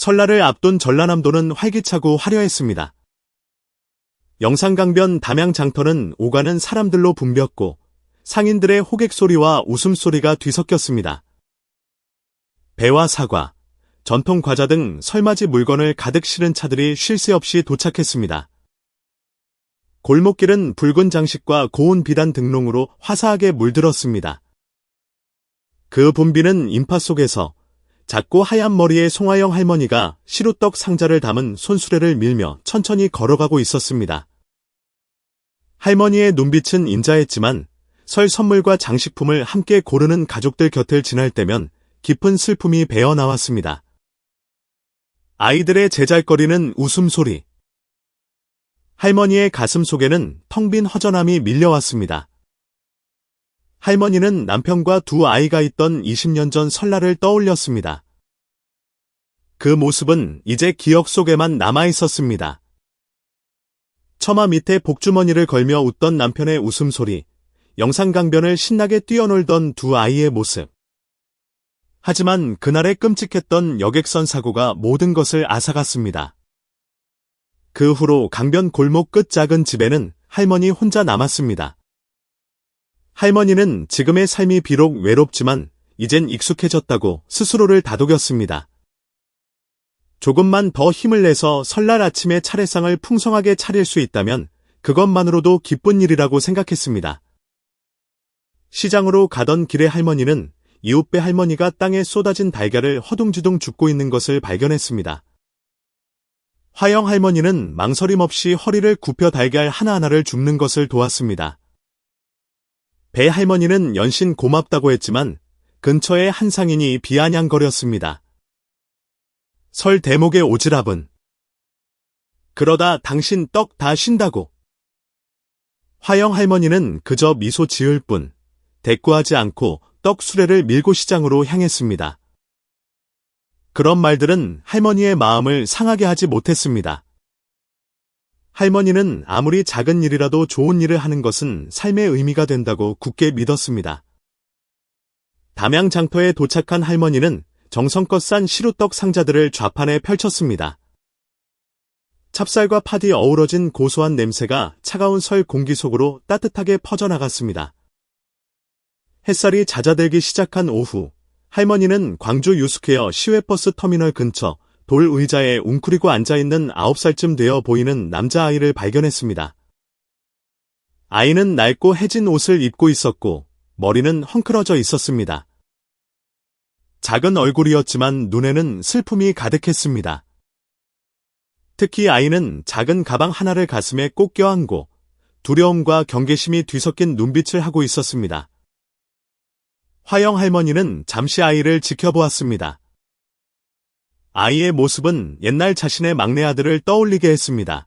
설날을 앞둔 전라남도는 활기차고 화려했습니다. 영산강변 담양장터는 오가는 사람들로 붐볐고 상인들의 호객소리와 웃음소리가 뒤섞였습니다. 배와 사과, 전통 과자 등 설맞이 물건을 가득 실은 차들이 쉴 새 없이 도착했습니다. 골목길은 붉은 장식과 고운 비단 등롱으로 화사하게 물들었습니다. 그 붐비는 인파 속에서 작고 하얀 머리의 송하영 할머니가 시루떡 상자를 담은 손수레를 밀며 천천히 걸어가고 있었습니다. 할머니의 눈빛은 인자했지만 설 선물과 장식품을 함께 고르는 가족들 곁을 지날 때면 깊은 슬픔이 배어나왔습니다. 아이들의 제잘거리는 웃음소리. 할머니의 가슴 속에는 텅 빈 허전함이 밀려왔습니다. 할머니는 남편과 두 아이가 있던 20년 전 설날을 떠올렸습니다. 그 모습은 이제 기억 속에만 남아있었습니다. 처마 밑에 복주머니를 걸며 웃던 남편의 웃음소리, 영산강변을 신나게 뛰어놀던 두 아이의 모습. 하지만 그날의 끔찍했던 여객선 사고가 모든 것을 앗아갔습니다. 그 후로 강변 골목 끝 작은 집에는 할머니 혼자 남았습니다. 할머니는 지금의 삶이 비록 외롭지만 이젠 익숙해졌다고 스스로를 다독였습니다. 조금만 더 힘을 내서 설날 아침에 차례상을 풍성하게 차릴 수 있다면 그것만으로도 기쁜 일이라고 생각했습니다. 시장으로 가던 길에 할머니는 이웃배 할머니가 땅에 쏟아진 달걀을 허둥지둥 줍고 있는 것을 발견했습니다. 화영 할머니는 망설임 없이 허리를 굽혀 달걀 하나하나를 줍는 것을 도왔습니다. 배 할머니는 연신 고맙다고 했지만 근처에 한 상인이 비아냥거렸습니다. 설 대목의 오지랖은 그러다 당신 떡 다 쉰다고. 화영 할머니는 그저 미소 지을 뿐 대꾸하지 않고 떡 수레를 밀고 시장으로 향했습니다. 그런 말들은 할머니의 마음을 상하게 하지 못했습니다. 할머니는 아무리 작은 일이라도 좋은 일을 하는 것은 삶의 의미가 된다고 굳게 믿었습니다. 담양장터에 도착한 할머니는 정성껏 싼 시루떡 상자들을 좌판에 펼쳤습니다. 찹쌀과 팥이 어우러진 고소한 냄새가 차가운 설 공기 속으로 따뜻하게 퍼져나갔습니다. 햇살이 잦아들기 시작한 오후, 할머니는 광주 유스케어 시외버스 터미널 근처 돌 의자에 웅크리고 앉아있는 9살쯤 되어 보이는 남자아이를 발견했습니다. 아이는 낡고 해진 옷을 입고 있었고 머리는 헝클어져 있었습니다. 작은 얼굴이었지만 눈에는 슬픔이 가득했습니다. 특히 아이는 작은 가방 하나를 가슴에 꼭 껴안고 두려움과 경계심이 뒤섞인 눈빛을 하고 있었습니다. 화영 할머니는 잠시 아이를 지켜보았습니다. 아이의 모습은 옛날 자신의 막내 아들을 떠올리게 했습니다.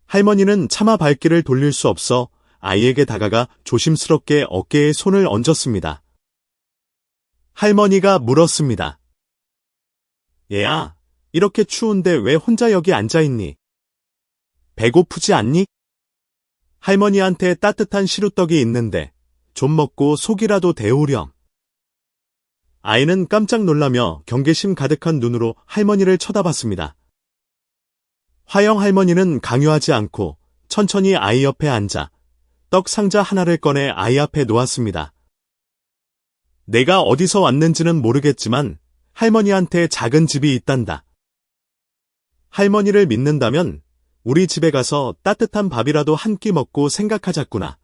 할머니는 차마 발길을 돌릴 수 없어 아이에게 다가가 조심스럽게 어깨에 손을 얹었습니다. 할머니가 물었습니다. 얘야, 이렇게 추운데 왜 혼자 여기 앉아있니? 배고프지 않니? 할머니한테 따뜻한 시루떡이 있는데 좀 먹고 속이라도 데우렴. 아이는 깜짝 놀라며 경계심 가득한 눈으로 할머니를 쳐다봤습니다. 화영 할머니는 강요하지 않고 천천히 아이 옆에 앉아 떡 상자 하나를 꺼내 아이 앞에 놓았습니다. 내가 어디서 왔는지는 모르겠지만 할머니한테 작은 집이 있단다. 할머니를 믿는다면 우리 집에 가서 따뜻한 밥이라도 한 끼 먹고 생각하자꾸나.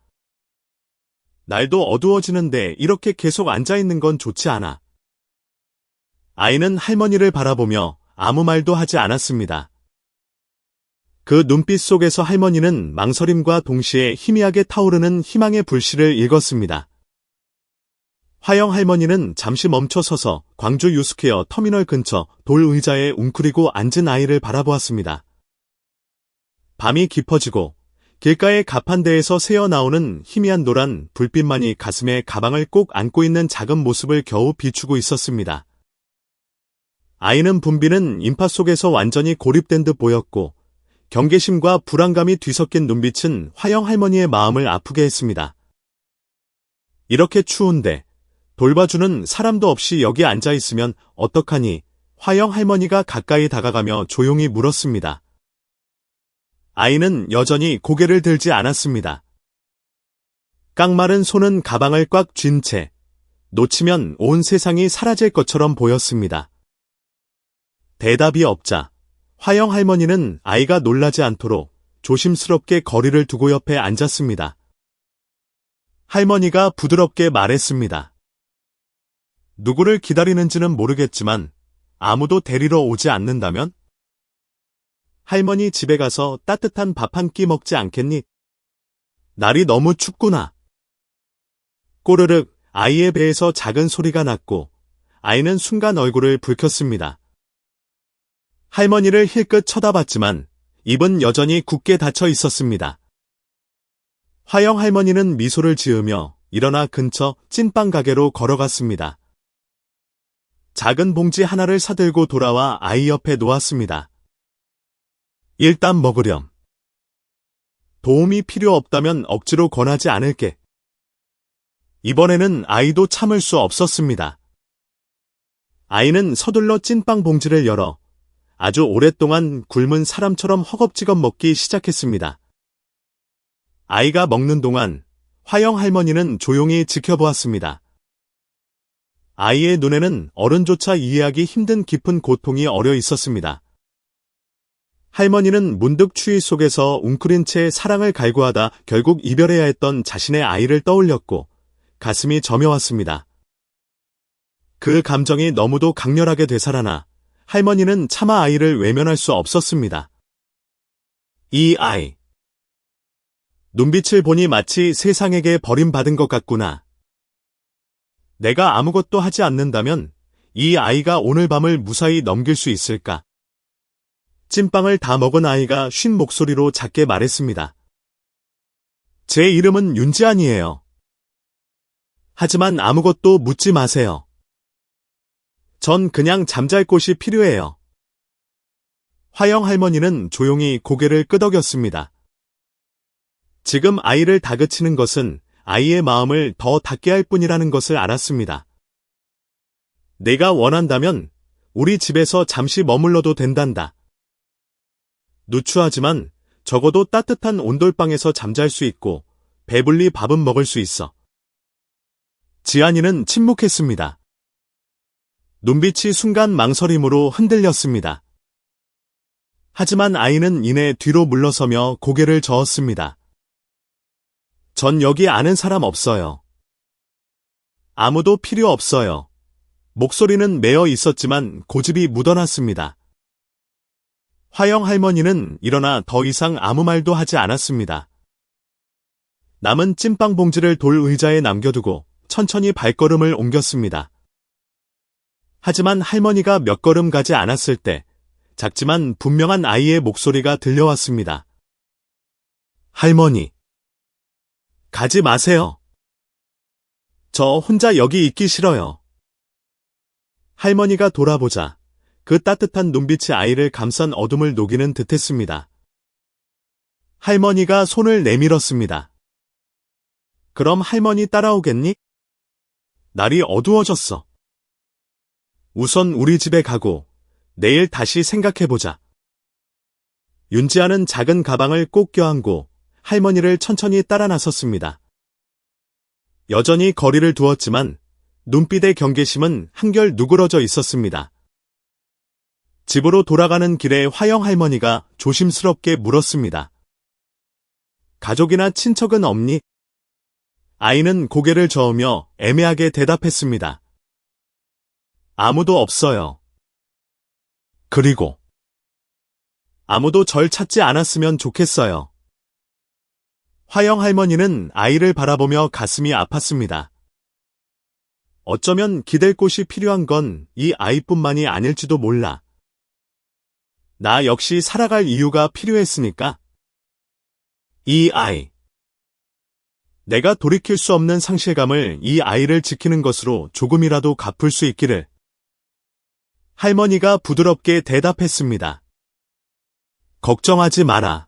날도 어두워지는데 이렇게 계속 앉아있는 건 좋지 않아. 아이는 할머니를 바라보며 아무 말도 하지 않았습니다. 그 눈빛 속에서 할머니는 망설임과 동시에 희미하게 타오르는 희망의 불씨를 읽었습니다. 화영 할머니는 잠시 멈춰서서 광주 유스케어 터미널 근처 돌 의자에 웅크리고 앉은 아이를 바라보았습니다. 밤이 깊어지고 길가의 가판대에서 새어나오는 희미한 노란 불빛만이 가슴에 가방을 꼭 안고 있는 작은 모습을 겨우 비추고 있었습니다. 아이는 붐비는 인파 속에서 완전히 고립된 듯 보였고 경계심과 불안감이 뒤섞인 눈빛은 화영 할머니의 마음을 아프게 했습니다. 이렇게 추운데 돌봐주는 사람도 없이 여기 앉아있으면 어떡하니 화영 할머니가 가까이 다가가며 조용히 물었습니다. 아이는 여전히 고개를 들지 않았습니다. 깡마른 손은 가방을 꽉 쥔 채 놓치면 온 세상이 사라질 것처럼 보였습니다. 대답이 없자 화영 할머니는 아이가 놀라지 않도록 조심스럽게 거리를 두고 옆에 앉았습니다. 할머니가 부드럽게 말했습니다. 누구를 기다리는지는 모르겠지만 아무도 데리러 오지 않는다면? 할머니 집에 가서 따뜻한 밥 한 끼 먹지 않겠니? 날이 너무 춥구나. 꼬르륵 아이의 배에서 작은 소리가 났고 아이는 순간 얼굴을 붉혔습니다. 할머니를 힐끗 쳐다봤지만 입은 여전히 굳게 닫혀 있었습니다. 화영 할머니는 미소를 지으며 일어나 근처 찐빵 가게로 걸어갔습니다. 작은 봉지 하나를 사들고 돌아와 아이 옆에 놓았습니다. 일단 먹으렴. 도움이 필요 없다면 억지로 권하지 않을게. 이번에는 아이도 참을 수 없었습니다. 아이는 서둘러 찐빵 봉지를 열어 아주 오랫동안 굶은 사람처럼 허겁지겁 먹기 시작했습니다. 아이가 먹는 동안 화영 할머니는 조용히 지켜보았습니다. 아이의 눈에는 어른조차 이해하기 힘든 깊은 고통이 어려 있었습니다. 할머니는 문득 추위 속에서 웅크린 채 사랑을 갈구하다 결국 이별해야 했던 자신의 아이를 떠올렸고 가슴이 저며왔습니다. 그 감정이 너무도 강렬하게 되살아나 할머니는 차마 아이를 외면할 수 없었습니다. 이 아이. 눈빛을 보니 마치 세상에게 버림받은 것 같구나. 내가 아무것도 하지 않는다면 이 아이가 오늘 밤을 무사히 넘길 수 있을까? 찐빵을 다 먹은 아이가 쉰 목소리로 작게 말했습니다. 제 이름은 윤지안이에요. 하지만 아무것도 묻지 마세요. 전 그냥 잠잘 곳이 필요해요. 화영 할머니는 조용히 고개를 끄덕였습니다. 지금 아이를 다그치는 것은 아이의 마음을 더 닿게 할 뿐이라는 것을 알았습니다. 내가 원한다면 우리 집에서 잠시 머물러도 된단다. 누추하지만 적어도 따뜻한 온돌방에서 잠잘 수 있고 배불리 밥은 먹을 수 있어. 지안이는 침묵했습니다. 눈빛이 순간 망설임으로 흔들렸습니다. 하지만 아이는 이내 뒤로 물러서며 고개를 저었습니다. 전 여기 아는 사람 없어요. 아무도 필요 없어요. 목소리는 메어 있었지만 고집이 묻어났습니다. 화영 할머니는 일어나 더 이상 아무 말도 하지 않았습니다. 남은 찐빵 봉지를 돌 의자에 남겨두고 천천히 발걸음을 옮겼습니다. 하지만 할머니가 몇 걸음 가지 않았을 때 작지만 분명한 아이의 목소리가 들려왔습니다. 할머니. 가지 마세요. 저 혼자 여기 있기 싫어요. 할머니가 돌아보자 그 따뜻한 눈빛이 아이를 감싼 어둠을 녹이는 듯했습니다. 할머니가 손을 내밀었습니다. 그럼 할머니 따라오겠니? 날이 어두워졌어. 우선 우리 집에 가고 내일 다시 생각해보자. 윤지아는 작은 가방을 꼭 껴안고 할머니를 천천히 따라 나섰습니다. 여전히 거리를 두었지만 눈빛의 경계심은 한결 누그러져 있었습니다. 집으로 돌아가는 길에 화영 할머니가 조심스럽게 물었습니다. 가족이나 친척은 없니? 아이는 고개를 저으며 애매하게 대답했습니다. 아무도 없어요. 그리고 아무도 절 찾지 않았으면 좋겠어요. 화영 할머니는 아이를 바라보며 가슴이 아팠습니다. 어쩌면 기댈 곳이 필요한 건 이 아이뿐만이 아닐지도 몰라. 나 역시 살아갈 이유가 필요했으니까. 이 아이. 내가 돌이킬 수 없는 상실감을 이 아이를 지키는 것으로 조금이라도 갚을 수 있기를. 할머니가 부드럽게 대답했습니다. 걱정하지 마라.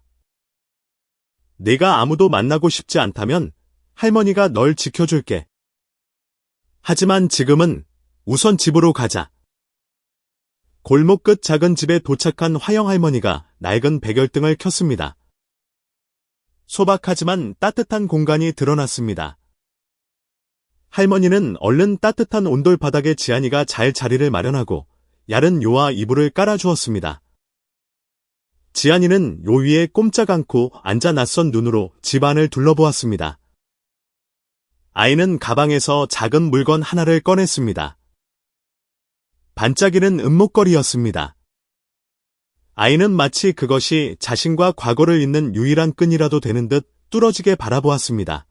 네가 아무도 만나고 싶지 않다면 할머니가 널 지켜줄게. 하지만 지금은 우선 집으로 가자. 골목 끝 작은 집에 도착한 화영 할머니가 낡은 백열등을 켰습니다. 소박하지만 따뜻한 공간이 드러났습니다. 할머니는 얼른 따뜻한 온돌 바닥에 지안이가 잘 자리를 마련하고 야른 요와 이불을 깔아주었습니다. 지안이는 요 위에 꼼짝 않고 앉아 낯선 눈으로 집안을 둘러보았습니다. 아이는 가방에서 작은 물건 하나를 꺼냈습니다. 반짝이는 은목걸이였습니다. 아이는 마치 그것이 자신과 과거를 잇는 유일한 끈이라도 되는 듯 뚫어지게 바라보았습니다.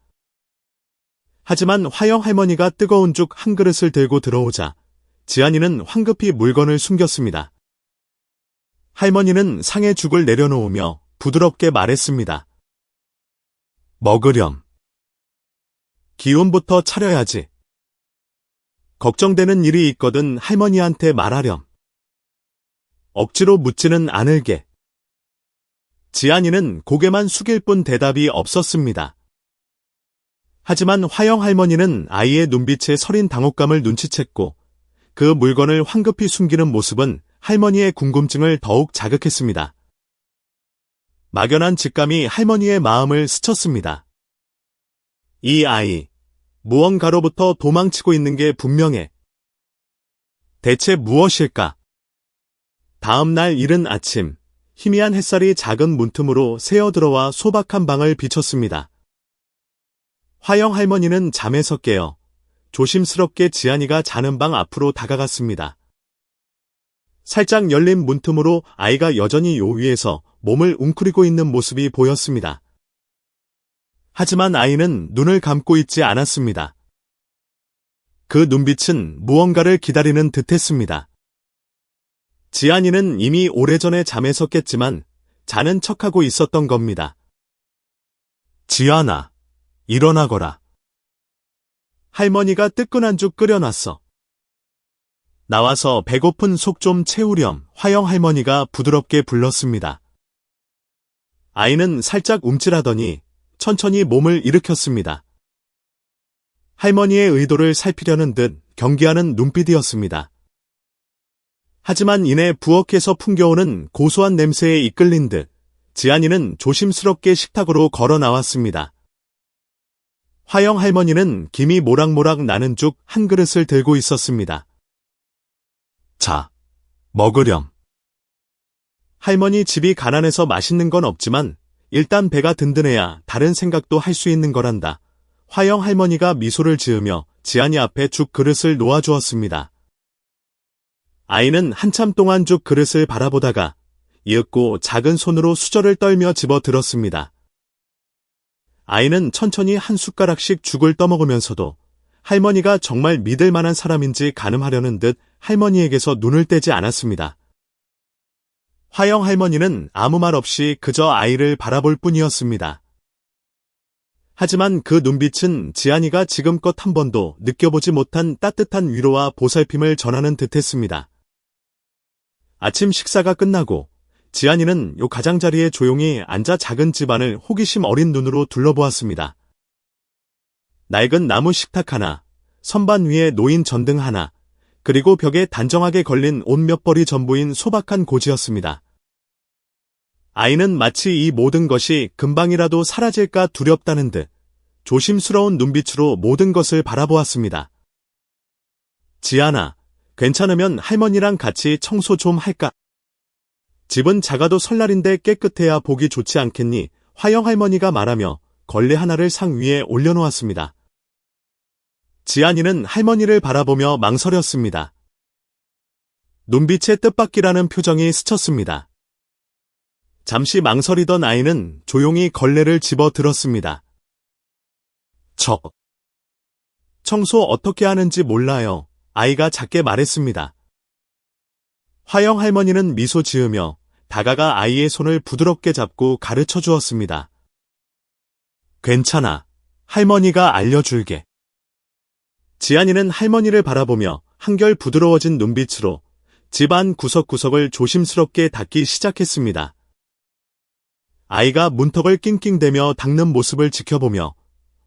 하지만 화영 할머니가 뜨거운 죽 한 그릇을 들고 들어오자 지안이는 황급히 물건을 숨겼습니다. 할머니는 상에 죽을 내려놓으며 부드럽게 말했습니다. 먹으렴. 기운부터 차려야지. 걱정되는 일이 있거든 할머니한테 말하렴. 억지로 묻지는 않을게. 지안이는 고개만 숙일 뿐 대답이 없었습니다. 하지만 화영 할머니는 아이의 눈빛에 서린 당혹감을 눈치챘고 그 물건을 황급히 숨기는 모습은 할머니의 궁금증을 더욱 자극했습니다. 막연한 직감이 할머니의 마음을 스쳤습니다. 이 아이, 무언가로부터 도망치고 있는 게 분명해. 대체 무엇일까? 다음 날 이른 아침, 희미한 햇살이 작은 문틈으로 새어들어와 소박한 방을 비췄습니다. 화영 할머니는 잠에서 깨어 조심스럽게 지안이가 자는 방 앞으로 다가갔습니다. 살짝 열린 문틈으로 아이가 여전히 요 위에서 몸을 웅크리고 있는 모습이 보였습니다. 하지만 아이는 눈을 감고 있지 않았습니다. 그 눈빛은 무언가를 기다리는 듯했습니다. 지안이는 이미 오래전에 잠에서 깼지만 자는 척하고 있었던 겁니다. 지안아, 일어나거라. 할머니가 뜨끈한 죽 끓여놨어. 나와서 배고픈 속 좀 채우렴. 화영 할머니가 부드럽게 불렀습니다. 아이는 살짝 움찔하더니 천천히 몸을 일으켰습니다. 할머니의 의도를 살피려는 듯 경계하는 눈빛이었습니다. 하지만 이내 부엌에서 풍겨오는 고소한 냄새에 이끌린 듯 지안이는 조심스럽게 식탁으로 걸어 나왔습니다. 화영 할머니는 김이 모락모락 나는 죽 한 그릇을 들고 있었습니다. 자, 먹으렴. 할머니 집이 가난해서 맛있는 건 없지만 일단 배가 든든해야 다른 생각도 할 수 있는 거란다. 화영 할머니가 미소를 지으며 지안이 앞에 죽 그릇을 놓아주었습니다. 아이는 한참 동안 죽 그릇을 바라보다가 이윽고 작은 손으로 수저를 떨며 집어 들었습니다. 아이는 천천히 한 숟가락씩 죽을 떠먹으면서도 할머니가 정말 믿을 만한 사람인지 가늠하려는 듯 할머니에게서 눈을 떼지 않았습니다. 화영 할머니는 아무 말 없이 그저 아이를 바라볼 뿐이었습니다. 하지만 그 눈빛은 지안이가 지금껏 한 번도 느껴보지 못한 따뜻한 위로와 보살핌을 전하는 듯했습니다. 아침 식사가 끝나고 지안이는 요 가장자리에 조용히 앉아 작은 집안을 호기심 어린 눈으로 둘러보았습니다. 낡은 나무 식탁 하나, 선반 위에 놓인 전등 하나, 그리고 벽에 단정하게 걸린 옷 몇 벌이 전부인 소박한 고지였습니다. 아이는 마치 이 모든 것이 금방이라도 사라질까 두렵다는 듯 조심스러운 눈빛으로 모든 것을 바라보았습니다. 지안아, 괜찮으면 할머니랑 같이 청소 좀 할까? 집은 작아도 설날인데 깨끗해야 보기 좋지 않겠니? 화영 할머니가 말하며 걸레 하나를 상 위에 올려놓았습니다. 지안이는 할머니를 바라보며 망설였습니다. 눈빛에 뜻밖이라는 표정이 스쳤습니다. 잠시 망설이던 아이는 조용히 걸레를 집어 들었습니다. 청소 어떻게 하는지 몰라요. 아이가 작게 말했습니다. 화영 할머니는 미소 지으며 다가가 아이의 손을 부드럽게 잡고 가르쳐 주었습니다. 괜찮아. 할머니가 알려줄게. 지안이는 할머니를 바라보며 한결 부드러워진 눈빛으로 집안 구석구석을 조심스럽게 닦기 시작했습니다. 아이가 문턱을 낑낑대며 닦는 모습을 지켜보며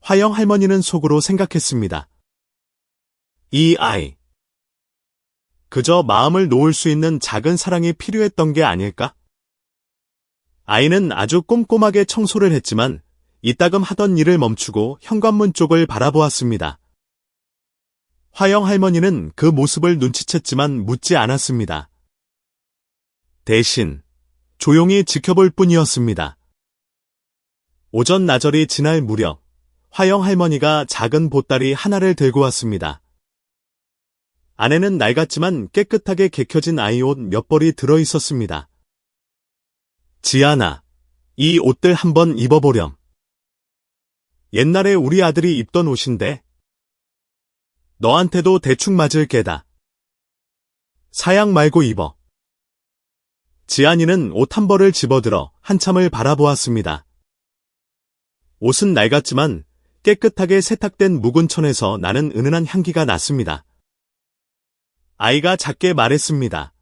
화영 할머니는 속으로 생각했습니다. 이 아이. 그저 마음을 놓을 수 있는 작은 사랑이 필요했던 게 아닐까? 아이는 아주 꼼꼼하게 청소를 했지만 이따금 하던 일을 멈추고 현관문 쪽을 바라보았습니다. 화영 할머니는 그 모습을 눈치챘지만 묻지 않았습니다. 대신 조용히 지켜볼 뿐이었습니다. 오전 나절이 지날 무렵 화영 할머니가 작은 보따리 하나를 들고 왔습니다. 안에는 낡았지만 깨끗하게 개켜진 아이 옷 몇 벌이 들어 있었습니다. 지안아, 이 옷들 한번 입어보렴. 옛날에 우리 아들이 입던 옷인데 너한테도 대충 맞을 게다. 사양 말고 입어. 지안이는 옷 한 벌을 집어들어 한참을 바라보았습니다. 옷은 낡았지만 깨끗하게 세탁된 묵은 천에서 나는 은은한 향기가 났습니다. 아이가 작게 말했습니다.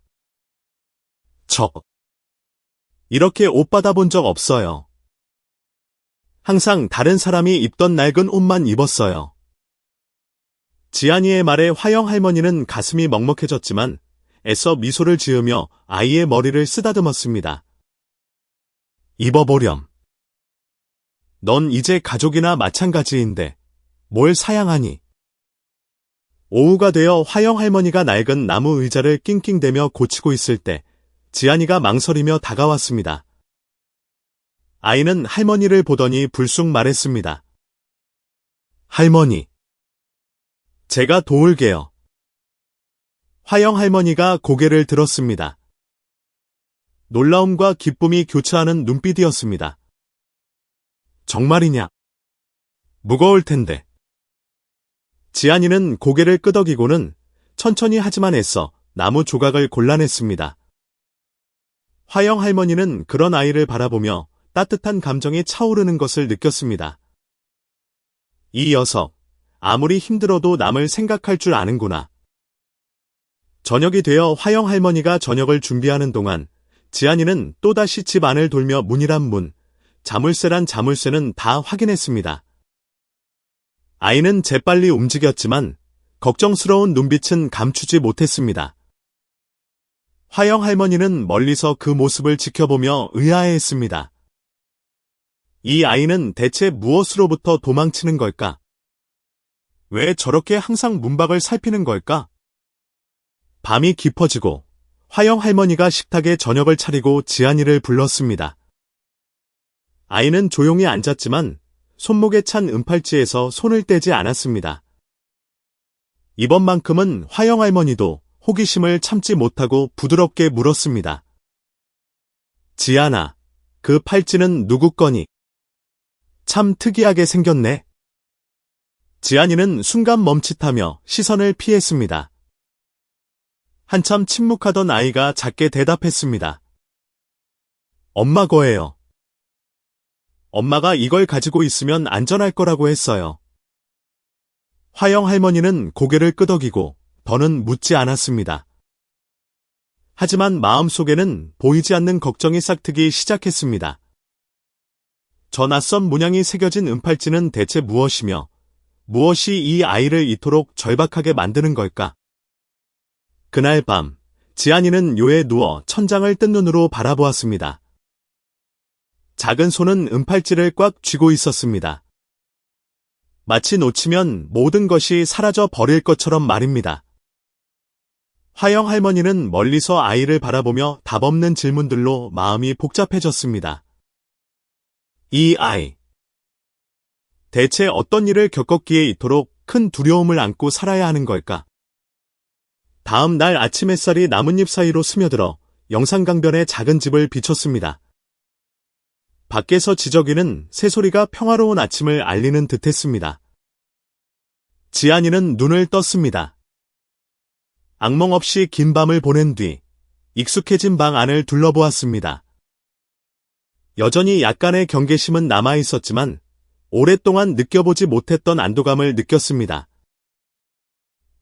저 이렇게 옷 받아본 적 없어요. 항상 다른 사람이 입던 낡은 옷만 입었어요. 지안이의 말에 화영 할머니는 가슴이 먹먹해졌지만 애써 미소를 지으며 아이의 머리를 쓰다듬었습니다. 입어보렴. 넌 이제 가족이나 마찬가지인데 뭘 사양하니? 오후가 되어 화영 할머니가 낡은 나무 의자를 낑낑대며 고치고 있을 때 지안이가 망설이며 다가왔습니다. 아이는 할머니를 보더니 불쑥 말했습니다. 할머니, 제가 도울게요. 화영 할머니가 고개를 들었습니다. 놀라움과 기쁨이 교차하는 눈빛이었습니다. 정말이냐? 무거울 텐데. 지안이는 고개를 끄덕이고는 천천히 하지만 애써 나무 조각을 골라냈습니다. 화영 할머니는 그런 아이를 바라보며 따뜻한 감정이 차오르는 것을 느꼈습니다. 이 녀석, 아무리 힘들어도 남을 생각할 줄 아는구나. 저녁이 되어 화영 할머니가 저녁을 준비하는 동안 지안이는 또다시 집 안을 돌며 문이란 문, 자물쇠란 자물쇠는 다 확인했습니다. 아이는 재빨리 움직였지만 걱정스러운 눈빛은 감추지 못했습니다. 화영 할머니는 멀리서 그 모습을 지켜보며 의아해했습니다. 이 아이는 대체 무엇으로부터 도망치는 걸까? 왜 저렇게 항상 문밖을 살피는 걸까? 밤이 깊어지고 화영 할머니가 식탁에 저녁을 차리고 지안이를 불렀습니다. 아이는 조용히 앉았지만 손목에 찬 은팔찌에서 손을 떼지 않았습니다. 이번만큼은 화영 할머니도 호기심을 참지 못하고 부드럽게 물었습니다. 지안아, 그 팔찌는 누구 거니? 참 특이하게 생겼네. 지안이는 순간 멈칫하며 시선을 피했습니다. 한참 침묵하던 아이가 작게 대답했습니다. 엄마 거예요. 엄마가 이걸 가지고 있으면 안전할 거라고 했어요. 화영 할머니는 고개를 끄덕이고 더는 묻지 않았습니다. 하지만 마음속에는 보이지 않는 걱정이 싹트기 시작했습니다. 저 낯선 문양이 새겨진 은팔찌는 대체 무엇이며 무엇이 이 아이를 이토록 절박하게 만드는 걸까? 그날 밤, 지안이는 묘에 누워 천장을 뜬 눈으로 바라보았습니다. 작은 손은 은팔찌를 꽉 쥐고 있었습니다. 마치 놓치면 모든 것이 사라져 버릴 것처럼 말입니다. 화영 할머니는 멀리서 아이를 바라보며 답없는 질문들로 마음이 복잡해졌습니다. 이 아이, 대체 어떤 일을 겪었기에 이토록 큰 두려움을 안고 살아야 하는 걸까? 다음 날 아침 햇살이 나뭇잎 사이로 스며들어 영산강변의 작은 집을 비췄습니다. 밖에서 지저귀는 새소리가 평화로운 아침을 알리는 듯했습니다. 지안이는 눈을 떴습니다. 악몽 없이 긴 밤을 보낸 뒤 익숙해진 방 안을 둘러보았습니다. 여전히 약간의 경계심은 남아있었지만 오랫동안 느껴보지 못했던 안도감을 느꼈습니다.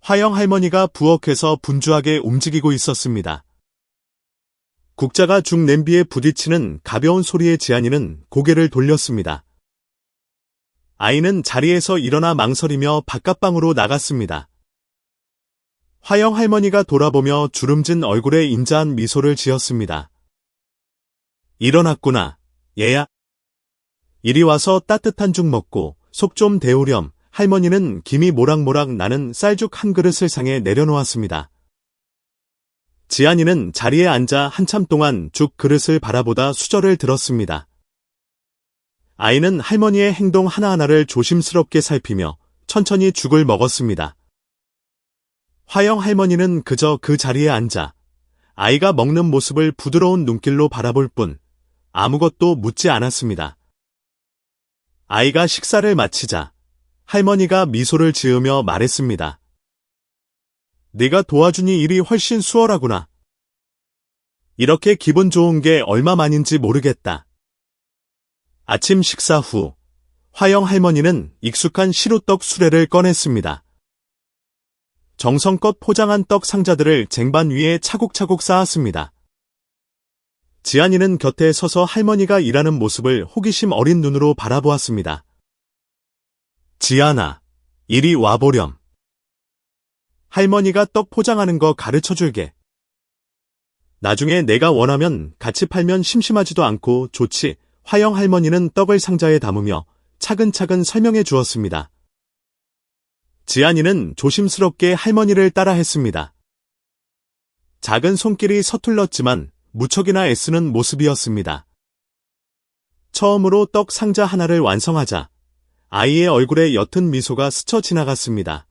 화영 할머니가 부엌에서 분주하게 움직이고 있었습니다. 국자가 죽 냄비에 부딪히는 가벼운 소리에 지안이는 고개를 돌렸습니다. 아이는 자리에서 일어나 망설이며 바깥방으로 나갔습니다. 화영 할머니가 돌아보며 주름진 얼굴에 인자한 미소를 지었습니다. 일어났구나, 얘야. 이리 와서 따뜻한 죽 먹고 속 좀 데우렴. 할머니는 김이 모락모락 나는 쌀죽 한 그릇을 상에 내려놓았습니다. 지안이는 자리에 앉아 한참 동안 죽 그릇을 바라보다 수저를 들었습니다. 아이는 할머니의 행동 하나하나를 조심스럽게 살피며 천천히 죽을 먹었습니다. 화영 할머니는 그저 그 자리에 앉아 아이가 먹는 모습을 부드러운 눈길로 바라볼 뿐 아무것도 묻지 않았습니다. 아이가 식사를 마치자 할머니가 미소를 지으며 말했습니다. 네가 도와주니 일이 훨씬 수월하구나. 이렇게 기분 좋은 게 얼마만인지 모르겠다. 아침 식사 후 화영 할머니는 익숙한 시루떡 수레를 꺼냈습니다. 정성껏 포장한 떡 상자들을 쟁반 위에 차곡차곡 쌓았습니다. 지안이는 곁에 서서 할머니가 일하는 모습을 호기심 어린 눈으로 바라보았습니다. 지안아, 이리 와보렴. 할머니가 떡 포장하는 거 가르쳐줄게. 나중에 내가 원하면 같이 팔면 심심하지도 않고 좋지. 화영 할머니는 떡을 상자에 담으며 차근차근 설명해 주었습니다. 지안이는 조심스럽게 할머니를 따라 했습니다. 작은 손길이 서툴렀지만 무척이나 애쓰는 모습이었습니다. 처음으로 떡 상자 하나를 완성하자 아이의 얼굴에 옅은 미소가 스쳐 지나갔습니다.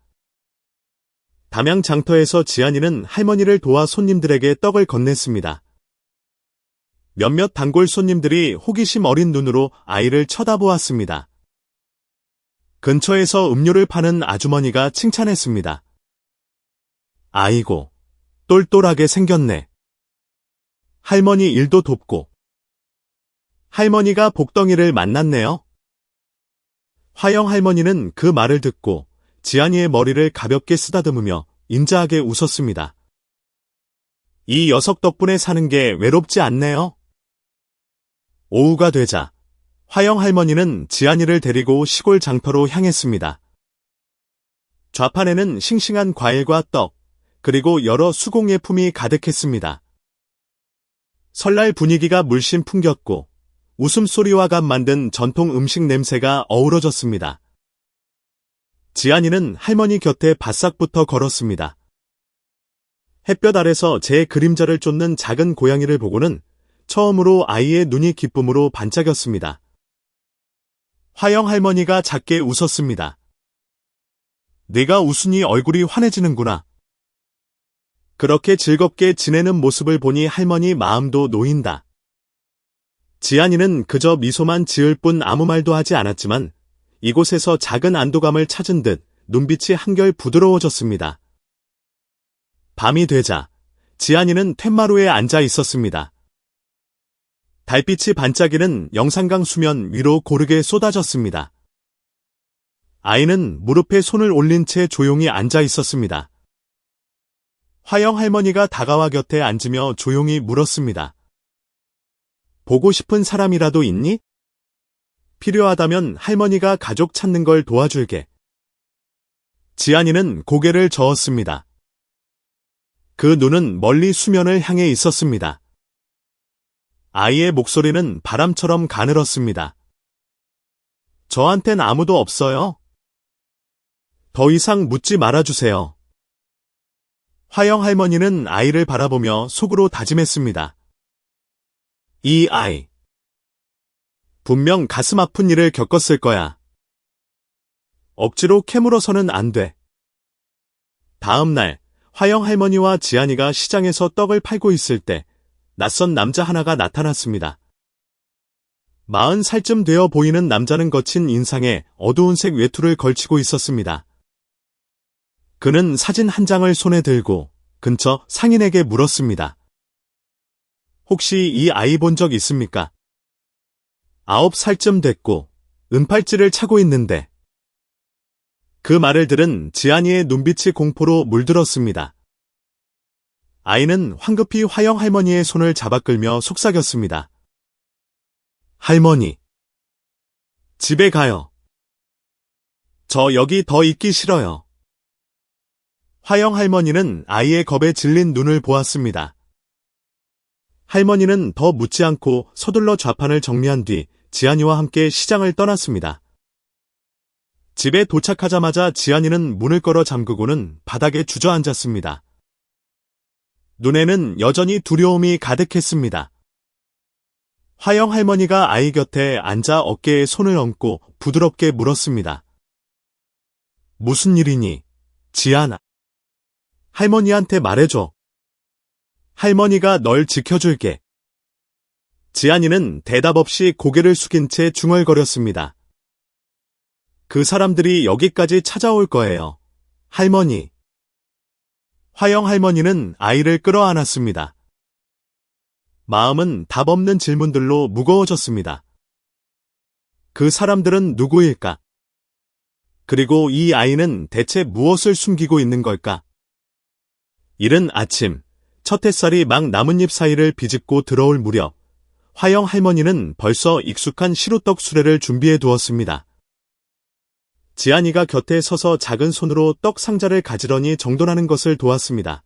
담양 장터에서 지안이는 할머니를 도와 손님들에게 떡을 건넸습니다. 몇몇 단골 손님들이 호기심 어린 눈으로 아이를 쳐다보았습니다. 근처에서 음료를 파는 아주머니가 칭찬했습니다. 아이고, 똘똘하게 생겼네. 할머니 일도 돕고. 할머니가 복덩이를 만났네요. 화영 할머니는 그 말을 듣고 지안이의 머리를 가볍게 쓰다듬으며 인자하게 웃었습니다. 이 녀석 덕분에 사는 게 외롭지 않네요. 오후가 되자 화영 할머니는 지안이를 데리고 시골 장터로 향했습니다. 좌판에는 싱싱한 과일과 떡, 그리고 여러 수공예품이 가득했습니다. 설날 분위기가 물씬 풍겼고 웃음소리와 감 만든 전통 음식 냄새가 어우러졌습니다. 지안이는 할머니 곁에 바싹부터 걸었습니다. 햇볕 아래서 제 그림자를 쫓는 작은 고양이를 보고는 처음으로 아이의 눈이 기쁨으로 반짝였습니다. 화영 할머니가 작게 웃었습니다. 네가 웃으니 얼굴이 환해지는구나. 그렇게 즐겁게 지내는 모습을 보니 할머니 마음도 놓인다. 지안이는 그저 미소만 지을 뿐 아무 말도 하지 않았지만 이곳에서 작은 안도감을 찾은 듯 눈빛이 한결 부드러워졌습니다. 밤이 되자 지안이는 툇마루에 앉아 있었습니다. 달빛이 반짝이는 영산강 수면 위로 고르게 쏟아졌습니다. 아이는 무릎에 손을 올린 채 조용히 앉아 있었습니다. 화영 할머니가 다가와 곁에 앉으며 조용히 물었습니다. 보고 싶은 사람이라도 있니? 필요하다면 할머니가 가족 찾는 걸 도와줄게. 지안이는 고개를 저었습니다. 그 눈은 멀리 수면을 향해 있었습니다. 아이의 목소리는 바람처럼 가늘었습니다. 저한텐 아무도 없어요. 더 이상 묻지 말아주세요. 화영 할머니는 아이를 바라보며 속으로 다짐했습니다. 이 아이. 분명 가슴 아픈 일을 겪었을 거야. 억지로 캐물어서는 안 돼. 다음 날, 화영 할머니와 지안이가 시장에서 떡을 팔고 있을 때 낯선 남자 하나가 나타났습니다. 40살쯤 되어 보이는 남자는 거친 인상에 어두운 색 외투를 걸치고 있었습니다. 그는 사진 한 장을 손에 들고 근처 상인에게 물었습니다. 혹시 이 아이 본 적 있습니까? 9살쯤 됐고 은팔찌를 차고 있는데. 그 말을 들은 지안이의 눈빛이 공포로 물들었습니다. 아이는 황급히 화영 할머니의 손을 잡아 끌며 속삭였습니다. 할머니, 집에 가요. 저 여기 더 있기 싫어요. 화영 할머니는 아이의 겁에 질린 눈을 보았습니다. 할머니는 더 묻지 않고 서둘러 좌판을 정리한 뒤 지안이와 함께 시장을 떠났습니다. 집에 도착하자마자 지안이는 문을 걸어 잠그고는 바닥에 주저앉았습니다. 눈에는 여전히 두려움이 가득했습니다. 화영 할머니가 아이 곁에 앉아 어깨에 손을 얹고 부드럽게 물었습니다. 무슨 일이니, 지안아? 할머니한테 말해줘. 할머니가 널 지켜줄게. 지안이는 대답 없이 고개를 숙인 채 중얼거렸습니다. 그 사람들이 여기까지 찾아올 거예요. 할머니. 화영 할머니는 아이를 끌어안았습니다. 마음은 답 없는 질문들로 무거워졌습니다. 그 사람들은 누구일까? 그리고 이 아이는 대체 무엇을 숨기고 있는 걸까? 이른 아침, 첫 햇살이 막 나뭇잎 사이를 비집고 들어올 무렵, 화영 할머니는 벌써 익숙한 시루떡 수레를 준비해 두었습니다. 지안이가 곁에 서서 작은 손으로 떡 상자를 가지런히 정돈하는 것을 도왔습니다.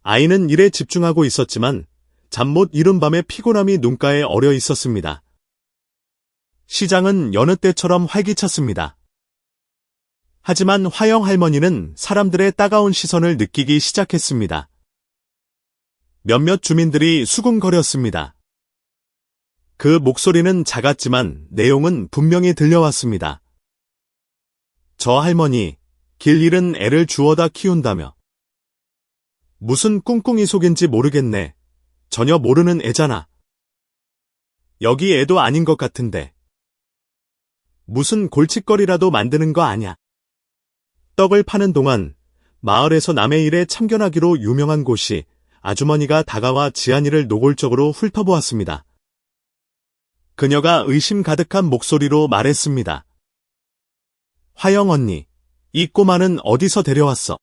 아이는 일에 집중하고 있었지만 잠 못 이룬 밤의 피곤함이 눈가에 어려 있었습니다. 시장은 여느 때처럼 활기찼습니다. 하지만 화영 할머니는 사람들의 따가운 시선을 느끼기 시작했습니다. 몇몇 주민들이 수군거렸습니다. 그 목소리는 작았지만 내용은 분명히 들려왔습니다. 저 할머니, 길 잃은 애를 주워다 키운다며. 무슨 꿍꿍이 속인지 모르겠네. 전혀 모르는 애잖아. 여기 애도 아닌 것 같은데. 무슨 골칫거리라도 만드는 거 아냐. 떡을 파는 동안 마을에서 남의 일에 참견하기로 유명한 곳이 아주머니가 다가와 지안이를 노골적으로 훑어보았습니다. 그녀가 의심 가득한 목소리로 말했습니다. 화영 언니, 이 꼬마는 어디서 데려왔어?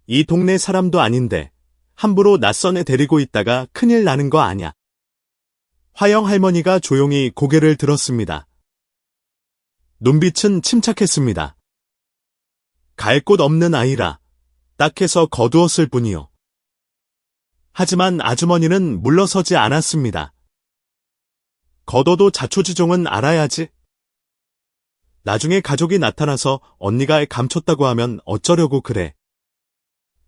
이 동네 사람도 아닌데 함부로 낯선 애 데리고 있다가 큰일 나는 거 아냐? 화영 할머니가 조용히 고개를 들었습니다. 눈빛은 침착했습니다. 갈 곳 없는 아이라 딱해서 거두었을 뿐이요. 하지만 아주머니는 물러서지 않았습니다. 거둬도 자초지종은 알아야지. 나중에 가족이 나타나서 언니가 감췄다고 하면 어쩌려고 그래.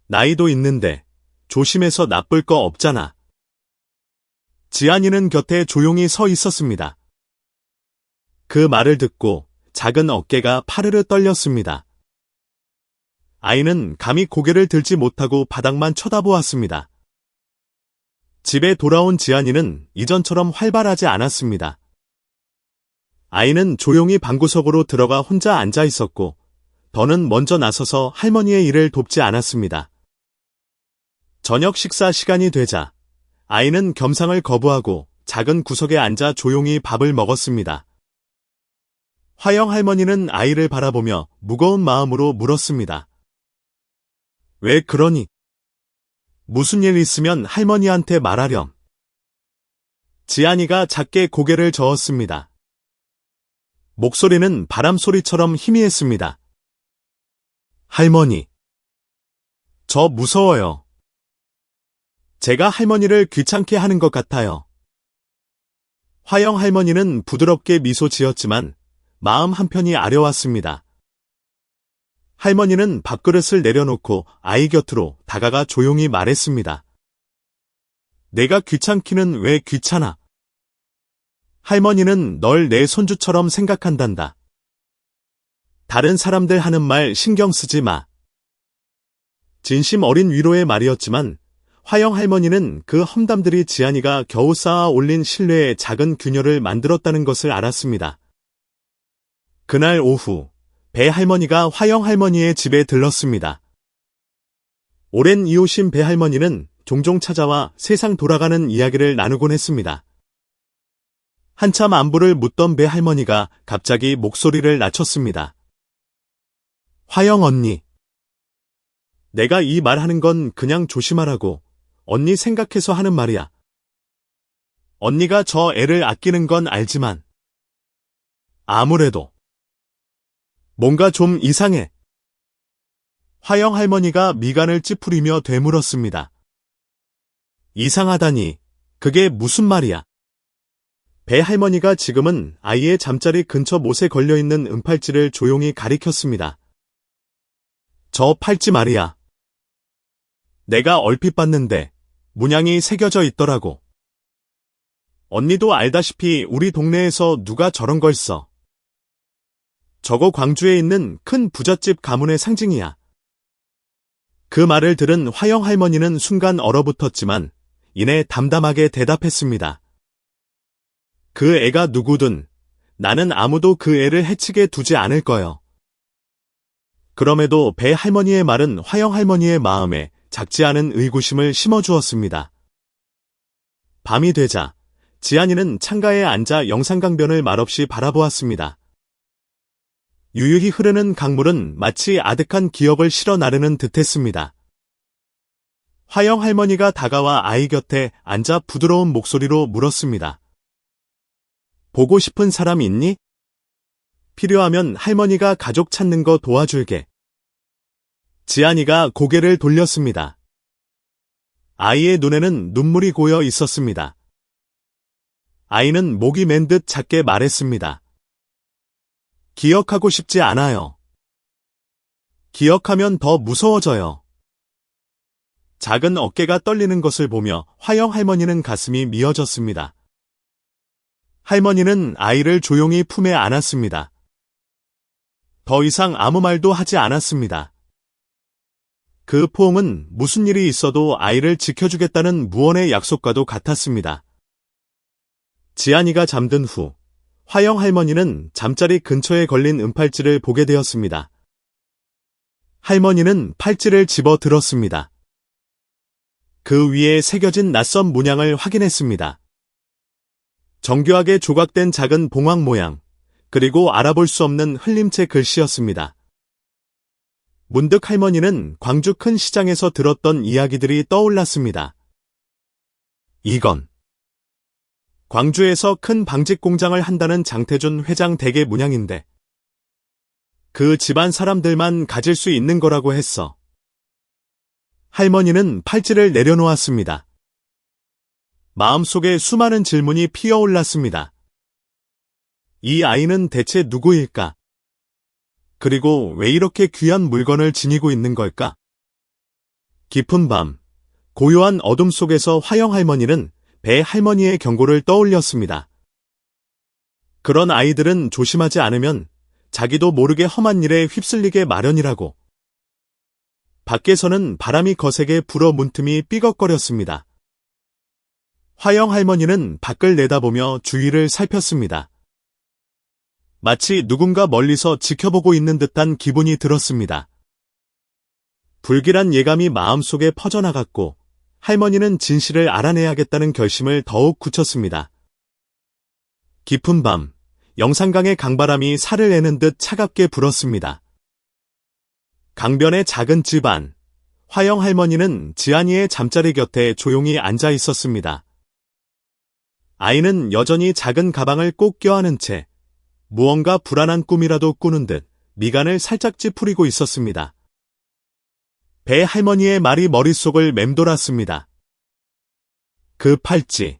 나이도 있는데 조심해서 나쁠 거 없잖아. 지안이는 곁에 조용히 서 있었습니다. 그 말을 듣고 작은 어깨가 파르르 떨렸습니다. 아이는 감히 고개를 들지 못하고 바닥만 쳐다보았습니다. 집에 돌아온 지안이는 이전처럼 활발하지 않았습니다. 아이는 조용히 방구석으로 들어가 혼자 앉아 있었고, 더는 먼저 나서서 할머니의 일을 돕지 않았습니다. 저녁 식사 시간이 되자 아이는 겸상을 거부하고 작은 구석에 앉아 조용히 밥을 먹었습니다. 화영 할머니는 아이를 바라보며 무거운 마음으로 물었습니다. 왜 그러니? 무슨 일 있으면 할머니한테 말하렴. 지안이가 작게 고개를 저었습니다. 목소리는 바람소리처럼 희미했습니다. 할머니. 저 무서워요. 제가 할머니를 귀찮게 하는 것 같아요. 화영 할머니는 부드럽게 미소 지었지만 마음 한편이 아려왔습니다. 할머니는 밥그릇을 내려놓고 아이 곁으로 다가가 조용히 말했습니다. 내가 귀찮기는 왜 귀찮아? 할머니는 널 내 손주처럼 생각한단다. 다른 사람들 하는 말 신경 쓰지 마. 진심 어린 위로의 말이었지만 화영 할머니는 그 험담들이 지안이가 겨우 쌓아 올린 신뢰의 작은 균열을 만들었다는 것을 알았습니다. 그날 오후 배 할머니가 화영 할머니의 집에 들렀습니다. 오랜 이웃인 배 할머니는 종종 찾아와 세상 돌아가는 이야기를 나누곤 했습니다. 한참 안부를 묻던 배 할머니가 갑자기 목소리를 낮췄습니다. 화영 언니. 내가 이 말하는 건 그냥 조심하라고 언니 생각해서 하는 말이야. 언니가 저 애를 아끼는 건 알지만 아무래도 뭔가 좀 이상해. 화영 할머니가 미간을 찌푸리며 되물었습니다. 이상하다니, 그게 무슨 말이야? 배 할머니가 지금은 아이의 잠자리 근처 못에 걸려있는 은팔찌를 조용히 가리켰습니다. 저 팔찌 말이야. 내가 얼핏 봤는데 문양이 새겨져 있더라고. 언니도 알다시피 우리 동네에서 누가 저런 걸 써. 저거 광주에 있는 큰 부잣집 가문의 상징이야. 그 말을 들은 화영 할머니는 순간 얼어붙었지만 이내 담담하게 대답했습니다. 그 애가 누구든 나는 아무도 그 애를 해치게 두지 않을 거요. 그럼에도 배 할머니의 말은 화영 할머니의 마음에 작지 않은 의구심을 심어주었습니다. 밤이 되자 지안이는 창가에 앉아 영산강변을 말없이 바라보았습니다. 유유히 흐르는 강물은 마치 아득한 기억을 실어 나르는 듯했습니다. 화영 할머니가 다가와 아이 곁에 앉아 부드러운 목소리로 물었습니다. 보고 싶은 사람 있니? 필요하면 할머니가 가족 찾는 거 도와줄게. 지안이가 고개를 돌렸습니다. 아이의 눈에는 눈물이 고여 있었습니다. 아이는 목이 맨 듯 작게 말했습니다. 기억하고 싶지 않아요. 기억하면 더 무서워져요. 작은 어깨가 떨리는 것을 보며 화영 할머니는 가슴이 미어졌습니다. 할머니는 아이를 조용히 품에 안았습니다. 더 이상 아무 말도 하지 않았습니다. 그 포옹은 무슨 일이 있어도 아이를 지켜주겠다는 무언의 약속과도 같았습니다. 지안이가 잠든 후 화영 할머니는 잠자리 근처에 걸린 은팔찌를 보게 되었습니다. 할머니는 팔찌를 집어 들었습니다. 그 위에 새겨진 낯선 문양을 확인했습니다. 정교하게 조각된 작은 봉황 모양, 그리고 알아볼 수 없는 흘림체 글씨였습니다. 문득 할머니는 광주 큰 시장에서 들었던 이야기들이 떠올랐습니다. 이건 광주에서 큰 방직 공장을 한다는 장태준 회장 댁의 문양인데 그 집안 사람들만 가질 수 있는 거라고 했어. 할머니는 팔찌를 내려놓았습니다. 마음속에 수많은 질문이 피어올랐습니다. 이 아이는 대체 누구일까? 그리고 왜 이렇게 귀한 물건을 지니고 있는 걸까? 깊은 밤, 고요한 어둠 속에서 화영 할머니는 배 할머니의 경고를 떠올렸습니다. 그런 아이들은 조심하지 않으면 자기도 모르게 험한 일에 휩쓸리게 마련이라고. 밖에서는 바람이 거세게 불어 문틈이 삐걱거렸습니다. 화영 할머니는 밖을 내다보며 주위를 살폈습니다. 마치 누군가 멀리서 지켜보고 있는 듯한 기분이 들었습니다. 불길한 예감이 마음속에 퍼져나갔고 할머니는 진실을 알아내야겠다는 결심을 더욱 굳혔습니다. 깊은 밤, 영산강의 강바람이 살을 내는 듯 차갑게 불었습니다. 강변의 작은 집 안, 화영 할머니는 지안이의 잠자리 곁에 조용히 앉아 있었습니다. 아이는 여전히 작은 가방을 꼭 껴안은 채 무언가 불안한 꿈이라도 꾸는 듯 미간을 살짝 찌푸리고 있었습니다. 배 할머니의 말이 머릿속을 맴돌았습니다. 그 팔찌,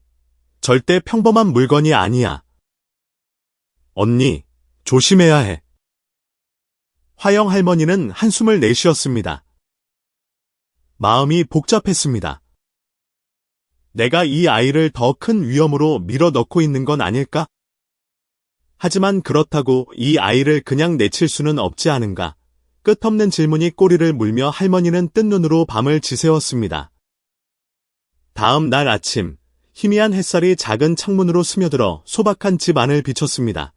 절대 평범한 물건이 아니야. 언니, 조심해야 해. 화영 할머니는 한숨을 내쉬었습니다. 마음이 복잡했습니다. 내가 이 아이를 더 큰 위험으로 밀어넣고 있는 건 아닐까? 하지만 그렇다고 이 아이를 그냥 내칠 수는 없지 않은가? 끝없는 질문이 꼬리를 물며 할머니는 뜬 눈으로 밤을 지새웠습니다. 다음 날 아침, 희미한 햇살이 작은 창문으로 스며들어 소박한 집 안을 비췄습니다.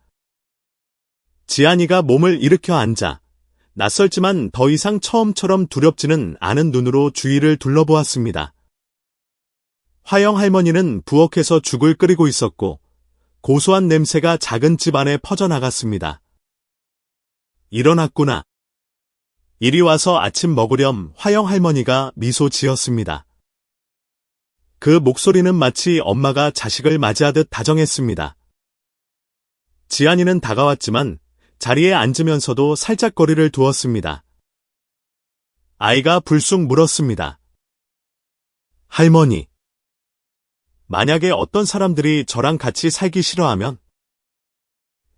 지안이가 몸을 일으켜 앉아 낯설지만 더 이상 처음처럼 두렵지는 않은 눈으로 주위를 둘러보았습니다. 화영 할머니는 부엌에서 죽을 끓이고 있었고 고소한 냄새가 작은 집 안에 퍼져나갔습니다. 일어났구나. 이리 와서 아침 먹으렴. 화영 할머니가 미소 지었습니다. 그 목소리는 마치 엄마가 자식을 맞이하듯 다정했습니다. 지안이는 다가왔지만 자리에 앉으면서도 살짝 거리를 두었습니다. 아이가 불쑥 물었습니다. 할머니, 만약에 어떤 사람들이 저랑 같이 살기 싫어하면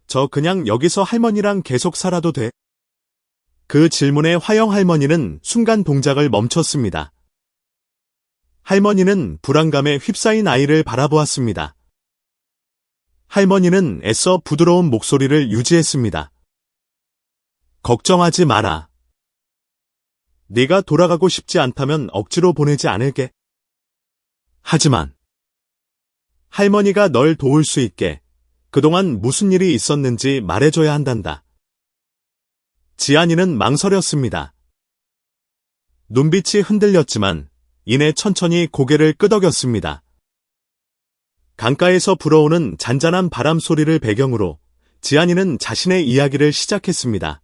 저 그냥 여기서 할머니랑 계속 살아도 돼? 그 질문에 화영 할머니는 순간 동작을 멈췄습니다. 할머니는 불안감에 휩싸인 아이를 바라보았습니다. 할머니는 애써 부드러운 목소리를 유지했습니다. 걱정하지 마라. 네가 돌아가고 싶지 않다면 억지로 보내지 않을게. 하지만 할머니가 널 도울 수 있게 그동안 무슨 일이 있었는지 말해줘야 한단다. 지안이는 망설였습니다. 눈빛이 흔들렸지만 이내 천천히 고개를 끄덕였습니다. 강가에서 불어오는 잔잔한 바람 소리를 배경으로 지안이는 자신의 이야기를 시작했습니다.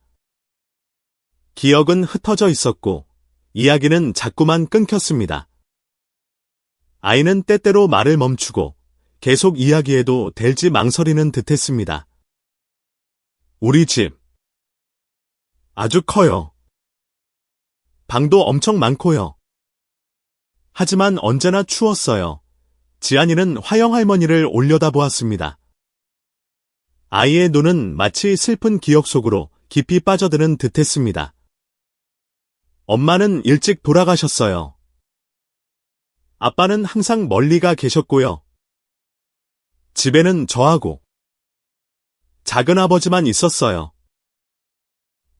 기억은 흩어져 있었고 이야기는 자꾸만 끊겼습니다. 아이는 때때로 말을 멈추고 계속 이야기해도 될지 망설이는 듯했습니다. 우리 집 아주 커요. 방도 엄청 많고요. 하지만 언제나 추웠어요. 지안이는 화영 할머니를 올려다보았습니다. 아이의 눈은 마치 슬픈 기억 속으로 깊이 빠져드는 듯했습니다. 엄마는 일찍 돌아가셨어요. 아빠는 항상 멀리가 계셨고요. 집에는 저하고 작은아버지만 있었어요.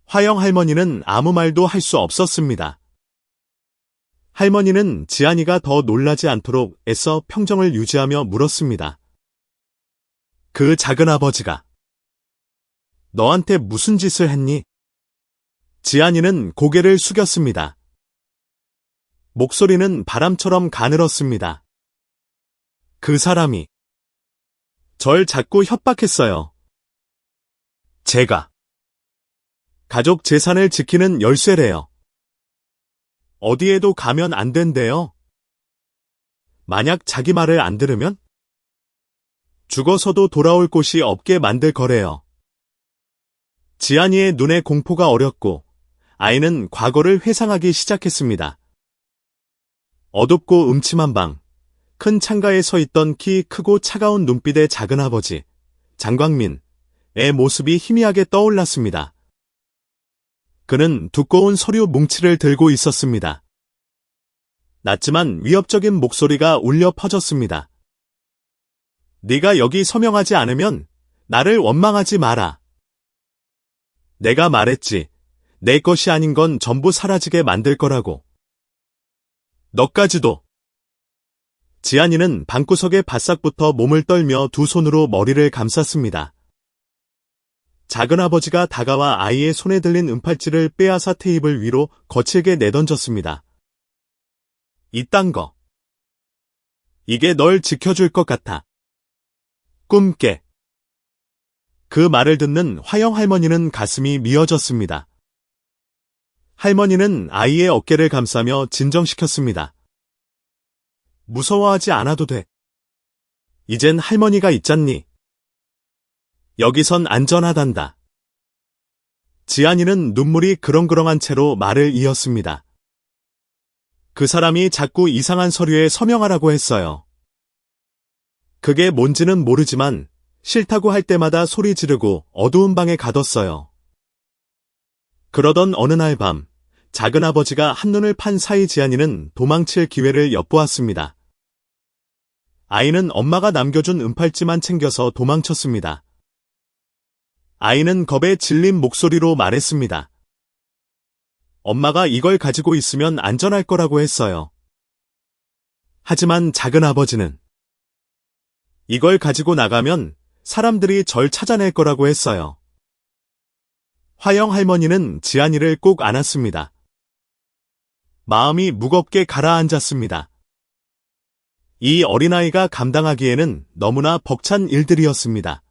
화영 할머니는 아무 말도 할 수 없었습니다. 할머니는 지안이가 더 놀라지 않도록 애써 평정을 유지하며 물었습니다. 그 작은아버지가 너한테 무슨 짓을 했니? 지안이는 고개를 숙였습니다. 목소리는 바람처럼 가늘었습니다. 그 사람이 절 자꾸 협박했어요. 제가 가족 재산을 지키는 열쇠래요. 어디에도 가면 안 된대요. 만약 자기 말을 안 들으면 죽어서도 돌아올 곳이 없게 만들 거래요. 지안이의 눈에 공포가 어렸고 아이는 과거를 회상하기 시작했습니다. 어둡고 음침한 방, 큰 창가에 서 있던 키 크고 차가운 눈빛의 작은아버지, 장광민의 모습이 희미하게 떠올랐습니다. 그는 두꺼운 서류 뭉치를 들고 있었습니다. 낮지만 위협적인 목소리가 울려 퍼졌습니다. 네가 여기 서명하지 않으면 나를 원망하지 마라. 내가 말했지. 내 것이 아닌 건 전부 사라지게 만들 거라고. 너까지도. 지안이는 방구석에 바싹부터 몸을 떨며 두 손으로 머리를 감쌌습니다. 작은아버지가 다가와 아이의 손에 들린 은팔찌를 빼앗아 테이블 위로 거칠게 내던졌습니다. 이딴 거. 이게 널 지켜줄 것 같아. 꿈 깨. 그 말을 듣는 화영 할머니는 가슴이 미어졌습니다. 할머니는 아이의 어깨를 감싸며 진정시켰습니다. 무서워하지 않아도 돼. 이젠 할머니가 있잖니. 여기선 안전하단다. 지안이는 눈물이 그렁그렁한 채로 말을 이었습니다. 그 사람이 자꾸 이상한 서류에 서명하라고 했어요. 그게 뭔지는 모르지만 싫다고 할 때마다 소리 지르고 어두운 방에 가뒀어요. 그러던 어느 날 밤, 작은아버지가 한눈을 판 사이 지안이는 도망칠 기회를 엿보았습니다. 아이는 엄마가 남겨준 은팔찌만 챙겨서 도망쳤습니다. 아이는 겁에 질린 목소리로 말했습니다. 엄마가 이걸 가지고 있으면 안전할 거라고 했어요. 하지만 작은아버지는 이걸 가지고 나가면 사람들이 절 찾아낼 거라고 했어요. 화영 할머니는 지안이를 꼭 안았습니다. 마음이 무겁게 가라앉았습니다. 이 어린아이가 감당하기에는 너무나 벅찬 일들이었습니다.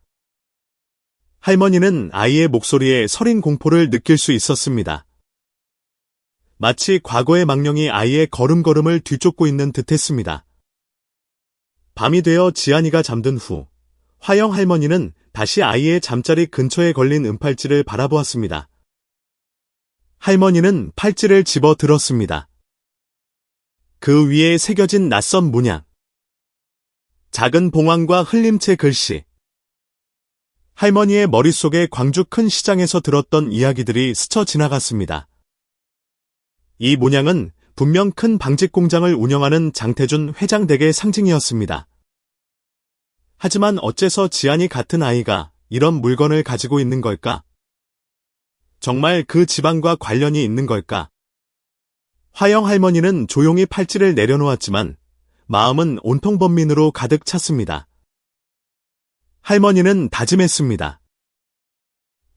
할머니는 아이의 목소리에 서린 공포를 느낄 수 있었습니다. 마치 과거의 망령이 아이의 걸음걸음을 뒤쫓고 있는 듯했습니다. 밤이 되어 지안이가 잠든 후 화영 할머니는 다시 아이의 잠자리 근처에 걸린 은팔찌를 바라보았습니다. 할머니는 팔찌를 집어 들었습니다. 그 위에 새겨진 낯선 문양. 작은 봉황과 흘림체 글씨. 할머니의 머릿속에 광주 큰 시장에서 들었던 이야기들이 스쳐 지나갔습니다. 이 문양은 분명 큰 방직 공장을 운영하는 장태준 회장 댁의 상징이었습니다. 하지만 어째서 지안이 같은 아이가 이런 물건을 가지고 있는 걸까? 정말 그 집안과 관련이 있는 걸까? 화영 할머니는 조용히 팔찌를 내려놓았지만 마음은 온통 번민으로 가득 찼습니다. 할머니는 다짐했습니다.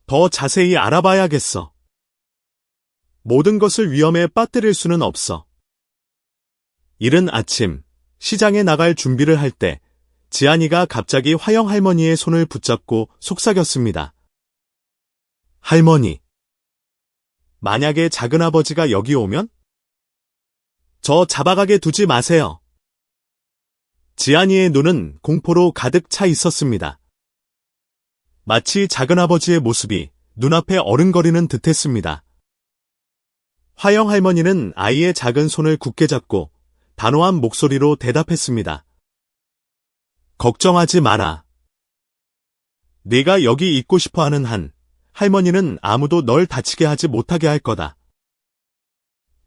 더 자세히 알아봐야겠어. 모든 것을 위험에 빠뜨릴 수는 없어. 이른 아침, 시장에 나갈 준비를 할 때 지안이가 갑자기 화영 할머니의 손을 붙잡고 속삭였습니다. 할머니, 만약에 작은아버지가 여기 오면? 저 잡아가게 두지 마세요. 지안이의 눈은 공포로 가득 차 있었습니다. 마치 작은아버지의 모습이 눈앞에 어른거리는 듯했습니다. 화영 할머니는 아이의 작은 손을 굳게 잡고 단호한 목소리로 대답했습니다. 걱정하지 마라. 네가 여기 있고 싶어하는 한 할머니는 아무도 널 다치게 하지 못하게 할 거다.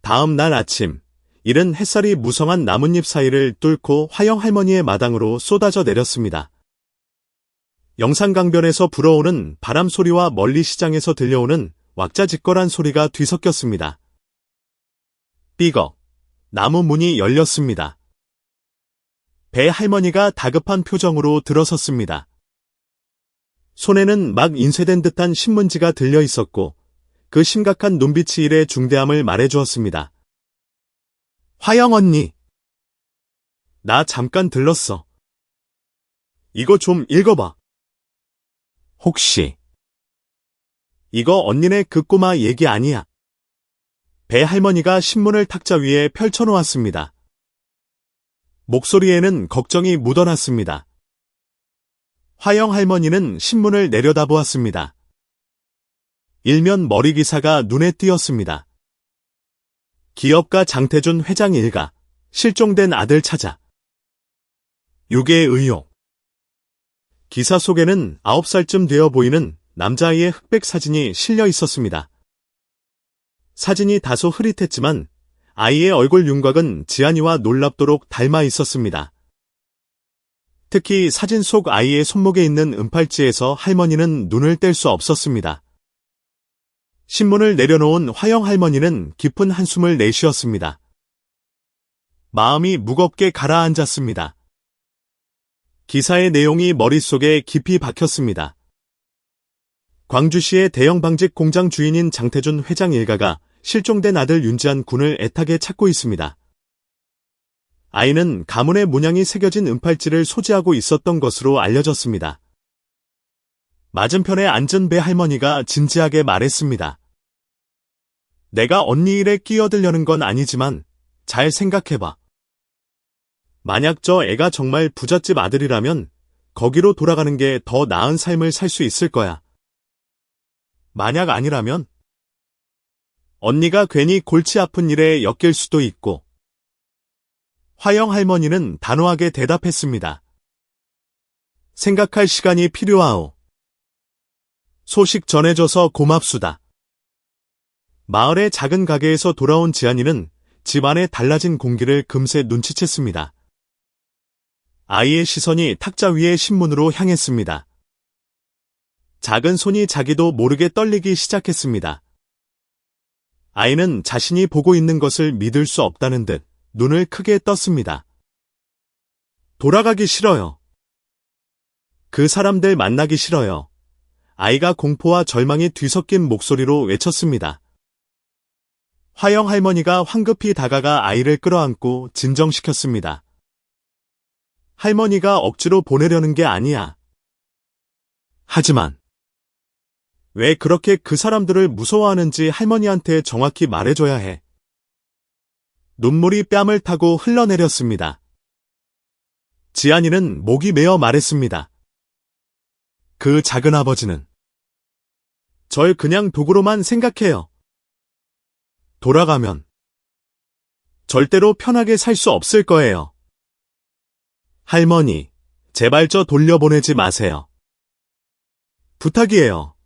다음 날 아침, 이른 햇살이 무성한 나뭇잎 사이를 뚫고 화영 할머니의 마당으로 쏟아져 내렸습니다. 영산강변에서 불어오는 바람 소리와 멀리 시장에서 들려오는 왁자지껄한 소리가 뒤섞였습니다. 삐걱, 나무 문이 열렸습니다. 배 할머니가 다급한 표정으로 들어섰습니다. 손에는 막 인쇄된 듯한 신문지가 들려 있었고 그 심각한 눈빛이 일의 중대함을 말해주었습니다. 화영 언니, 나 잠깐 들렀어. 이거 좀 읽어봐. 혹시 이거 언니네 그 꼬마 얘기 아니야? 배 할머니가 신문을 탁자 위에 펼쳐놓았습니다. 목소리에는 걱정이 묻어났습니다. 화영 할머니는 신문을 내려다보았습니다. 일면 머리 기사가 눈에 띄었습니다. 기업가 장태준 회장 일가, 실종된 아들 찾아. 유괴 의혹. 기사 속에는 9살쯤 되어 보이는 남자아이의 흑백 사진이 실려 있었습니다. 사진이 다소 흐릿했지만 아이의 얼굴 윤곽은 지안이와 놀랍도록 닮아 있었습니다. 특히 사진 속 아이의 손목에 있는 은팔찌에서 할머니는 눈을 뗄 수 없었습니다. 신문을 내려놓은 화영 할머니는 깊은 한숨을 내쉬었습니다. 마음이 무겁게 가라앉았습니다. 기사의 내용이 머릿속에 깊이 박혔습니다. 광주시의 대형 방직 공장 주인인 장태준 회장 일가가 실종된 아들 윤지한 군을 애타게 찾고 있습니다. 아이는 가문의 문양이 새겨진 은팔찌를 소지하고 있었던 것으로 알려졌습니다. 맞은편에 앉은 배 할머니가 진지하게 말했습니다. 내가 언니 일에 끼어들려는 건 아니지만 잘 생각해봐. 만약 저 애가 정말 부잣집 아들이라면 거기로 돌아가는 게 더 나은 삶을 살 수 있을 거야. 만약 아니라면 언니가 괜히 골치 아픈 일에 엮일 수도 있고. 화영 할머니는 단호하게 대답했습니다. 생각할 시간이 필요하오. 소식 전해줘서 고맙수다. 마을의 작은 가게에서 돌아온 지안이는 집안의 달라진 공기를 금세 눈치챘습니다. 아이의 시선이 탁자 위의 신문으로 향했습니다. 작은 손이 자기도 모르게 떨리기 시작했습니다. 아이는 자신이 보고 있는 것을 믿을 수 없다는 듯 눈을 크게 떴습니다. 돌아가기 싫어요. 그 사람들 만나기 싫어요. 아이가 공포와 절망이 뒤섞인 목소리로 외쳤습니다. 화영 할머니가 황급히 다가가 아이를 끌어안고 진정시켰습니다. 할머니가 억지로 보내려는 게 아니야. 하지만 왜 그렇게 그 사람들을 무서워하는지 할머니한테 정확히 말해줘야 해. 눈물이 뺨을 타고 흘러내렸습니다. 지안이는 목이 메어 말했습니다. 그 작은아버지는 절 그냥 도구로만 생각해요. 돌아가면 절대로 편하게 살 수 없을 거예요. 할머니, 제발 저 돌려보내지 마세요. 부탁이에요.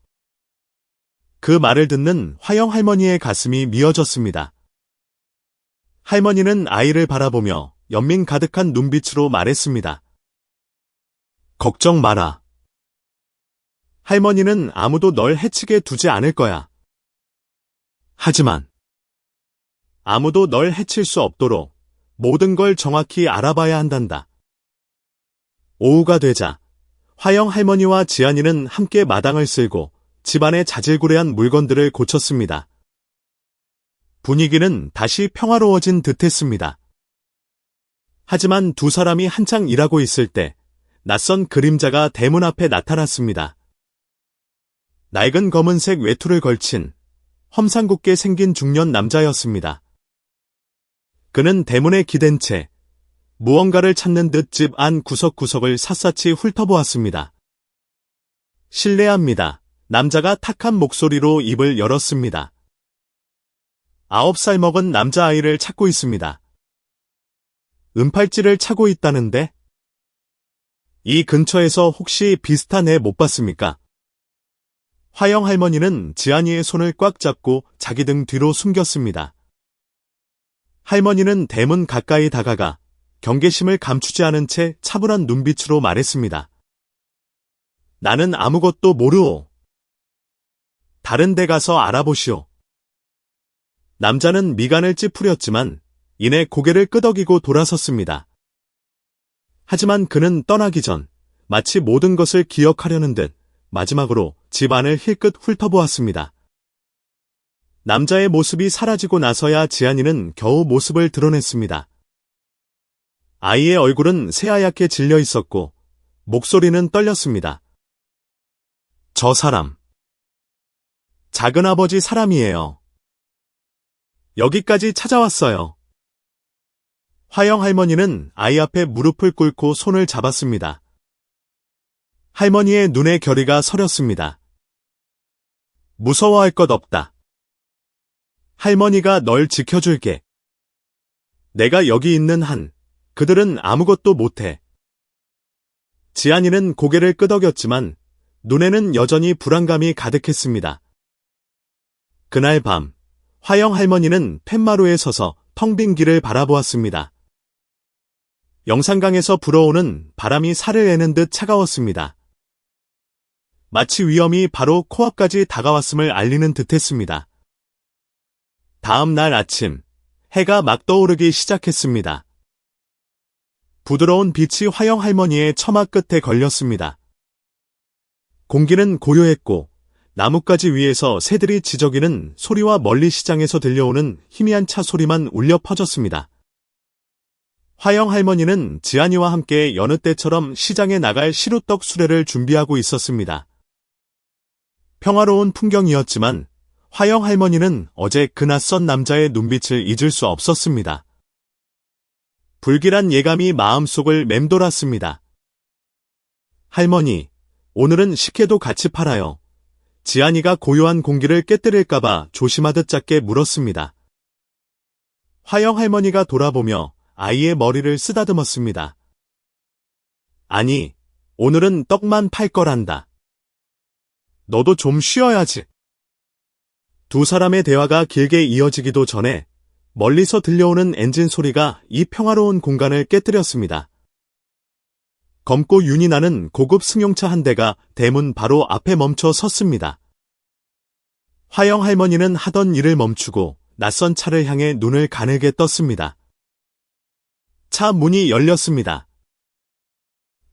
그 말을 듣는 화영 할머니의 가슴이 미어졌습니다. 할머니는 아이를 바라보며 연민 가득한 눈빛으로 말했습니다. 걱정 마라. 할머니는 아무도 널 해치게 두지 않을 거야. 하지만 아무도 널 해칠 수 없도록 모든 걸 정확히 알아봐야 한단다. 오후가 되자 화영 할머니와 지안이는 함께 마당을 쓸고 집안의 자질구레한 물건들을 고쳤습니다. 분위기는 다시 평화로워진 듯했습니다. 하지만 두 사람이 한창 일하고 있을 때 낯선 그림자가 대문 앞에 나타났습니다. 낡은 검은색 외투를 걸친 험상궂게 생긴 중년 남자였습니다. 그는 대문에 기댄 채 무언가를 찾는 듯 집 안 구석구석을 샅샅이 훑어보았습니다. 실례합니다. 남자가 탁한 목소리로 입을 열었습니다. 9살 먹은 남자아이를 찾고 있습니다. 은팔찌를 차고 있다는데? 이 근처에서 혹시 비슷한 애 못 봤습니까? 화영 할머니는 지안이의 손을 꽉 잡고 자기 등 뒤로 숨겼습니다. 할머니는 대문 가까이 다가가 경계심을 감추지 않은 채 차분한 눈빛으로 말했습니다. 나는 아무것도 모르오. 다른 데 가서 알아보시오. 남자는 미간을 찌푸렸지만 이내 고개를 끄덕이고 돌아섰습니다. 하지만 그는 떠나기 전 마치 모든 것을 기억하려는 듯 마지막으로 집 안을 힐끗 훑어보았습니다. 남자의 모습이 사라지고 나서야 지안이는 겨우 모습을 드러냈습니다. 아이의 얼굴은 새하얗게 질려 있었고 목소리는 떨렸습니다. 저 사람. 작은아버지 사람이에요. 여기까지 찾아왔어요. 화영 할머니는 아이 앞에 무릎을 꿇고 손을 잡았습니다. 할머니의 눈에 결의가 서렸습니다. 무서워할 것 없다. 할머니가 널 지켜줄게. 내가 여기 있는 한 그들은 아무것도 못해. 지안이는 고개를 끄덕였지만 눈에는 여전히 불안감이 가득했습니다. 그날 밤 화영 할머니는 팻마루에 서서 텅 빈 길을 바라보았습니다. 영산강에서 불어오는 바람이 살을 내는 듯 차가웠습니다. 마치 위험이 바로 코앞까지 다가왔음을 알리는 듯했습니다. 다음 날 아침, 해가 막 떠오르기 시작했습니다. 부드러운 빛이 화영 할머니의 처마 끝에 걸렸습니다. 공기는 고요했고 나뭇가지 위에서 새들이 지저귀는 소리와 멀리 시장에서 들려오는 희미한 차 소리만 울려 퍼졌습니다. 화영 할머니는 지안이와 함께 여느 때처럼 시장에 나갈 시루떡 수레를 준비하고 있었습니다. 평화로운 풍경이었지만 화영 할머니는 어제 그 낯선 남자의 눈빛을 잊을 수 없었습니다. 불길한 예감이 마음속을 맴돌았습니다. 할머니, 오늘은 식혜도 같이 팔아요. 지안이가 고요한 공기를 깨뜨릴까봐 조심하듯 작게 물었습니다. 화영 할머니가 돌아보며 아이의 머리를 쓰다듬었습니다. 아니, 오늘은 떡만 팔 거란다. 너도 좀 쉬어야지. 두 사람의 대화가 길게 이어지기도 전에 멀리서 들려오는 엔진 소리가 이 평화로운 공간을 깨뜨렸습니다. 검고 윤이 나는 고급 승용차 한 대가 대문 바로 앞에 멈춰 섰습니다. 화영 할머니는 하던 일을 멈추고 낯선 차를 향해 눈을 가늘게 떴습니다. 차 문이 열렸습니다.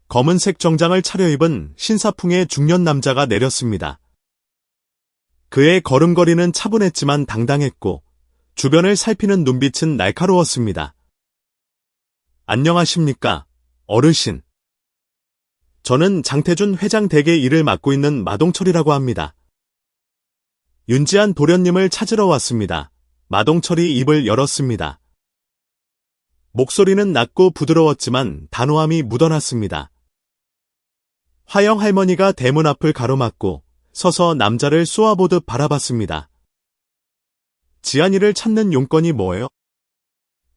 검은색 정장을 차려입은 신사풍의 중년 남자가 내렸습니다. 그의 걸음걸이는 차분했지만 당당했고 주변을 살피는 눈빛은 날카로웠습니다. 안녕하십니까, 어르신. 저는 장태준 회장 댁의 일을 맡고 있는 마동철이라고 합니다. 윤지한 도련님을 찾으러 왔습니다. 마동철이 입을 열었습니다. 목소리는 낮고 부드러웠지만 단호함이 묻어났습니다. 화영 할머니가 대문 앞을 가로막고 서서 남자를 쏘아보듯 바라봤습니다. 지안이를 찾는 용건이 뭐예요?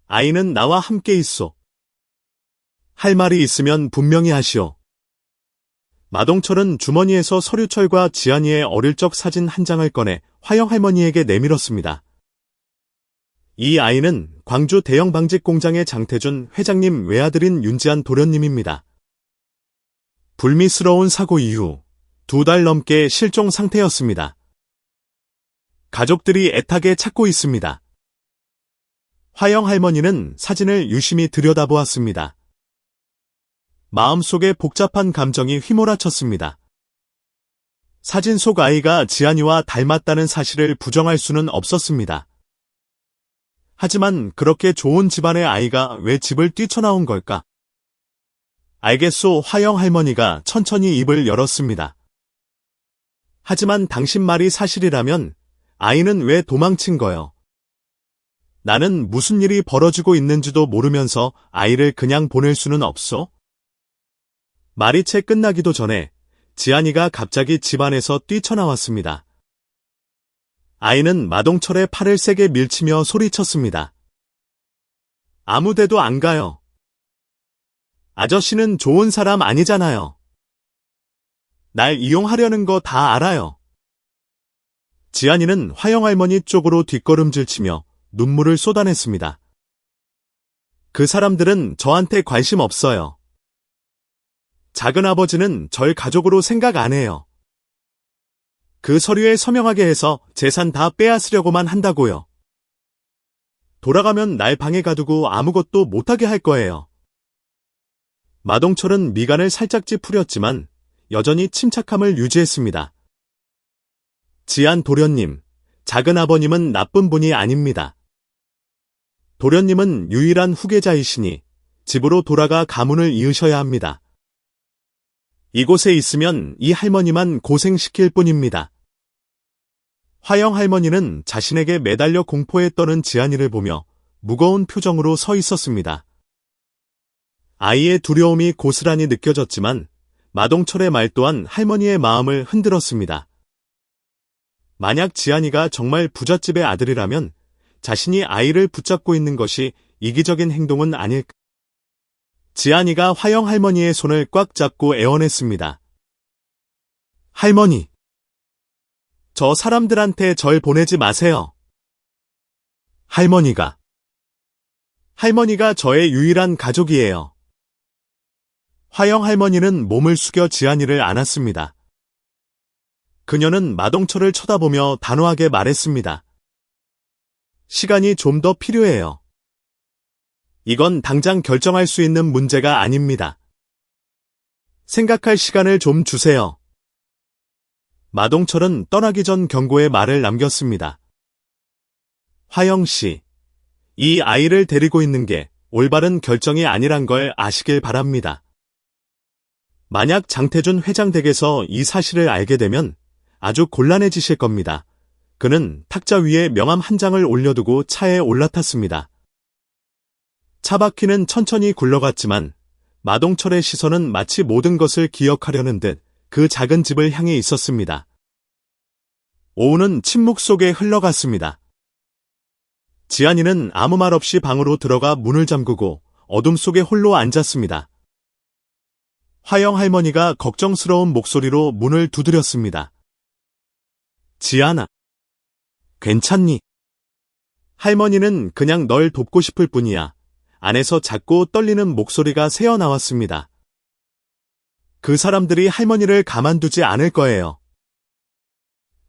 아이는 나와 함께 있소. 할 말이 있으면 분명히 하시오. 마동철은 주머니에서 서류철과 지안이의 어릴 적 사진 한 장을 꺼내 화영 할머니에게 내밀었습니다. 이 아이는 광주 대형 방직 공장의 장태준 회장님 외아들인 윤지안 도련님입니다. 불미스러운 사고 이후 2달 넘게 실종 상태였습니다. 가족들이 애타게 찾고 있습니다. 화영 할머니는 사진을 유심히 들여다보았습니다. 마음속에 복잡한 감정이 휘몰아쳤습니다. 사진 속 아이가 지안이와 닮았다는 사실을 부정할 수는 없었습니다. 하지만 그렇게 좋은 집안의 아이가 왜 집을 뛰쳐나온 걸까? 알겠소. 화영 할머니가 천천히 입을 열었습니다. 하지만 당신 말이 사실이라면 아이는 왜 도망친 거요? 나는 무슨 일이 벌어지고 있는지도 모르면서 아이를 그냥 보낼 수는 없소? 말이 채 끝나기도 전에 지안이가 갑자기 집안에서 뛰쳐나왔습니다. 아이는 마동철의 팔을 세게 밀치며 소리쳤습니다. 아무데도 안 가요. 아저씨는 좋은 사람 아니잖아요. 날 이용하려는 거 다 알아요. 지안이는 화영 할머니 쪽으로 뒷걸음질치며 눈물을 쏟아냈습니다. 그 사람들은 저한테 관심 없어요. 작은아버지는 절 가족으로 생각 안 해요. 그 서류에 서명하게 해서 재산 다 빼앗으려고만 한다고요. 돌아가면 날 방에 가두고 아무것도 못하게 할 거예요. 마동철은 미간을 살짝 찌푸렸지만 여전히 침착함을 유지했습니다. 지안 도련님, 작은아버님은 나쁜 분이 아닙니다. 도련님은 유일한 후계자이시니 집으로 돌아가 가문을 이으셔야 합니다. 이곳에 있으면 이 할머니만 고생시킬 뿐입니다. 화영 할머니는 자신에게 매달려 공포에 떠는 지안이를 보며 무거운 표정으로 서 있었습니다. 아이의 두려움이 고스란히 느껴졌지만 마동철의 말 또한 할머니의 마음을 흔들었습니다. 만약 지안이가 정말 부잣집의 아들이라면 자신이 아이를 붙잡고 있는 것이 이기적인 행동은 아닐까? 지안이가 화영 할머니의 손을 꽉 잡고 애원했습니다. 할머니, 저 사람들한테 절 보내지 마세요. 할머니가 저의 유일한 가족이에요. 화영 할머니는 몸을 숙여 지안이를 안았습니다. 그녀는 마동철을 쳐다보며 단호하게 말했습니다. 시간이 좀 더 필요해요. 이건 당장 결정할 수 있는 문제가 아닙니다. 생각할 시간을 좀 주세요. 마동철은 떠나기 전 경고의 말을 남겼습니다. 화영 씨, 이 아이를 데리고 있는 게 올바른 결정이 아니란 걸 아시길 바랍니다. 만약 장태준 회장 댁에서 이 사실을 알게 되면 아주 곤란해지실 겁니다. 그는 탁자 위에 명함 한 장을 올려두고 차에 올라탔습니다. 차바퀴는 천천히 굴러갔지만 마동철의 시선은 마치 모든 것을 기억하려는 듯 그 작은 집을 향해 있었습니다. 오후는 침묵 속에 흘러갔습니다. 지안이는 아무 말 없이 방으로 들어가 문을 잠그고 어둠 속에 홀로 앉았습니다. 화영 할머니가 걱정스러운 목소리로 문을 두드렸습니다. 지안아, 괜찮니? 할머니는 그냥 널 돕고 싶을 뿐이야. 안에서 작고 떨리는 목소리가 새어나왔습니다. 그 사람들이 할머니를 가만두지 않을 거예요.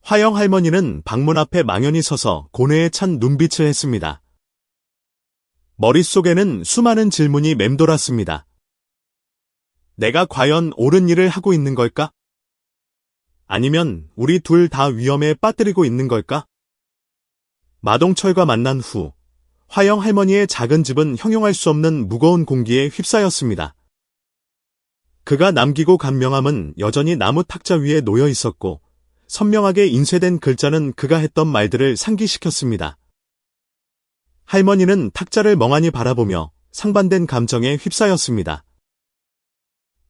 화영 할머니는 방문 앞에 망연히 서서 고뇌에 찬 눈빛을 했습니다. 머릿속에는 수많은 질문이 맴돌았습니다. 내가 과연 옳은 일을 하고 있는 걸까? 아니면 우리 둘 다 위험에 빠뜨리고 있는 걸까? 마동철과 만난 후 화영 할머니의 작은 집은 형용할 수 없는 무거운 공기에 휩싸였습니다. 그가 남기고 간 명함은 여전히 나무 탁자 위에 놓여 있었고 선명하게 인쇄된 글자는 그가 했던 말들을 상기시켰습니다. 할머니는 탁자를 멍하니 바라보며 상반된 감정에 휩싸였습니다.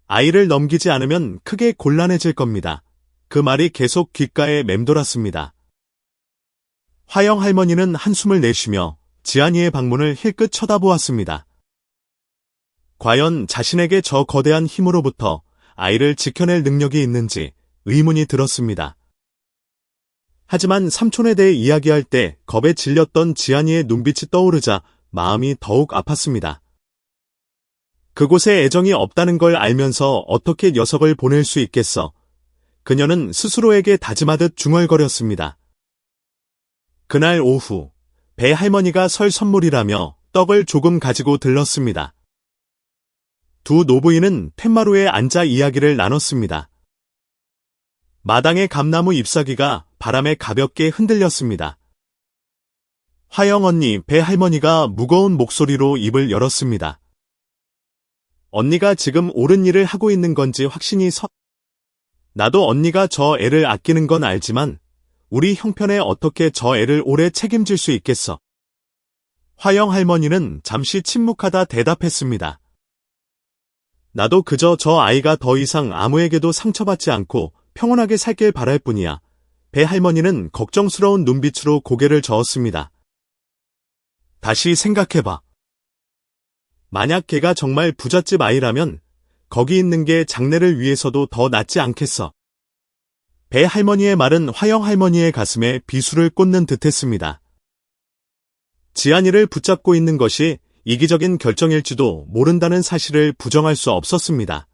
아이를 넘기지 않으면 크게 곤란해질 겁니다. 그 말이 계속 귓가에 맴돌았습니다. 화영 할머니는 한숨을 내쉬며 지안이의 방문을 힐끗 쳐다보았습니다. 과연 자신에게 저 거대한 힘으로부터 아이를 지켜낼 능력이 있는지 의문이 들었습니다. 하지만 삼촌에 대해 이야기할 때 겁에 질렸던 지안이의 눈빛이 떠오르자 마음이 더욱 아팠습니다. 그곳에 애정이 없다는 걸 알면서 어떻게 녀석을 보낼 수 있겠어? 그녀는 스스로에게 다짐하듯 중얼거렸습니다. 그날 오후, 배 할머니가 설 선물이라며 떡을 조금 가지고 들렀습니다. 두 노부인은 툇마루에 앉아 이야기를 나눴습니다. 마당의 감나무 잎사귀가 바람에 가볍게 흔들렸습니다. 화영 언니, 배 할머니가 무거운 목소리로 입을 열었습니다. 언니가 지금 옳은 일을 하고 있는 건지 확신이 나도 언니가 저 애를 아끼는 건 알지만 우리 형편에 어떻게 저 애를 오래 책임질 수 있겠어? 화영 할머니는 잠시 침묵하다 대답했습니다. 나도 그저 저 아이가 더 이상 아무에게도 상처받지 않고 평온하게 살길 바랄 뿐이야. 배 할머니는 걱정스러운 눈빛으로 고개를 저었습니다. 다시 생각해봐. 만약 걔가 정말 부잣집 아이라면 거기 있는 게 장래를 위해서도 더 낫지 않겠어. 배 할머니의 말은 화영 할머니의 가슴에 비수를 꽂는 듯했습니다. 지안이를 붙잡고 있는 것이 이기적인 결정일지도 모른다는 사실을 부정할 수 없었습니다.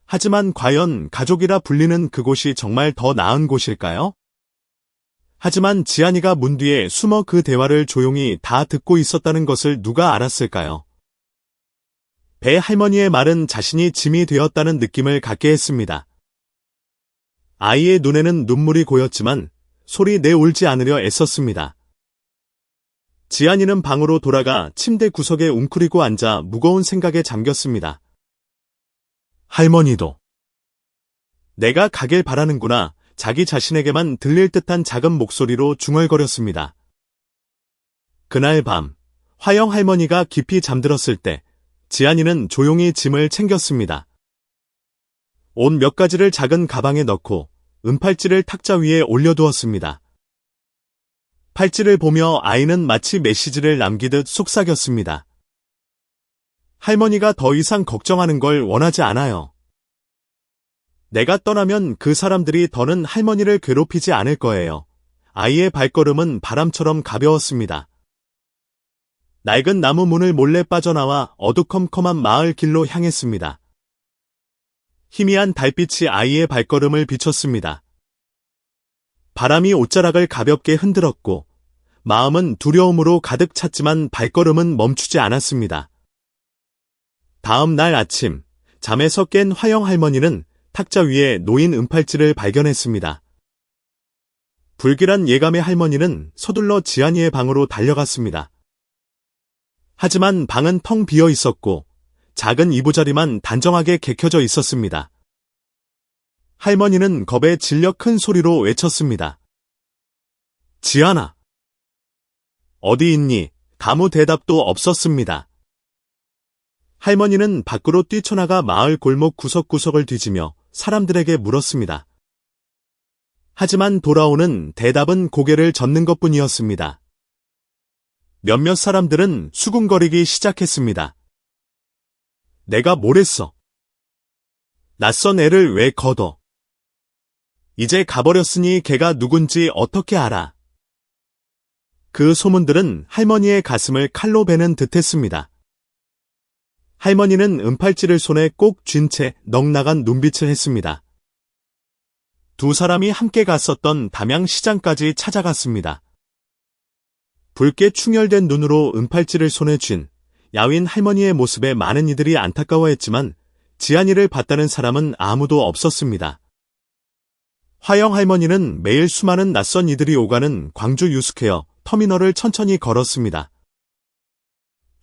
하지만 과연 가족이라 불리는 그곳이 정말 더 나은 곳일까요? 하지만 지안이가 문 뒤에 숨어 그 대화를 조용히 다 듣고 있었다는 것을 누가 알았을까요? 배 할머니의 말은 자신이 짐이 되었다는 느낌을 갖게 했습니다. 아이의 눈에는 눈물이 고였지만 소리 내 울지 않으려 애썼습니다. 지안이는 방으로 돌아가 침대 구석에 웅크리고 앉아 무거운 생각에 잠겼습니다. 할머니도 내가 가길 바라는구나. 자기 자신에게만 들릴 듯한 작은 목소리로 중얼거렸습니다. 그날 밤, 화영 할머니가 깊이 잠들었을 때 지안이는 조용히 짐을 챙겼습니다. 옷 몇 가지를 작은 가방에 넣고 은팔찌를 탁자 위에 올려두었습니다. 팔찌를 보며 아이는 마치 메시지를 남기듯 속삭였습니다. 할머니가 더 이상 걱정하는 걸 원하지 않아요. 내가 떠나면 그 사람들이 더는 할머니를 괴롭히지 않을 거예요. 아이의 발걸음은 바람처럼 가벼웠습니다. 낡은 나무 문을 몰래 빠져나와 어두컴컴한 마을 길로 향했습니다. 희미한 달빛이 아이의 발걸음을 비췄습니다. 바람이 옷자락을 가볍게 흔들었고 마음은 두려움으로 가득 찼지만 발걸음은 멈추지 않았습니다. 다음 날 아침, 잠에서 깬 화영 할머니는 탁자 위에 놓인 은팔찌를 발견했습니다. 불길한 예감의 할머니는 서둘러 지안이의 방으로 달려갔습니다. 하지만 방은 텅 비어 있었고 작은 이부자리만 단정하게 개켜져 있었습니다. 할머니는 겁에 질려 큰 소리로 외쳤습니다. 지안아! 어디 있니? 아무 대답도 없었습니다. 할머니는 밖으로 뛰쳐나가 마을 골목 구석구석을 뒤지며 사람들에게 물었습니다. 하지만 돌아오는 대답은 고개를 젓는 것뿐이었습니다. 몇몇 사람들은 수군거리기 시작했습니다. 내가 뭘 했어? 낯선 애를 왜 걷어? 이제 가버렸으니 걔가 누군지 어떻게 알아? 그 소문들은 할머니의 가슴을 칼로 베는 듯했습니다. 할머니는 은팔찌를 손에 꼭 쥔 채 넋나간 눈빛을 했습니다. 두 사람이 함께 갔었던 담양시장까지 찾아갔습니다. 붉게 충혈된 눈으로 은팔찌를 손에 쥔 야윈 할머니의 모습에 많은 이들이 안타까워했지만 지안이를 봤다는 사람은 아무도 없었습니다. 화영 할머니는 매일 수많은 낯선 이들이 오가는 광주 유스케어 터미널을 천천히 걸었습니다.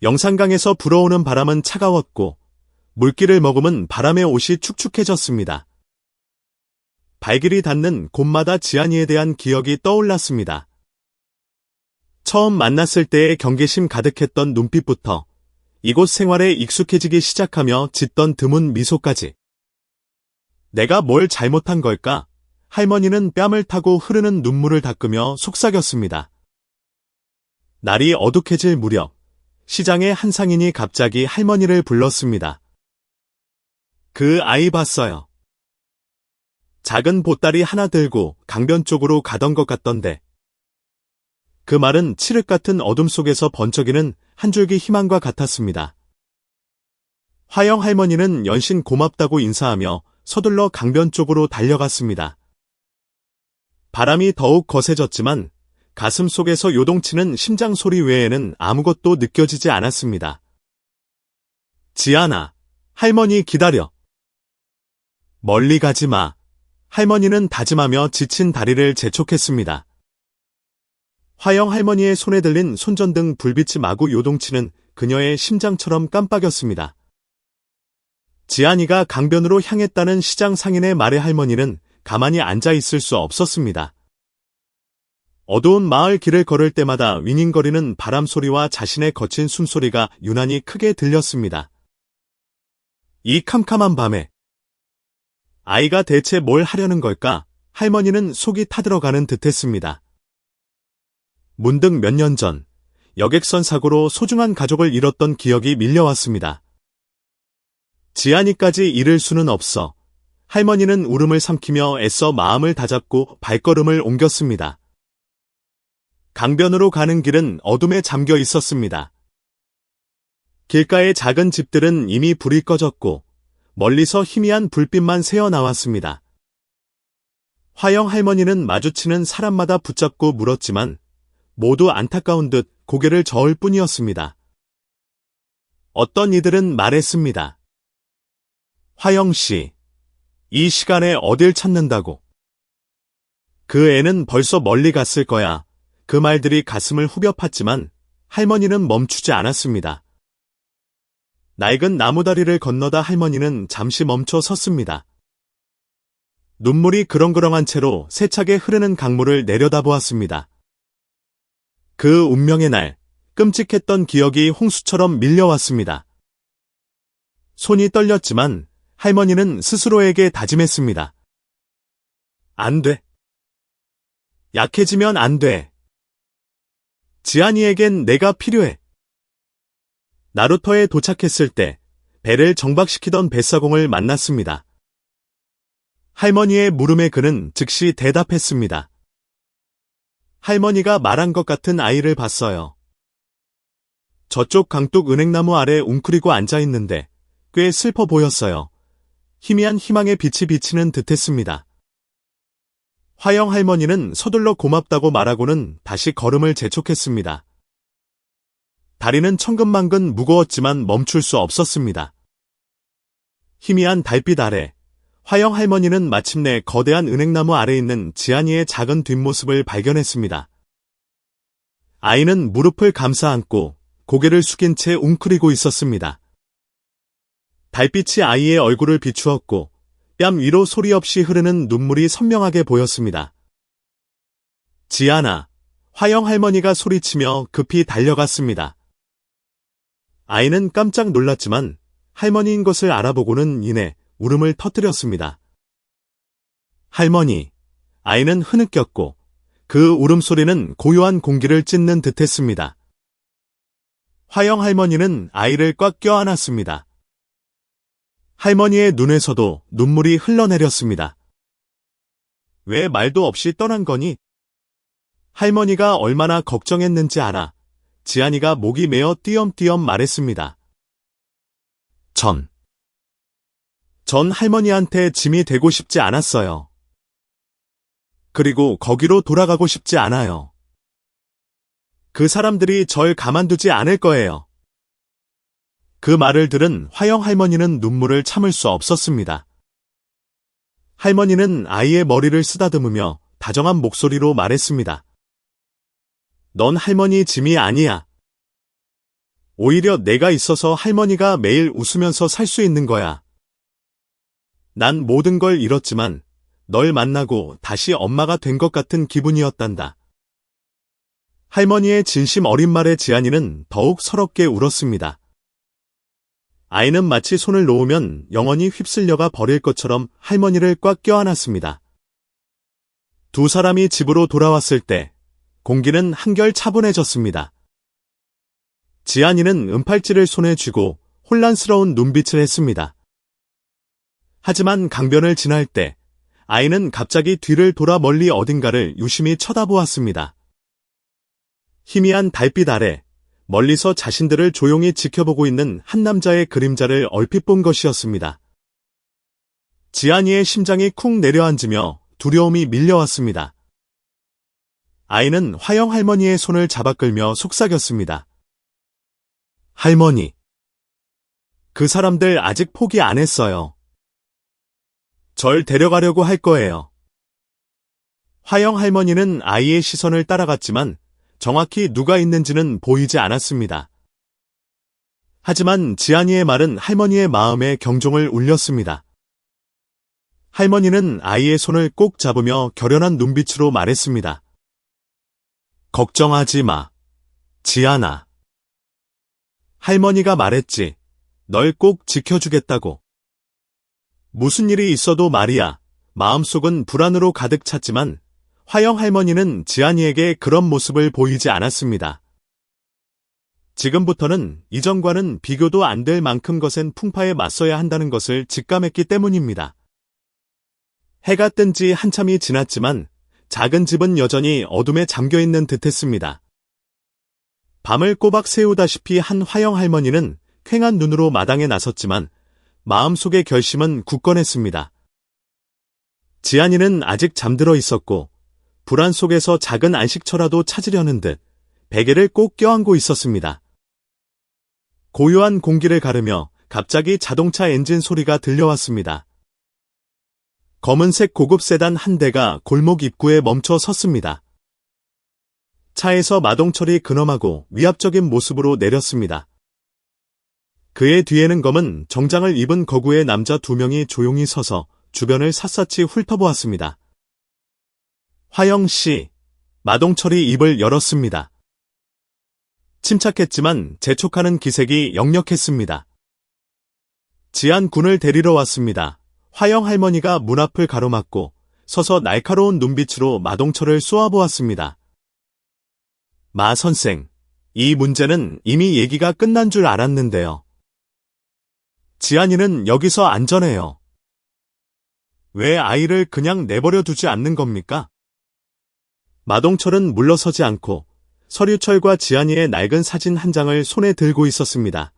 영산강에서 불어오는 바람은 차가웠고 물기를 머금은 바람의 옷이 축축해졌습니다. 발길이 닿는 곳마다 지안이에 대한 기억이 떠올랐습니다. 처음 만났을 때의 경계심 가득했던 눈빛부터 이곳 생활에 익숙해지기 시작하며 짓던 드문 미소까지. 내가 뭘 잘못한 걸까? 할머니는 뺨을 타고 흐르는 눈물을 닦으며 속삭였습니다. 날이 어둑해질 무렵 시장의 한 상인이 갑자기 할머니를 불렀습니다. 그 아이 봤어요. 작은 보따리 하나 들고 강변 쪽으로 가던 것 같던데. 그 말은 칠흑 같은 어둠 속에서 번쩍이는 한 줄기 희망과 같았습니다. 화영 할머니는 연신 고맙다고 인사하며 서둘러 강변 쪽으로 달려갔습니다. 바람이 더욱 거세졌지만 가슴 속에서 요동치는 심장 소리 외에는 아무것도 느껴지지 않았습니다. 지안아, 할머니 기다려. 멀리 가지 마. 할머니는 다짐하며 지친 다리를 재촉했습니다. 화영 할머니의 손에 들린 손전등 불빛이 마구 요동치는 그녀의 심장처럼 깜빡였습니다. 지안이가 강변으로 향했다는 시장 상인의 말에 할머니는 가만히 앉아 있을 수 없었습니다. 어두운 마을 길을 걸을 때마다 윙윙거리는 바람 소리와 자신의 거친 숨소리가 유난히 크게 들렸습니다. 이 캄캄한 밤에 아이가 대체 뭘 하려는 걸까? 할머니는 속이 타들어가는 듯했습니다. 문득 몇 년 전 여객선 사고로 소중한 가족을 잃었던 기억이 밀려왔습니다. 지안이까지 잃을 수는 없어. 할머니는 울음을 삼키며 애써 마음을 다잡고 발걸음을 옮겼습니다. 강변으로 가는 길은 어둠에 잠겨 있었습니다. 길가의 작은 집들은 이미 불이 꺼졌고 멀리서 희미한 불빛만 새어나왔습니다. 화영 할머니는 마주치는 사람마다 붙잡고 물었지만 모두 안타까운 듯 고개를 저을 뿐이었습니다. 어떤 이들은 말했습니다. 화영 씨, 이 시간에 어딜 찾는다고? 그 애는 벌써 멀리 갔을 거야. 그 말들이 가슴을 후벼 팠지만 할머니는 멈추지 않았습니다. 낡은 나무다리를 건너다 할머니는 잠시 멈춰 섰습니다. 눈물이 그렁그렁한 채로 세차게 흐르는 강물을 내려다보았습니다. 그 운명의 날, 끔찍했던 기억이 홍수처럼 밀려왔습니다. 손이 떨렸지만 할머니는 스스로에게 다짐했습니다. 안 돼. 약해지면 안 돼. 지안이에겐 내가 필요해. 나루터에 도착했을 때 배를 정박시키던 뱃사공을 만났습니다. 할머니의 물음에 그는 즉시 대답했습니다. 할머니가 말한 것 같은 아이를 봤어요. 저쪽 강둑 은행나무 아래 웅크리고 앉아있는데 꽤 슬퍼 보였어요. 희미한 희망의 빛이 비치는 듯했습니다. 화영 할머니는 서둘러 고맙다고 말하고는 다시 걸음을 재촉했습니다. 다리는 천근만근 무거웠지만 멈출 수 없었습니다. 희미한 달빛 아래 화영 할머니는 마침내 거대한 은행나무 아래 있는 지안이의 작은 뒷모습을 발견했습니다. 아이는 무릎을 감싸 안고 고개를 숙인 채 웅크리고 있었습니다. 달빛이 아이의 얼굴을 비추었고 뺨 위로 소리 없이 흐르는 눈물이 선명하게 보였습니다. 지안아, 화영 할머니가 소리치며 급히 달려갔습니다. 아이는 깜짝 놀랐지만 할머니인 것을 알아보고는 이내 울음을 터뜨렸습니다. 할머니, 아이는 흐느꼈고 그 울음소리는 고요한 공기를 찢는 듯했습니다. 화영 할머니는 아이를 꽉 껴안았습니다. 할머니의 눈에서도 눈물이 흘러내렸습니다. 왜 말도 없이 떠난 거니? 할머니가 얼마나 걱정했는지 알아. 지안이가 목이 메어 띄엄띄엄 말했습니다. 전 할머니한테 짐이 되고 싶지 않았어요. 그리고 거기로 돌아가고 싶지 않아요. 그 사람들이 절 가만두지 않을 거예요. 그 말을 들은 화영 할머니는 눈물을 참을 수 없었습니다. 할머니는 아이의 머리를 쓰다듬으며 다정한 목소리로 말했습니다. 넌 할머니 짐이 아니야. 오히려 내가 있어서 할머니가 매일 웃으면서 살 수 있는 거야. 난 모든 걸 잃었지만 널 만나고 다시 엄마가 된 것 같은 기분이었단다. 할머니의 진심 어린 말에 지안이는 더욱 서럽게 울었습니다. 아이는 마치 손을 놓으면 영원히 휩쓸려가 버릴 것처럼 할머니를 꽉 껴안았습니다. 두 사람이 집으로 돌아왔을 때 공기는 한결 차분해졌습니다. 지안이는 은팔찌를 손에 쥐고 혼란스러운 눈빛을 했습니다. 하지만 강변을 지날 때 아이는 갑자기 뒤를 돌아 멀리 어딘가를 유심히 쳐다보았습니다. 희미한 달빛 아래 멀리서 자신들을 조용히 지켜보고 있는 한 남자의 그림자를 얼핏 본 것이었습니다. 지안이의 심장이 쿵 내려앉으며 두려움이 밀려왔습니다. 아이는 화영 할머니의 손을 잡아 끌며 속삭였습니다. 할머니, 그 사람들 아직 포기 안 했어요. 절 데려가려고 할 거예요. 화영 할머니는 아이의 시선을 따라갔지만 정확히 누가 있는지는 보이지 않았습니다. 하지만 지안이의 말은 할머니의 마음에 경종을 울렸습니다. 할머니는 아이의 손을 꼭 잡으며 결연한 눈빛으로 말했습니다. 걱정하지 마, 지안아. 할머니가 말했지, 널 꼭 지켜주겠다고. 무슨 일이 있어도 말이야. 마음속은 불안으로 가득 찼지만 화영 할머니는 지안이에게 그런 모습을 보이지 않았습니다. 지금부터는 이전과는 비교도 안 될 만큼 거센 풍파에 맞서야 한다는 것을 직감했기 때문입니다. 해가 뜬 지 한참이 지났지만 작은 집은 여전히 어둠에 잠겨있는 듯했습니다. 밤을 꼬박 새우다시피 한 화영 할머니는 퀭한 눈으로 마당에 나섰지만 마음속의 결심은 굳건했습니다. 지안이는 아직 잠들어 있었고 불안 속에서 작은 안식처라도 찾으려는 듯 베개를 꼭 껴안고 있었습니다. 고요한 공기를 가르며 갑자기 자동차 엔진 소리가 들려왔습니다. 검은색 고급 세단 한 대가 골목 입구에 멈춰 섰습니다. 차에서 마동철이 근엄하고 위압적인 모습으로 내렸습니다. 그의 뒤에는 검은 정장을 입은 거구의 남자 2명이 조용히 서서 주변을 샅샅이 훑어보았습니다. 화영 씨, 마동철이 입을 열었습니다. 침착했지만 재촉하는 기색이 역력했습니다. 지안 군을 데리러 왔습니다. 화영 할머니가 문 앞을 가로막고 서서 날카로운 눈빛으로 마동철을 쏘아보았습니다. 마 선생, 이 문제는 이미 얘기가 끝난 줄 알았는데요. 지안이는 여기서 안전해요. 왜 아이를 그냥 내버려 두지 않는 겁니까? 마동철은 물러서지 않고 서류철과 지안이의 낡은 사진 한 장을 손에 들고 있었습니다.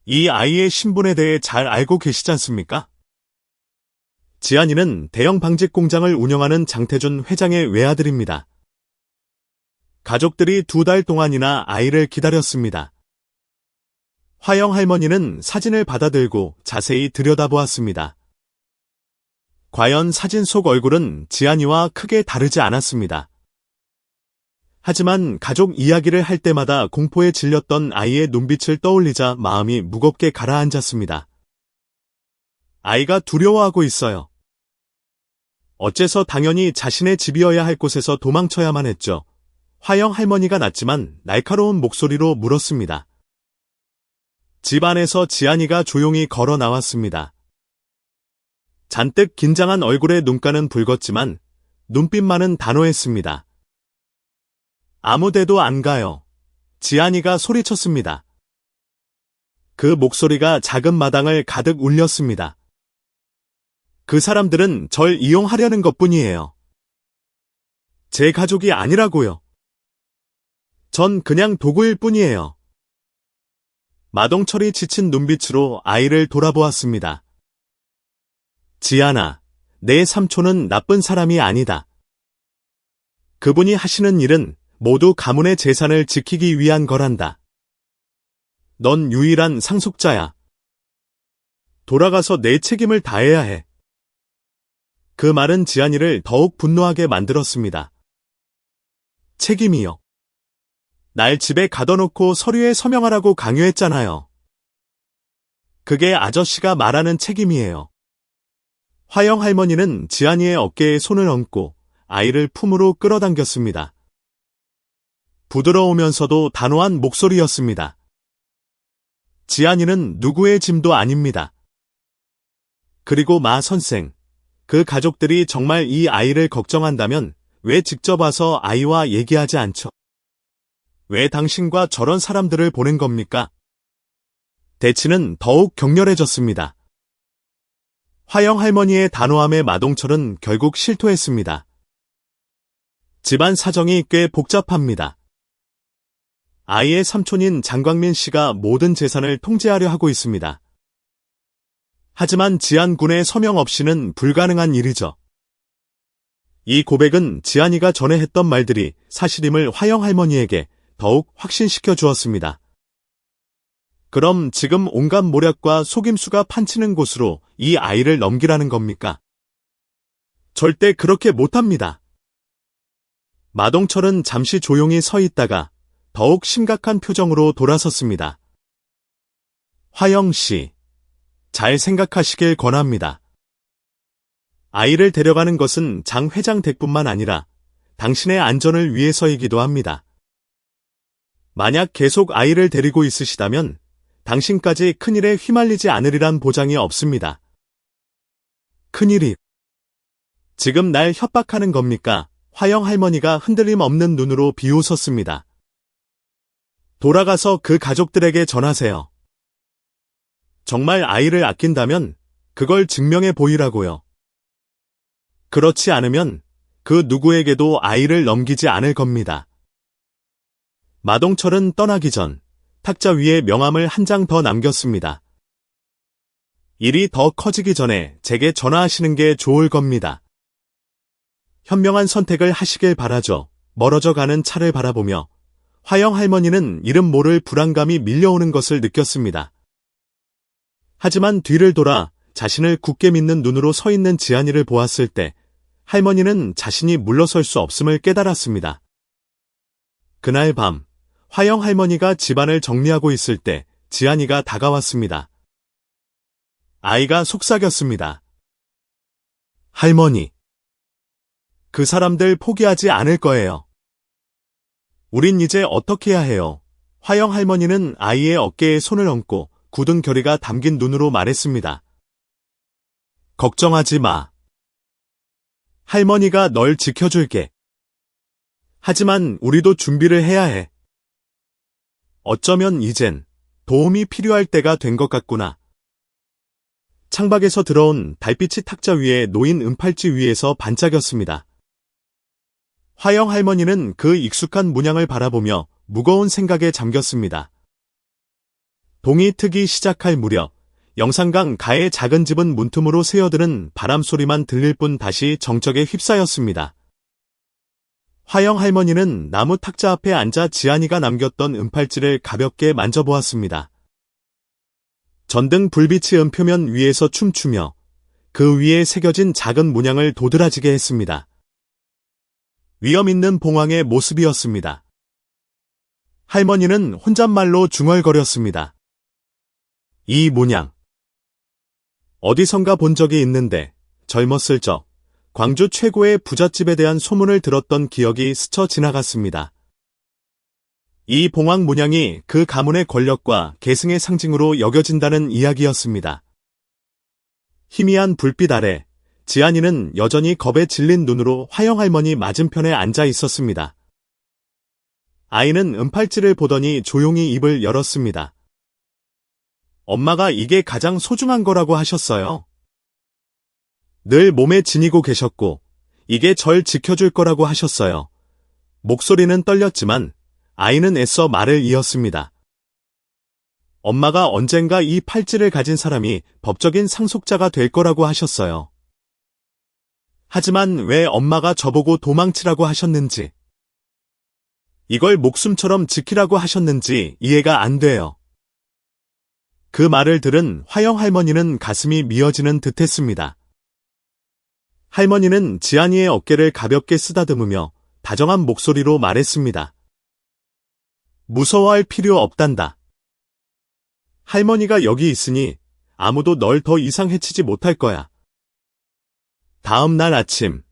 이 아이의 신분에 대해 잘 알고 계시지 않습니까? 지안이는 대형 방직 공장을 운영하는 장태준 회장의 외아들입니다. 가족들이 2달 동안이나 아이를 기다렸습니다. 화영 할머니는 사진을 받아들고 자세히 들여다보았습니다. 과연 사진 속 얼굴은 지안이와 크게 다르지 않았습니다. 하지만 가족 이야기를 할 때마다 공포에 질렸던 아이의 눈빛을 떠올리자 마음이 무겁게 가라앉았습니다. 아이가 두려워하고 있어요. 어째서 당연히 자신의 집이어야 할 곳에서 도망쳐야만 했죠. 화영 할머니가 낮지만 날카로운 목소리로 물었습니다. 집 안에서 지안이가 조용히 걸어 나왔습니다. 잔뜩 긴장한 얼굴에 눈가는 붉었지만 눈빛만은 단호했습니다. 아무데도 안 가요. 지안이가 소리쳤습니다. 그 목소리가 작은 마당을 가득 울렸습니다. 그 사람들은 절 이용하려는 것뿐이에요. 제 가족이 아니라고요. 전 그냥 도구일 뿐이에요. 마동철이 지친 눈빛으로 아이를 돌아보았습니다. 지안아, 내 삼촌은 나쁜 사람이 아니다. 그분이 하시는 일은 모두 가문의 재산을 지키기 위한 거란다. 넌 유일한 상속자야. 돌아가서 내 책임을 다해야 해. 그 말은 지안이를 더욱 분노하게 만들었습니다. 책임이요. 날 집에 가둬놓고 서류에 서명하라고 강요했잖아요. 그게 아저씨가 말하는 책임이에요. 화영 할머니는 지안이의 어깨에 손을 얹고 아이를 품으로 끌어당겼습니다. 부드러우면서도 단호한 목소리였습니다. 지안이는 누구의 짐도 아닙니다. 그리고 마 선생, 그 가족들이 정말 이 아이를 걱정한다면 왜 직접 와서 아이와 얘기하지 않죠? 왜 당신과 저런 사람들을 보낸 겁니까? 대치는 더욱 격렬해졌습니다. 화영 할머니의 단호함에 마동철은 결국 실토했습니다. 집안 사정이 꽤 복잡합니다. 아이의 삼촌인 장광민 씨가 모든 재산을 통제하려 하고 있습니다. 하지만 지안군의 서명 없이는 불가능한 일이죠. 이 고백은 지안이가 전에 했던 말들이 사실임을 화영 할머니에게 더욱 확신시켜 주었습니다. 그럼 지금 온갖 모략과 속임수가 판치는 곳으로 이 아이를 넘기라는 겁니까? 절대 그렇게 못합니다. 마동철은 잠시 조용히 서 있다가 더욱 심각한 표정으로 돌아섰습니다. 화영 씨, 잘 생각하시길 권합니다. 아이를 데려가는 것은 장 회장 댁뿐만 아니라 당신의 안전을 위해서이기도 합니다. 만약 계속 아이를 데리고 있으시다면 당신까지 큰일에 휘말리지 않으리란 보장이 없습니다. 큰일이? 지금 날 협박하는 겁니까? 화영 할머니가 흔들림 없는 눈으로 비웃었습니다. 돌아가서 그 가족들에게 전하세요. 정말 아이를 아낀다면 그걸 증명해 보이라고요. 그렇지 않으면 그 누구에게도 아이를 넘기지 않을 겁니다. 마동철은 떠나기 전 탁자 위에 명함을 한 장 더 남겼습니다. 일이 더 커지기 전에 제게 전화하시는 게 좋을 겁니다. 현명한 선택을 하시길 바라죠. 멀어져 가는 차를 바라보며 화영 할머니는 이름 모를 불안감이 밀려오는 것을 느꼈습니다. 하지만 뒤를 돌아 자신을 굳게 믿는 눈으로 서 있는 지안이를 보았을 때 할머니는 자신이 물러설 수 없음을 깨달았습니다. 그날 밤 화영 할머니가 집안을 정리하고 있을 때 지안이가 다가왔습니다. 아이가 속삭였습니다. 할머니, 그 사람들 포기하지 않을 거예요. 우린 이제 어떻게 해야 해요? 화영 할머니는 아이의 어깨에 손을 얹고 굳은 결의가 담긴 눈으로 말했습니다. 걱정하지 마. 할머니가 널 지켜줄게. 하지만 우리도 준비를 해야 해. 어쩌면 이젠 도움이 필요할 때가 된 것 같구나. 창밖에서 들어온 달빛이 탁자 위에 놓인 은팔찌 위에서 반짝였습니다. 화영 할머니는 그 익숙한 문양을 바라보며 무거운 생각에 잠겼습니다. 동이 트기 시작할 무렵 영산강 가의 작은 집은 문틈으로 새어드는 바람 소리만 들릴 뿐 다시 정적에 휩싸였습니다. 화영 할머니는 나무 탁자 앞에 앉아 지안이가 남겼던 은팔찌를 가볍게 만져보았습니다. 전등 불빛이 은표면 위에서 춤추며 그 위에 새겨진 작은 문양을 도드라지게 했습니다. 위험 있는 봉황의 모습이었습니다. 할머니는 혼잣말로 중얼거렸습니다. 이 문양. 어디선가 본 적이 있는데 젊었을 적 광주 최고의 부잣집에 대한 소문을 들었던 기억이 스쳐 지나갔습니다. 이 봉황 문양이 그 가문의 권력과 계승의 상징으로 여겨진다는 이야기였습니다. 희미한 불빛 아래 지안이는 여전히 겁에 질린 눈으로 화영 할머니 맞은편에 앉아 있었습니다. 아이는 은팔찌를 보더니 조용히 입을 열었습니다. 엄마가 이게 가장 소중한 거라고 하셨어요. 늘 몸에 지니고 계셨고 이게 절 지켜줄 거라고 하셨어요. 목소리는 떨렸지만 아이는 애써 말을 이었습니다. 엄마가 언젠가 이 팔찌를 가진 사람이 법적인 상속자가 될 거라고 하셨어요. 하지만 왜 엄마가 저보고 도망치라고 하셨는지, 이걸 목숨처럼 지키라고 하셨는지 이해가 안 돼요. 그 말을 들은 화영 할머니는 가슴이 미어지는 듯했습니다. 할머니는 지안이의 어깨를 가볍게 쓰다듬으며 다정한 목소리로 말했습니다. 무서워할 필요 없단다. 할머니가 여기 있으니 아무도 널 더 이상 해치지 못할 거야. 다음 날 아침,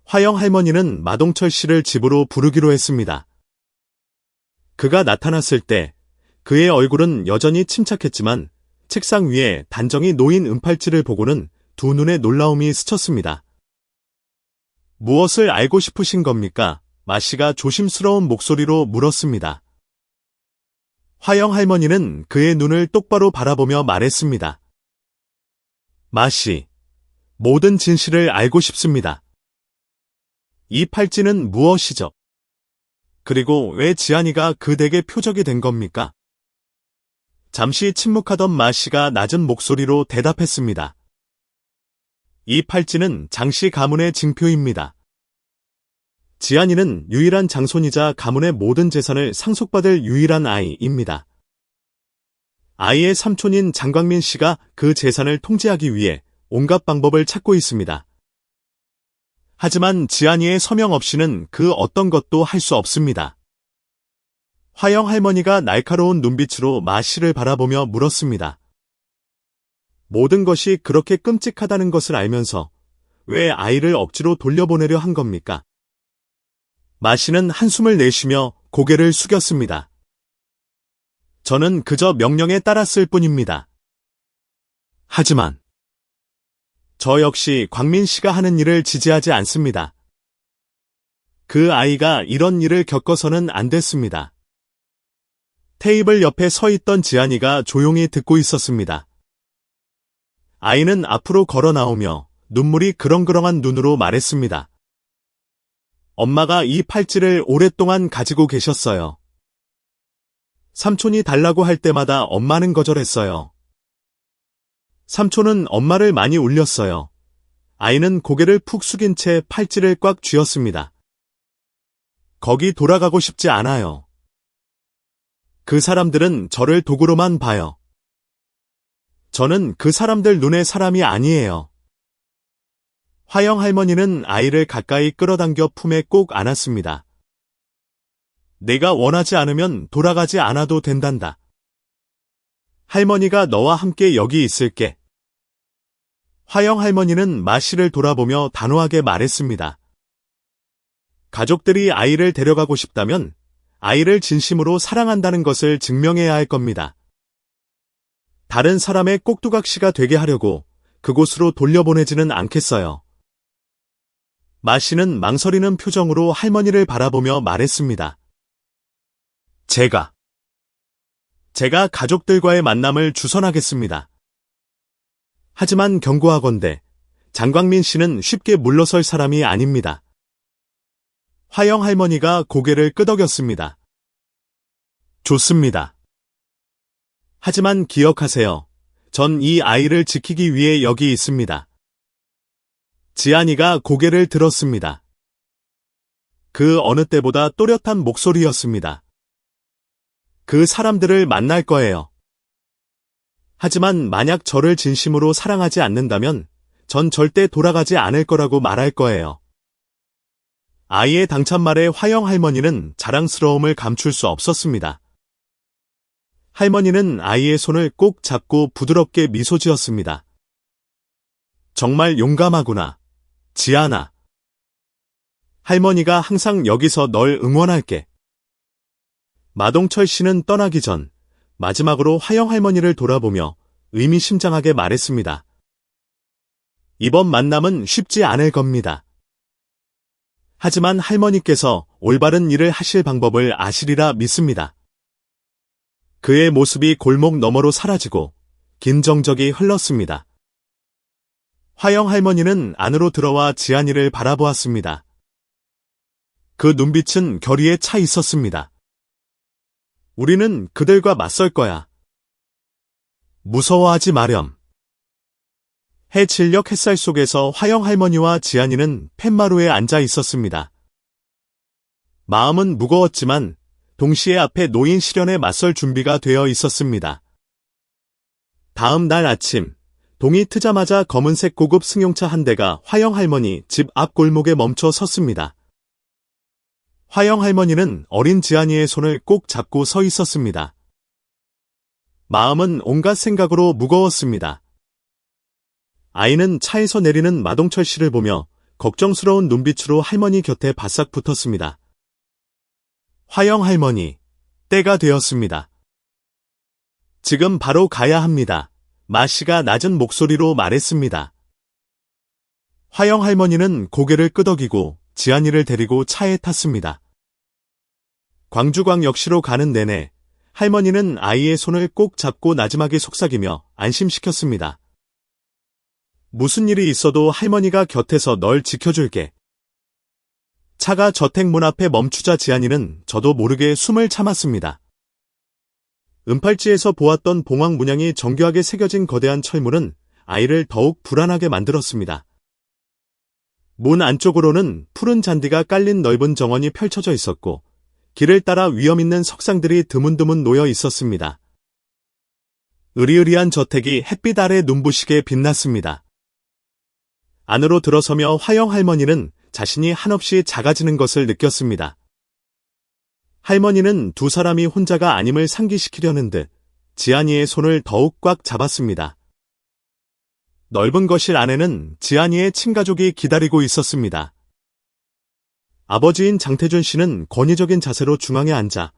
화영 할머니는 마동철 씨를 집으로 부르기로 했습니다. 그가 나타났을 때 그의 얼굴은 여전히 침착했지만 책상 위에 단정히 놓인 은팔찌를 보고는 두 눈에 놀라움이 스쳤습니다. 무엇을 알고 싶으신 겁니까? 마씨가 조심스러운 목소리로 물었습니다. 화영 할머니는 그의 눈을 똑바로 바라보며 말했습니다. 마씨, 모든 진실을 알고 싶습니다. 이 팔찌는 무엇이죠? 그리고 왜 지안이가 그 댁의 표적이 된 겁니까? 잠시 침묵하던 마씨가 낮은 목소리로 대답했습니다. 이 팔찌는 장씨 가문의 징표입니다. 지안이는 유일한 장손이자 가문의 모든 재산을 상속받을 유일한 아이입니다. 아이의 삼촌인 장광민 씨가 그 재산을 통제하기 위해 온갖 방법을 찾고 있습니다. 하지만 지안이의 서명 없이는 그 어떤 것도 할 수 없습니다. 화영 할머니가 날카로운 눈빛으로 마씨를 바라보며 물었습니다. 모든 것이 그렇게 끔찍하다는 것을 알면서 왜 아이를 억지로 돌려보내려 한 겁니까? 마씨는 한숨을 내쉬며 고개를 숙였습니다. 저는 그저 명령에 따랐을 뿐입니다. 하지만 저 역시 광민 씨가 하는 일을 지지하지 않습니다. 그 아이가 이런 일을 겪어서는 안 됐습니다. 테이블 옆에 서 있던 지안이가 조용히 듣고 있었습니다. 아이는 앞으로 걸어 나오며 눈물이 그렁그렁한 눈으로 말했습니다. 엄마가 이 팔찌를 오랫동안 가지고 계셨어요. 삼촌이 달라고 할 때마다 엄마는 거절했어요. 삼촌은 엄마를 많이 울렸어요. 아이는 고개를 푹 숙인 채 팔찌를 꽉 쥐었습니다. 거기 돌아가고 싶지 않아요. 그 사람들은 저를 도구로만 봐요. 저는 그 사람들 눈에 사람이 아니에요. 화영 할머니는 아이를 가까이 끌어당겨 품에 꼭 안았습니다. 내가 원하지 않으면 돌아가지 않아도 된단다. 할머니가 너와 함께 여기 있을게. 화영 할머니는 마씨를 돌아보며 단호하게 말했습니다. 가족들이 아이를 데려가고 싶다면 아이를 진심으로 사랑한다는 것을 증명해야 할 겁니다. 다른 사람의 꼭두각시가 되게 하려고 그곳으로 돌려보내지는 않겠어요. 마씨는 망설이는 표정으로 할머니를 바라보며 말했습니다. 제가 가족들과의 만남을 주선하겠습니다. 하지만 경고하건대 장광민 씨는 쉽게 물러설 사람이 아닙니다. 화영 할머니가 고개를 끄덕였습니다. 좋습니다. 하지만 기억하세요. 전 이 아이를 지키기 위해 여기 있습니다. 지안이가 고개를 들었습니다. 그 어느 때보다 또렷한 목소리였습니다. 그 사람들을 만날 거예요. 하지만 만약 저를 진심으로 사랑하지 않는다면 전 절대 돌아가지 않을 거라고 말할 거예요. 아이의 당찬말에 화영 할머니는 자랑스러움을 감출 수 없었습니다. 할머니는 아이의 손을 꼭 잡고 부드럽게 미소 지었습니다. 정말 용감하구나, 지안아. 할머니가 항상 여기서 널 응원할게. 마동철 씨는 떠나기 전 마지막으로 화영 할머니를 돌아보며 의미심장하게 말했습니다. 이번 만남은 쉽지 않을 겁니다. 하지만 할머니께서 올바른 일을 하실 방법을 아시리라 믿습니다. 그의 모습이 골목 너머로 사라지고 긴 정적이 흘렀습니다. 화영 할머니는 안으로 들어와 지안이를 바라보았습니다. 그 눈빛은 결의에 차 있었습니다. 우리는 그들과 맞설 거야. 무서워하지 마렴. 해질녘 햇살 속에서 화영 할머니와 지안이는 팻마루에 앉아 있었습니다. 마음은 무거웠지만 동시에 앞에 놓인 시련에 맞설 준비가 되어 있었습니다. 다음 날 아침, 동이 트자마자 검은색 고급 승용차 한 대가 화영 할머니 집 앞 골목에 멈춰 섰습니다. 화영 할머니는 어린 지안이의 손을 꼭 잡고 서 있었습니다. 마음은 온갖 생각으로 무거웠습니다. 아이는 차에서 내리는 마동철 씨를 보며 걱정스러운 눈빛으로 할머니 곁에 바싹 붙었습니다. 화영 할머니, 때가 되었습니다. 지금 바로 가야 합니다. 마씨가 낮은 목소리로 말했습니다. 화영 할머니는 고개를 끄덕이고 지안이를 데리고 차에 탔습니다. 광주광역시로 가는 내내 할머니는 아이의 손을 꼭 잡고 나지막이 속삭이며 안심시켰습니다. 무슨 일이 있어도 할머니가 곁에서 널 지켜줄게. 차가 저택 문 앞에 멈추자 지안이는 저도 모르게 숨을 참았습니다. 은팔찌에서 보았던 봉황 문양이 정교하게 새겨진 거대한 철문은 아이를 더욱 불안하게 만들었습니다. 문 안쪽으로는 푸른 잔디가 깔린 넓은 정원이 펼쳐져 있었고 길을 따라 위험 있는 석상들이 드문드문 놓여 있었습니다. 으리으리한 저택이 햇빛 아래 눈부시게 빛났습니다. 안으로 들어서며 화영 할머니는 자신이 한없이 작아지는 것을 느꼈습니다. 할머니는 두 사람이 혼자가 아님을 상기시키려는 듯 지안이의 손을 더욱 꽉 잡았습니다. 넓은 거실 안에는 지안이의 친가족이 기다리고 있었습니다. 아버지인 장태준 씨는 권위적인 자세로 중앙에 앉아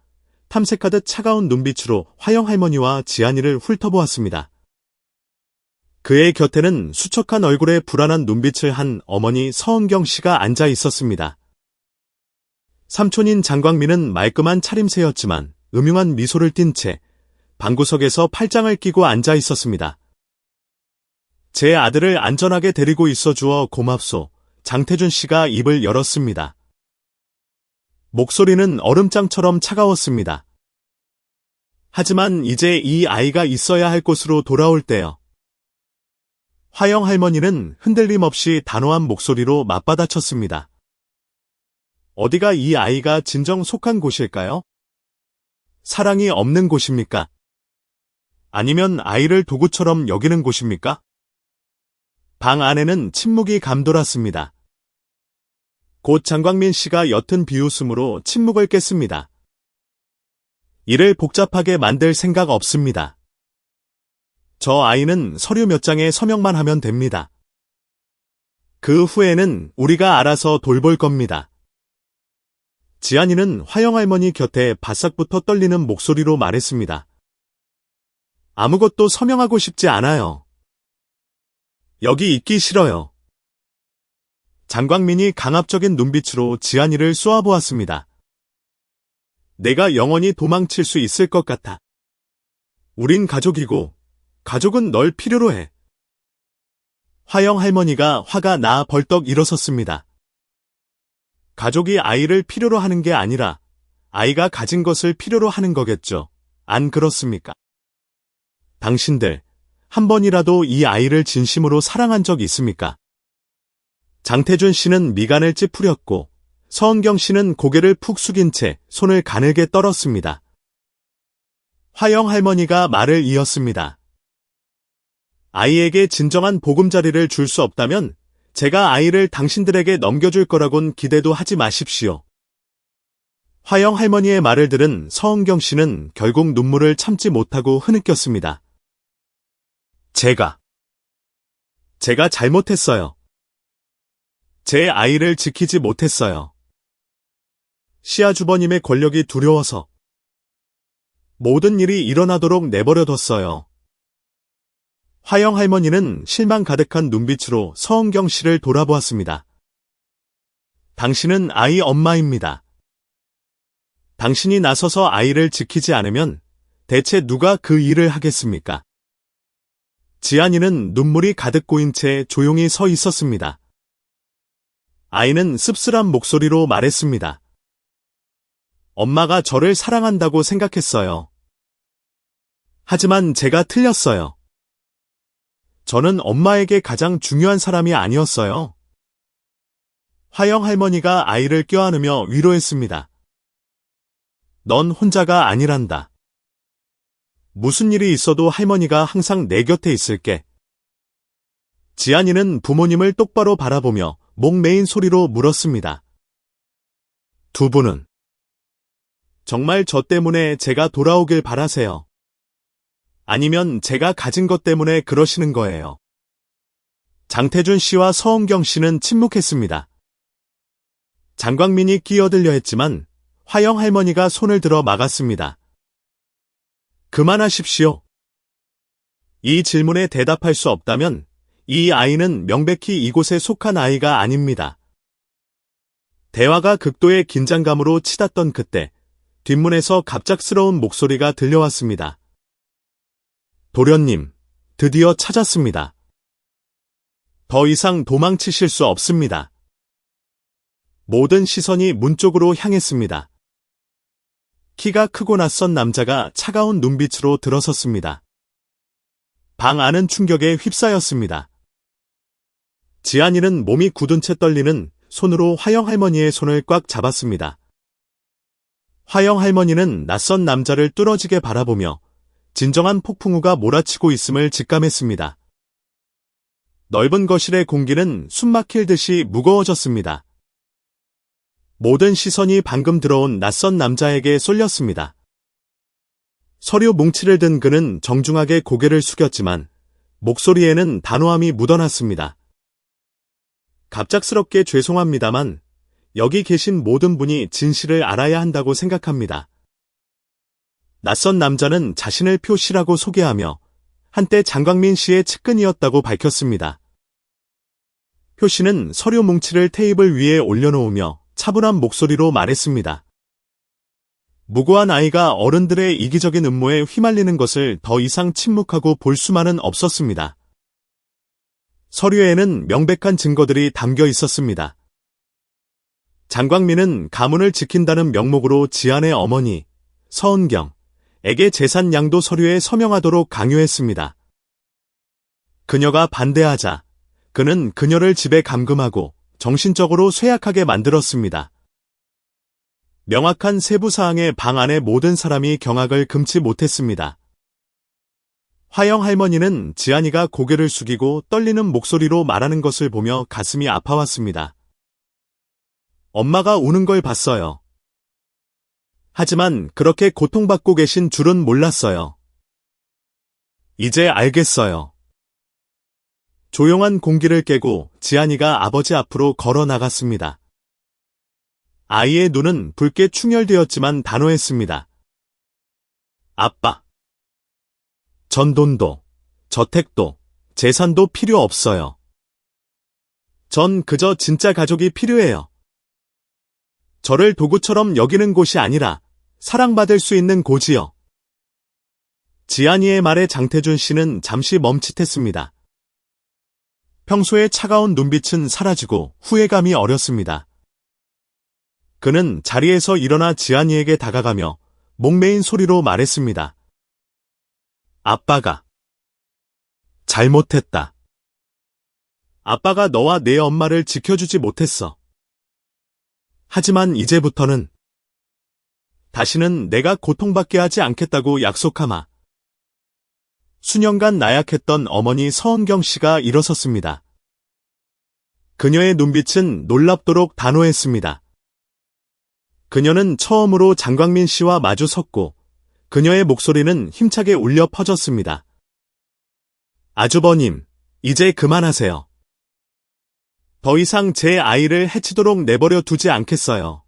탐색하듯 차가운 눈빛으로 화영 할머니와 지안이를 훑어보았습니다. 그의 곁에는 수척한 얼굴에 불안한 눈빛을 한 어머니 서은경 씨가 앉아 있었습니다. 삼촌인 장광민은 말끔한 차림새였지만 음흉한 미소를 띤 채 방구석에서 팔짱을 끼고 앉아 있었습니다. 제 아들을 안전하게 데리고 있어주어 고맙소. 장태준 씨가 입을 열었습니다. 목소리는 얼음장처럼 차가웠습니다. 하지만 이제 이 아이가 있어야 할 곳으로 돌아올 때요. 화영 할머니는 흔들림 없이 단호한 목소리로 맞받아쳤습니다. 어디가 이 아이가 진정 속한 곳일까요? 사랑이 없는 곳입니까? 아니면 아이를 도구처럼 여기는 곳입니까? 방 안에는 침묵이 감돌았습니다. 곧 장광민 씨가 옅은 비웃음으로 침묵을 깼습니다. 이를 복잡하게 만들 생각 없습니다. 저 아이는 서류 몇 장에 서명만 하면 됩니다. 그 후에는 우리가 알아서 돌볼 겁니다. 지안이는 화영 할머니 곁에 바싹부터 떨리는 목소리로 말했습니다. 아무것도 서명하고 싶지 않아요. 여기 있기 싫어요. 장광민이 강압적인 눈빛으로 지안이를 쏘아보았습니다. 내가 영원히 도망칠 수 있을 것 같아. 우린 가족이고 가족은 널 필요로 해. 화영 할머니가 화가 나 벌떡 일어섰습니다. 가족이 아이를 필요로 하는 게 아니라 아이가 가진 것을 필요로 하는 거겠죠. 안 그렇습니까? 당신들 한 번이라도 이 아이를 진심으로 사랑한 적 있습니까? 장태준 씨는 미간을 찌푸렸고 서은경 씨는 고개를 푹 숙인 채 손을 가늘게 떨었습니다. 화영 할머니가 말을 이었습니다. 아이에게 진정한 보금자리를 줄 수 없다면 제가 아이를 당신들에게 넘겨줄 거라곤 기대도 하지 마십시오. 화영 할머니의 말을 들은 서은경 씨는 결국 눈물을 참지 못하고 흐느꼈습니다. 제가 잘못했어요. 제 아이를 지키지 못했어요. 시아주버님의 권력이 두려워서 모든 일이 일어나도록 내버려뒀어요. 화영 할머니는 실망 가득한 눈빛으로 서은경 씨를 돌아보았습니다. 당신은 아이 엄마입니다. 당신이 나서서 아이를 지키지 않으면 대체 누가 그 일을 하겠습니까? 지안이는 눈물이 가득 고인 채 조용히 서 있었습니다. 아이는 씁쓸한 목소리로 말했습니다. 엄마가 저를 사랑한다고 생각했어요. 하지만 제가 틀렸어요. 저는 엄마에게 가장 중요한 사람이 아니었어요. 화영 할머니가 아이를 껴안으며 위로했습니다. 넌 혼자가 아니란다. 무슨 일이 있어도 할머니가 항상 내 곁에 있을게. 지안이는 부모님을 똑바로 바라보며 목 메인 소리로 물었습니다. 두 분은 정말 저 때문에 제가 돌아오길 바라세요? 아니면 제가 가진 것 때문에 그러시는 거예요? 장태준 씨와 서은경 씨는 침묵했습니다. 장광민이 끼어들려 했지만 화영 할머니가 손을 들어 막았습니다. 그만하십시오. 이 질문에 대답할 수 없다면 이 아이는 명백히 이곳에 속한 아이가 아닙니다. 대화가 극도의 긴장감으로 치닫던 그때 뒷문에서 갑작스러운 목소리가 들려왔습니다. 도련님, 드디어 찾았습니다. 더 이상 도망치실 수 없습니다. 모든 시선이 문 쪽으로 향했습니다. 키가 크고 낯선 남자가 차가운 눈빛으로 들어섰습니다. 방 안은 충격에 휩싸였습니다. 지안이는 몸이 굳은 채 떨리는 손으로 화영 할머니의 손을 꽉 잡았습니다. 화영 할머니는 낯선 남자를 뚫어지게 바라보며 진정한 폭풍우가 몰아치고 있음을 직감했습니다. 넓은 거실의 공기는 숨막힐 듯이 무거워졌습니다. 모든 시선이 방금 들어온 낯선 남자에게 쏠렸습니다. 서류 뭉치를 든 그는 정중하게 고개를 숙였지만 목소리에는 단호함이 묻어났습니다. 갑작스럽게 죄송합니다만 여기 계신 모든 분이 진실을 알아야 한다고 생각합니다. 낯선 남자는 자신을 표 씨라고 소개하며 한때 장광민 씨의 측근이었다고 밝혔습니다. 표 씨는 서류 뭉치를 테이블 위에 올려놓으며 차분한 목소리로 말했습니다. 무고한 아이가 어른들의 이기적인 음모에 휘말리는 것을 더 이상 침묵하고 볼 수만은 없었습니다. 서류에는 명백한 증거들이 담겨 있었습니다. 장광민은 가문을 지킨다는 명목으로 지안의 어머니, 서은경에게 재산 양도 서류에 서명하도록 강요했습니다. 그녀가 반대하자 그는 그녀를 집에 감금하고 정신적으로 쇠약하게 만들었습니다. 명확한 세부사항에 방 안의 모든 사람이 경악을 금치 못했습니다. 화영 할머니는 지안이가 고개를 숙이고 떨리는 목소리로 말하는 것을 보며 가슴이 아파왔습니다. 엄마가 우는 걸 봤어요. 하지만 그렇게 고통받고 계신 줄은 몰랐어요. 이제 알겠어요. 조용한 공기를 깨고 지안이가 아버지 앞으로 걸어 나갔습니다. 아이의 눈은 붉게 충혈되었지만 단호했습니다. 아빠. 전 돈도, 저택도, 재산도 필요 없어요. 전 그저 진짜 가족이 필요해요. 저를 도구처럼 여기는 곳이 아니라 사랑받을 수 있는 곳이요. 지안이의 말에 장태준 씨는 잠시 멈칫했습니다. 평소의 차가운 눈빛은 사라지고 후회감이 어렸습니다. 그는 자리에서 일어나 지안이에게 다가가며 목매인 소리로 말했습니다. 아빠가 잘못했다. 아빠가 너와 내 엄마를 지켜주지 못했어. 하지만 이제부터는 다시는 내가 고통받게 하지 않겠다고 약속하마. 수년간 나약했던 어머니 서은경 씨가 일어섰습니다. 그녀의 눈빛은 놀랍도록 단호했습니다. 그녀는 처음으로 장광민 씨와 마주 섰고 그녀의 목소리는 힘차게 울려 퍼졌습니다. 아주버님, 이제 그만하세요. 더 이상 제 아이를 해치도록 내버려 두지 않겠어요.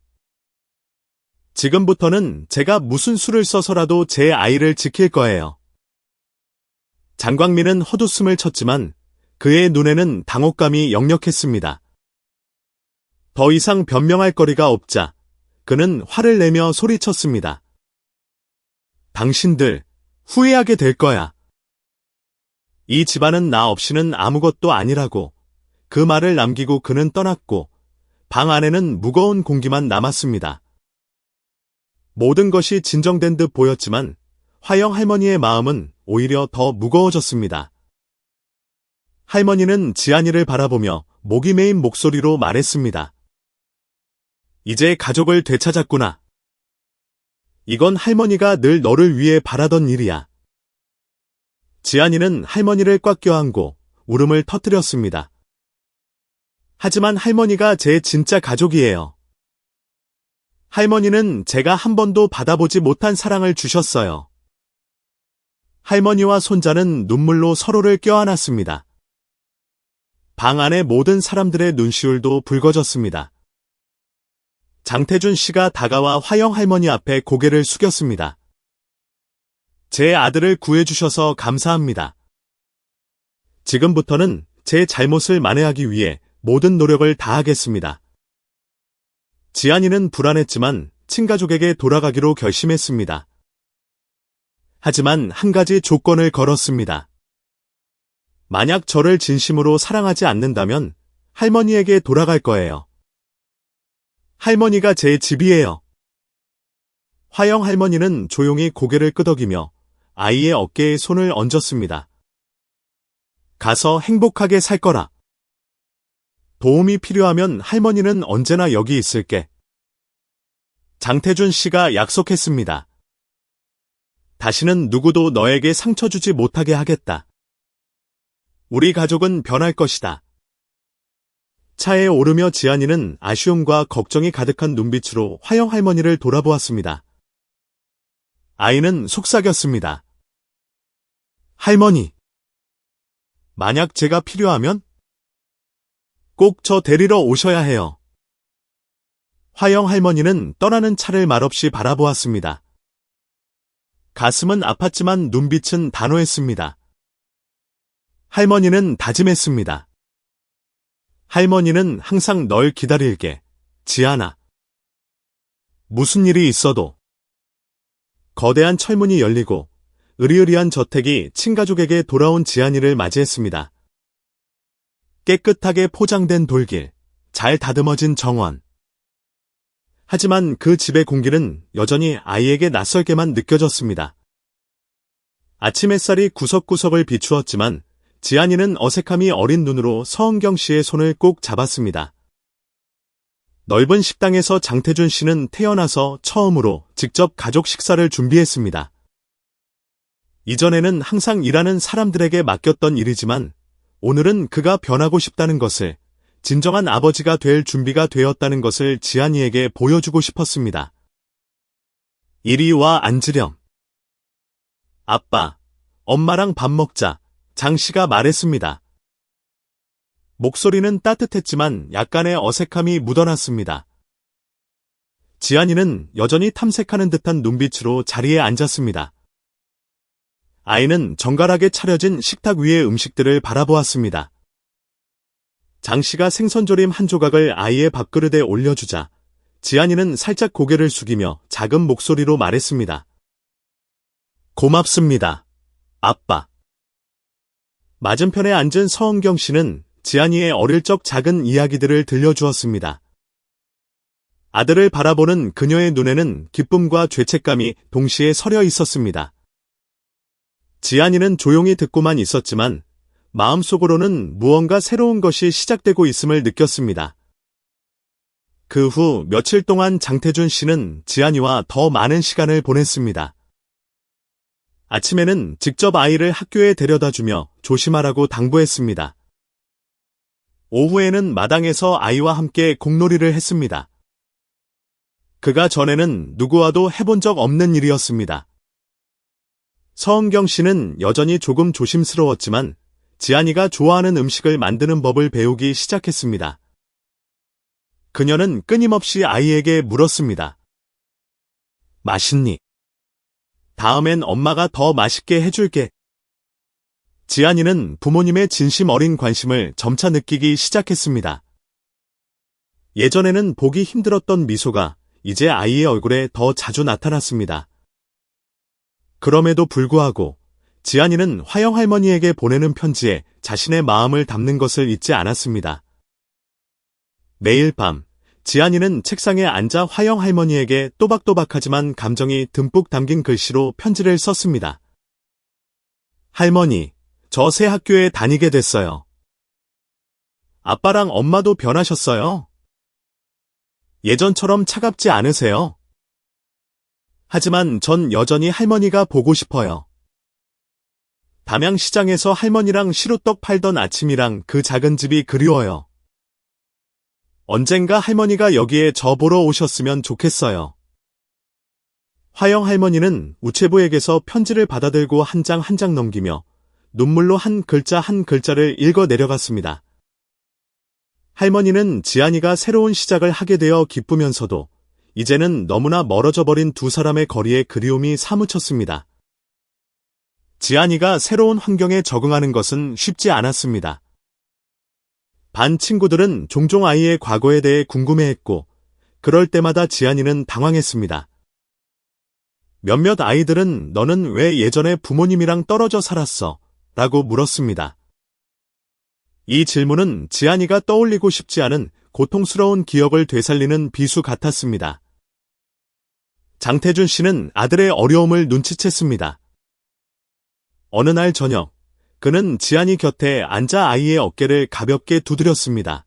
지금부터는 제가 무슨 수를 써서라도 제 아이를 지킬 거예요. 장광민은 헛웃음을 쳤지만 그의 눈에는 당혹감이 역력했습니다. 더 이상 변명할 거리가 없자 그는 화를 내며 소리쳤습니다. 당신들 후회하게 될 거야. 이 집안은 나 없이는 아무것도 아니라고. 그 말을 남기고 그는 떠났고 방 안에는 무거운 공기만 남았습니다. 모든 것이 진정된 듯 보였지만 화영 할머니의 마음은 오히려 더 무거워졌습니다. 할머니는 지안이를 바라보며 목이 메인 목소리로 말했습니다. 이제 가족을 되찾았구나. 이건 할머니가 늘 너를 위해 바라던 일이야. 지안이는 할머니를 꽉 껴안고 울음을 터뜨렸습니다. 하지만 할머니가 제 진짜 가족이에요. 할머니는 제가 한 번도 받아보지 못한 사랑을 주셨어요. 할머니와 손자는 눈물로 서로를 껴안았습니다. 방 안의 모든 사람들의 눈시울도 붉어졌습니다. 장태준 씨가 다가와 화영 할머니 앞에 고개를 숙였습니다. 제 아들을 구해주셔서 감사합니다. 지금부터는 제 잘못을 만회하기 위해 모든 노력을 다하겠습니다. 지안이는 불안했지만 친가족에게 돌아가기로 결심했습니다. 하지만 한 가지 조건을 걸었습니다. 만약 저를 진심으로 사랑하지 않는다면 할머니에게 돌아갈 거예요. 할머니가 제 집이에요. 화영 할머니는 조용히 고개를 끄덕이며 아이의 어깨에 손을 얹었습니다. 가서 행복하게 살 거라. 도움이 필요하면 할머니는 언제나 여기 있을게. 장태준 씨가 약속했습니다. 다시는 누구도 너에게 상처 주지 못하게 하겠다. 우리 가족은 변할 것이다. 차에 오르며 지안이는 아쉬움과 걱정이 가득한 눈빛으로 화영 할머니를 돌아보았습니다. 아이는 속삭였습니다. 할머니, 만약 제가 필요하면 꼭 저 데리러 오셔야 해요. 화영 할머니는 떠나는 차를 말없이 바라보았습니다. 가슴은 아팠지만 눈빛은 단호했습니다. 할머니는 다짐했습니다. 할머니는 항상 널 기다릴게, 지안아. 무슨 일이 있어도. 거대한 철문이 열리고 으리으리한 저택이 친가족에게 돌아온 지안이를 맞이했습니다. 깨끗하게 포장된 돌길, 잘 다듬어진 정원. 하지만 그 집의 공기는 여전히 아이에게 낯설게만 느껴졌습니다. 아침 햇살이 구석구석을 비추었지만 지안이는 어색함이 어린 눈으로 서은경 씨의 손을 꼭 잡았습니다. 넓은 식당에서 장태준 씨는 태어나서 처음으로 직접 가족 식사를 준비했습니다. 이전에는 항상 일하는 사람들에게 맡겼던 일이지만 오늘은 그가 변하고 싶다는 것을, 진정한 아버지가 될 준비가 되었다는 것을 지안이에게 보여주고 싶었습니다. 이리 와 앉으렴. 아빠, 엄마랑 밥 먹자, 장 씨가 말했습니다. 목소리는 따뜻했지만 약간의 어색함이 묻어났습니다. 지안이는 여전히 탐색하는 듯한 눈빛으로 자리에 앉았습니다. 아이는 정갈하게 차려진 식탁 위의 음식들을 바라보았습니다. 장 씨가 생선조림 한 조각을 아이의 밥그릇에 올려주자 지안이는 살짝 고개를 숙이며 작은 목소리로 말했습니다. 고맙습니다, 아빠. 맞은편에 앉은 서은경 씨는 지안이의 어릴 적 작은 이야기들을 들려주었습니다. 아들을 바라보는 그녀의 눈에는 기쁨과 죄책감이 동시에 서려 있었습니다. 지안이는 조용히 듣고만 있었지만 마음속으로는 무언가 새로운 것이 시작되고 있음을 느꼈습니다. 그 후 며칠 동안 장태준 씨는 지안이와 더 많은 시간을 보냈습니다. 아침에는 직접 아이를 학교에 데려다주며 조심하라고 당부했습니다. 오후에는 마당에서 아이와 함께 공놀이를 했습니다. 그가 전에는 누구와도 해본 적 없는 일이었습니다. 서은경 씨는 여전히 조금 조심스러웠지만 지안이가 좋아하는 음식을 만드는 법을 배우기 시작했습니다. 그녀는 끊임없이 아이에게 물었습니다. 맛있니? 다음엔 엄마가 더 맛있게 해줄게. 지안이는 부모님의 진심 어린 관심을 점차 느끼기 시작했습니다. 예전에는 보기 힘들었던 미소가 이제 아이의 얼굴에 더 자주 나타났습니다. 그럼에도 불구하고 지안이는 화영 할머니에게 보내는 편지에 자신의 마음을 담는 것을 잊지 않았습니다. 매일 밤 지안이는 책상에 앉아 화영 할머니에게 또박또박하지만 감정이 듬뿍 담긴 글씨로 편지를 썼습니다. 할머니, 저 새 학교에 다니게 됐어요. 아빠랑 엄마도 변하셨어요. 예전처럼 차갑지 않으세요? 하지만 전 여전히 할머니가 보고 싶어요. 담양시장에서 할머니랑 시루떡 팔던 아침이랑 그 작은 집이 그리워요. 언젠가 할머니가 여기에 저 보러 오셨으면 좋겠어요. 화영 할머니는 우체부에게서 편지를 받아들고 한 장 한 장 넘기며 눈물로 한 글자 한 글자를 읽어 내려갔습니다. 할머니는 지안이가 새로운 시작을 하게 되어 기쁘면서도 이제는 너무나 멀어져 버린 두 사람의 거리에 그리움이 사무쳤습니다. 지안이가 새로운 환경에 적응하는 것은 쉽지 않았습니다. 반 친구들은 종종 아이의 과거에 대해 궁금해했고, 그럴 때마다 지안이는 당황했습니다. 몇몇 아이들은 너는 왜 예전에 부모님이랑 떨어져 살았어? 라고 물었습니다. 이 질문은 지안이가 떠올리고 싶지 않은 고통스러운 기억을 되살리는 비수 같았습니다. 장태준 씨는 아들의 어려움을 눈치챘습니다. 어느 날 저녁, 그는 지안이 곁에 앉아 아이의 어깨를 가볍게 두드렸습니다.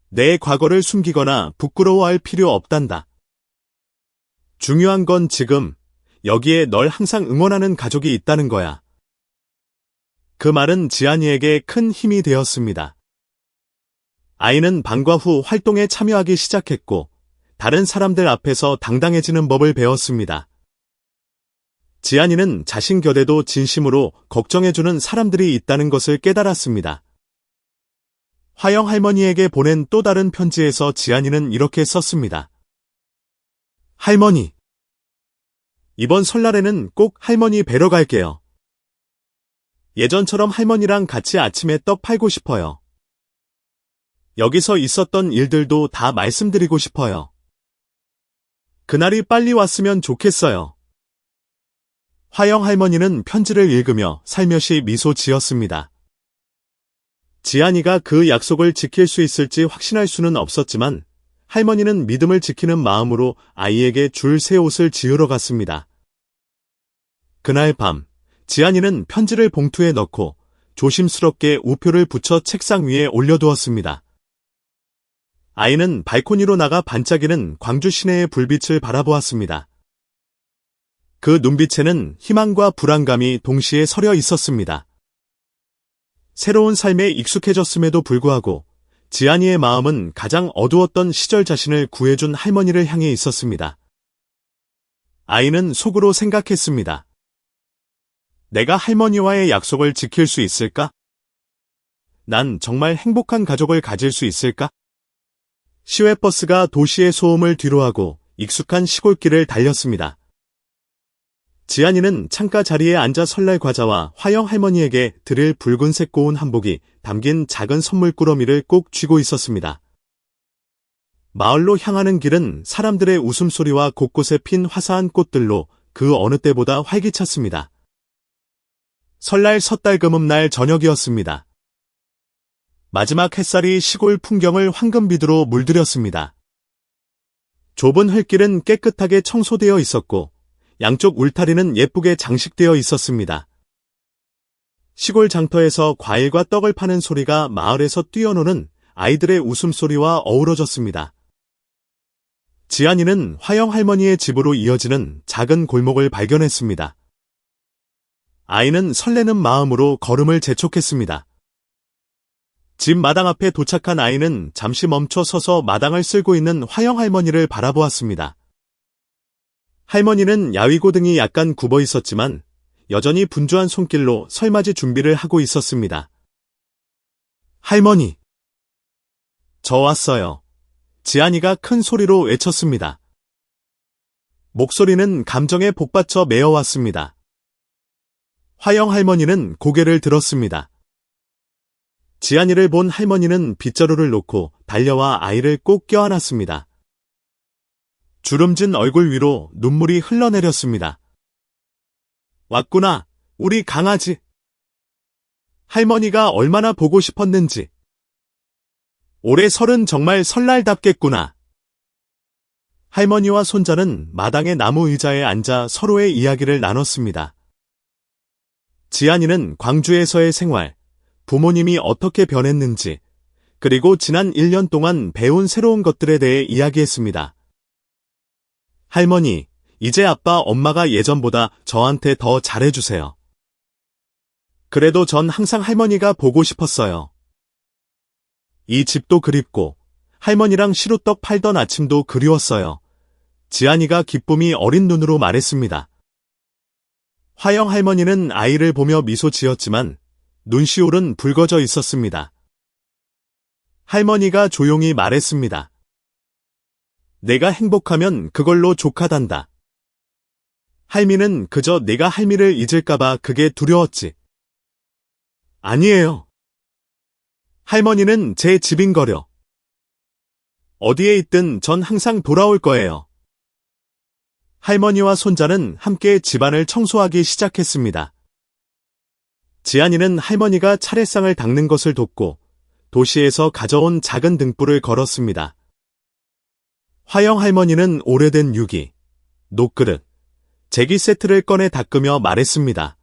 내 과거를 숨기거나 부끄러워할 필요 없단다. 중요한 건 지금, 여기에 널 항상 응원하는 가족이 있다는 거야. 그 말은 지안이에게 큰 힘이 되었습니다. 아이는 방과 후 활동에 참여하기 시작했고, 다른 사람들 앞에서 당당해지는 법을 배웠습니다. 지안이는 자신 곁에도 진심으로 걱정해주는 사람들이 있다는 것을 깨달았습니다. 화영 할머니에게 보낸 또 다른 편지에서 지안이는 이렇게 썼습니다. 할머니, 이번 설날에는 꼭 할머니 뵈러 갈게요. 예전처럼 할머니랑 같이 아침에 떡 팔고 싶어요. 여기서 있었던 일들도 다 말씀드리고 싶어요. 그날이 빨리 왔으면 좋겠어요. 화영 할머니는 편지를 읽으며 살며시 미소 지었습니다. 지안이가 그 약속을 지킬 수 있을지 확신할 수는 없었지만 할머니는 믿음을 지키는 마음으로 아이에게 줄 새 옷을 지으러 갔습니다. 그날 밤, 지안이는 편지를 봉투에 넣고 조심스럽게 우표를 붙여 책상 위에 올려두었습니다. 아이는 발코니로 나가 반짝이는 광주 시내의 불빛을 바라보았습니다. 그 눈빛에는 희망과 불안감이 동시에 서려 있었습니다. 새로운 삶에 익숙해졌음에도 불구하고 지안이의 마음은 가장 어두웠던 시절 자신을 구해준 할머니를 향해 있었습니다. 아이는 속으로 생각했습니다. 내가 할머니와의 약속을 지킬 수 있을까? 난 정말 행복한 가족을 가질 수 있을까? 시외버스가 도시의 소음을 뒤로하고 익숙한 시골길을 달렸습니다. 지안이는 창가 자리에 앉아 설날 과자와 화영 할머니에게 드릴 붉은색 고운 한복이 담긴 작은 선물 꾸러미를 꼭 쥐고 있었습니다. 마을로 향하는 길은 사람들의 웃음소리와 곳곳에 핀 화사한 꽃들로 그 어느 때보다 활기찼습니다. 설날 섣달금음날 저녁이었습니다. 마지막 햇살이 시골 풍경을 황금빛으로 물들였습니다. 좁은 흙길은 깨끗하게 청소되어 있었고 양쪽 울타리는 예쁘게 장식되어 있었습니다. 시골 장터에서 과일과 떡을 파는 소리가 마을에서 뛰어노는 아이들의 웃음소리와 어우러졌습니다. 지안이는 화영 할머니의 집으로 이어지는 작은 골목을 발견했습니다. 아이는 설레는 마음으로 걸음을 재촉했습니다. 집 마당 앞에 도착한 아이는 잠시 멈춰 서서 마당을 쓸고 있는 화영 할머니를 바라보았습니다. 할머니는 야위고등이 약간 굽어 있었지만 여전히 분주한 손길로 설맞이 준비를 하고 있었습니다. 할머니, 저 왔어요. 지안이가 큰 소리로 외쳤습니다. 목소리는 감정에 복받쳐 메어왔습니다. 화영 할머니는 고개를 들었습니다. 지안이를 본 할머니는 빗자루를 놓고 달려와 아이를 꼭 껴안았습니다. 주름진 얼굴 위로 눈물이 흘러내렸습니다. 왔구나, 우리 강아지. 할머니가 얼마나 보고 싶었는지. 올해 설은 정말 설날답겠구나. 할머니와 손자는 마당의 나무 의자에 앉아 서로의 이야기를 나눴습니다. 지안이는 광주에서의 생활, 부모님이 어떻게 변했는지, 그리고 지난 1년 동안 배운 새로운 것들에 대해 이야기했습니다. 할머니, 이제 아빠, 엄마가 예전보다 저한테 더 잘해주세요. 그래도 전 항상 할머니가 보고 싶었어요. 이 집도 그립고 할머니랑 시루떡 팔던 아침도 그리웠어요. 지안이가 기쁨이 어린 눈으로 말했습니다. 화영 할머니는 아이를 보며 미소 지었지만 눈시울은 붉어져 있었습니다. 할머니가 조용히 말했습니다. 내가 행복하면 그걸로 족하단다. 할미는 그저 내가 할미를 잊을까봐 그게 두려웠지. 아니에요. 할머니는 제 집인거려. 어디에 있든 전 항상 돌아올 거예요. 할머니와 손자는 함께 집안을 청소하기 시작했습니다. 지안이는 할머니가 차례상을 닦는 것을 돕고 도시에서 가져온 작은 등불을 걸었습니다. 화영 할머니는 오래된 유기, 녹그릇, 제기 세트를 꺼내 닦으며 말했습니다.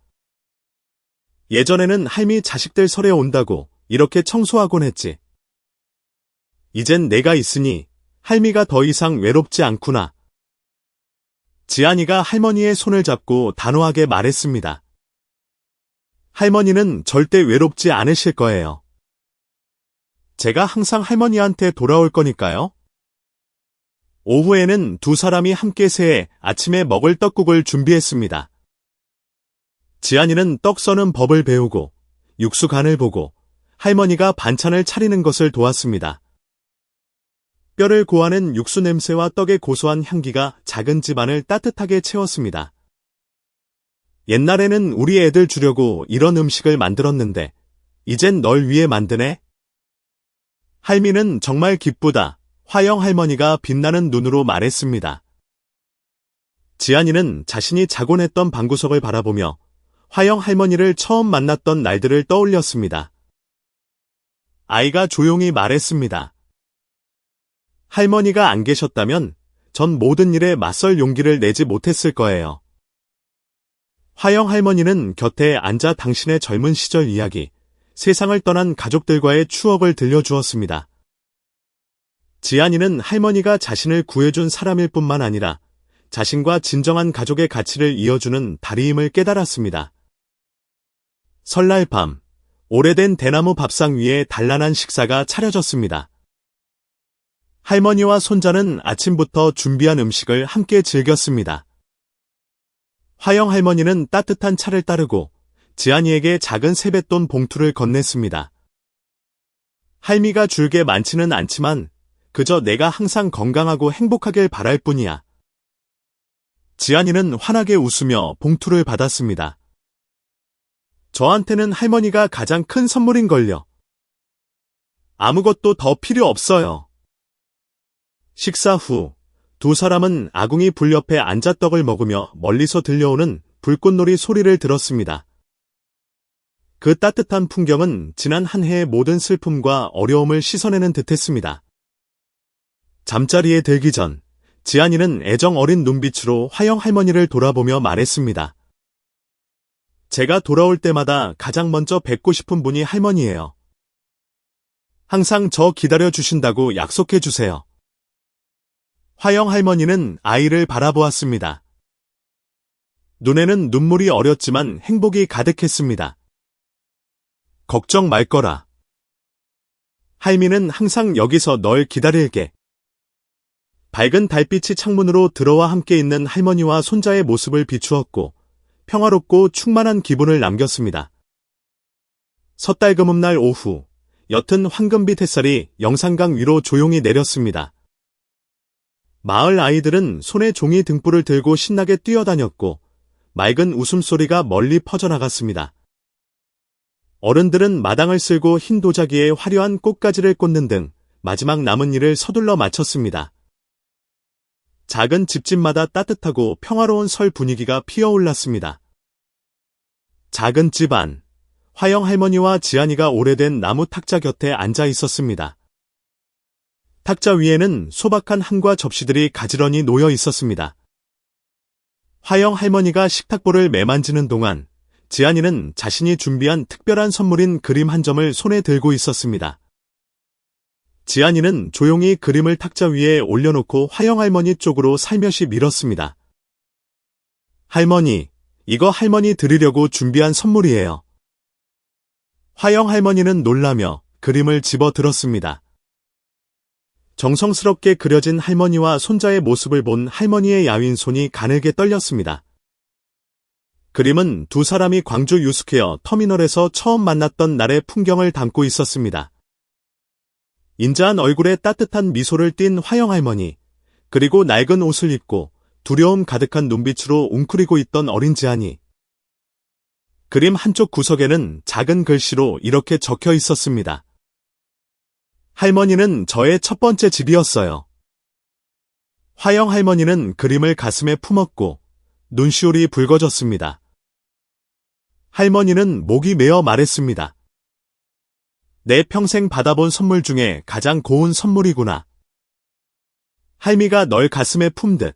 예전에는 할미 자식들 설에 온다고 이렇게 청소하곤 했지. 이젠 내가 있으니 할미가 더 이상 외롭지 않구나. 지안이가 할머니의 손을 잡고 단호하게 말했습니다. 할머니는 절대 외롭지 않으실 거예요. 제가 항상 할머니한테 돌아올 거니까요. 오후에는 두 사람이 함께 새해 아침에 먹을 떡국을 준비했습니다. 지안이는 떡 써는 법을 배우고 육수 간을 보고 할머니가 반찬을 차리는 것을 도왔습니다. 뼈를 고하는 육수 냄새와 떡의 고소한 향기가 작은 집안을 따뜻하게 채웠습니다. 옛날에는 우리 애들 주려고 이런 음식을 만들었는데 이젠 널 위해 만드네. 할미는 정말 기쁘다. 화영 할머니가 빛나는 눈으로 말했습니다. 지안이는 자신이 자곤 했던 방구석을 바라보며 화영 할머니를 처음 만났던 날들을 떠올렸습니다. 아이가 조용히 말했습니다. 할머니가 안 계셨다면 전 모든 일에 맞설 용기를 내지 못했을 거예요. 화영 할머니는 곁에 앉아 당신의 젊은 시절 이야기, 세상을 떠난 가족들과의 추억을 들려주었습니다. 지안이는 할머니가 자신을 구해준 사람일 뿐만 아니라 자신과 진정한 가족의 가치를 이어주는 다리임을 깨달았습니다. 설날 밤, 오래된 대나무 밥상 위에 단란한 식사가 차려졌습니다. 할머니와 손자는 아침부터 준비한 음식을 함께 즐겼습니다. 화영 할머니는 따뜻한 차를 따르고 지안이에게 작은 세뱃돈 봉투를 건넸습니다. 할미가 줄게 많지는 않지만 그저 내가 항상 건강하고 행복하길 바랄 뿐이야. 지안이는 환하게 웃으며 봉투를 받았습니다. 저한테는 할머니가 가장 큰 선물인걸요. 아무것도 더 필요 없어요. 식사 후 두 사람은 아궁이 불 옆에 앉아 떡을 먹으며 멀리서 들려오는 불꽃놀이 소리를 들었습니다. 그 따뜻한 풍경은 지난 한 해의 모든 슬픔과 어려움을 씻어내는 듯했습니다. 잠자리에 들기 전 지안이는 애정 어린 눈빛으로 화영 할머니를 돌아보며 말했습니다. 제가 돌아올 때마다 가장 먼저 뵙고 싶은 분이 할머니예요. 항상 저 기다려주신다고 약속해주세요. 화영 할머니는 아이를 바라보았습니다. 눈에는 눈물이 어렸지만 행복이 가득했습니다. 걱정 말 거라. 할미는 항상 여기서 널 기다릴게. 밝은 달빛이 창문으로 들어와 함께 있는 할머니와 손자의 모습을 비추었고 평화롭고 충만한 기분을 남겼습니다. 섣달금음날 오후, 옅은 황금빛 햇살이 영산강 위로 조용히 내렸습니다. 마을 아이들은 손에 종이 등불을 들고 신나게 뛰어다녔고 맑은 웃음소리가 멀리 퍼져나갔습니다. 어른들은 마당을 쓸고 흰 도자기에 화려한 꽃가지를 꽂는 등 마지막 남은 일을 서둘러 마쳤습니다. 작은 집집마다 따뜻하고 평화로운 설 분위기가 피어올랐습니다. 작은 집 안, 화영 할머니와 지안이가 오래된 나무 탁자 곁에 앉아 있었습니다. 탁자 위에는 소박한 한과 접시들이 가지런히 놓여 있었습니다. 화영 할머니가 식탁보를 매만지는 동안 지안이는 자신이 준비한 특별한 선물인 그림 한 점을 손에 들고 있었습니다. 지안이는 조용히 그림을 탁자 위에 올려놓고 화영 할머니 쪽으로 살며시 밀었습니다. 할머니, 이거 할머니 드리려고 준비한 선물이에요. 화영 할머니는 놀라며 그림을 집어 들었습니다. 정성스럽게 그려진 할머니와 손자의 모습을 본 할머니의 야윈 손이 가늘게 떨렸습니다. 그림은 두 사람이 광주 유스케어 터미널에서 처음 만났던 날의 풍경을 담고 있었습니다. 인자한 얼굴에 따뜻한 미소를 띤 화영 할머니, 그리고 낡은 옷을 입고 두려움 가득한 눈빛으로 웅크리고 있던 어린 지안이. 그림 한쪽 구석에는 작은 글씨로 이렇게 적혀 있었습니다. 할머니는 저의 첫 번째 집이었어요. 화영 할머니는 그림을 가슴에 품었고 눈시울이 붉어졌습니다. 할머니는 목이 메어 말했습니다. 내 평생 받아본 선물 중에 가장 고운 선물이구나. 할미가 널 가슴에 품듯.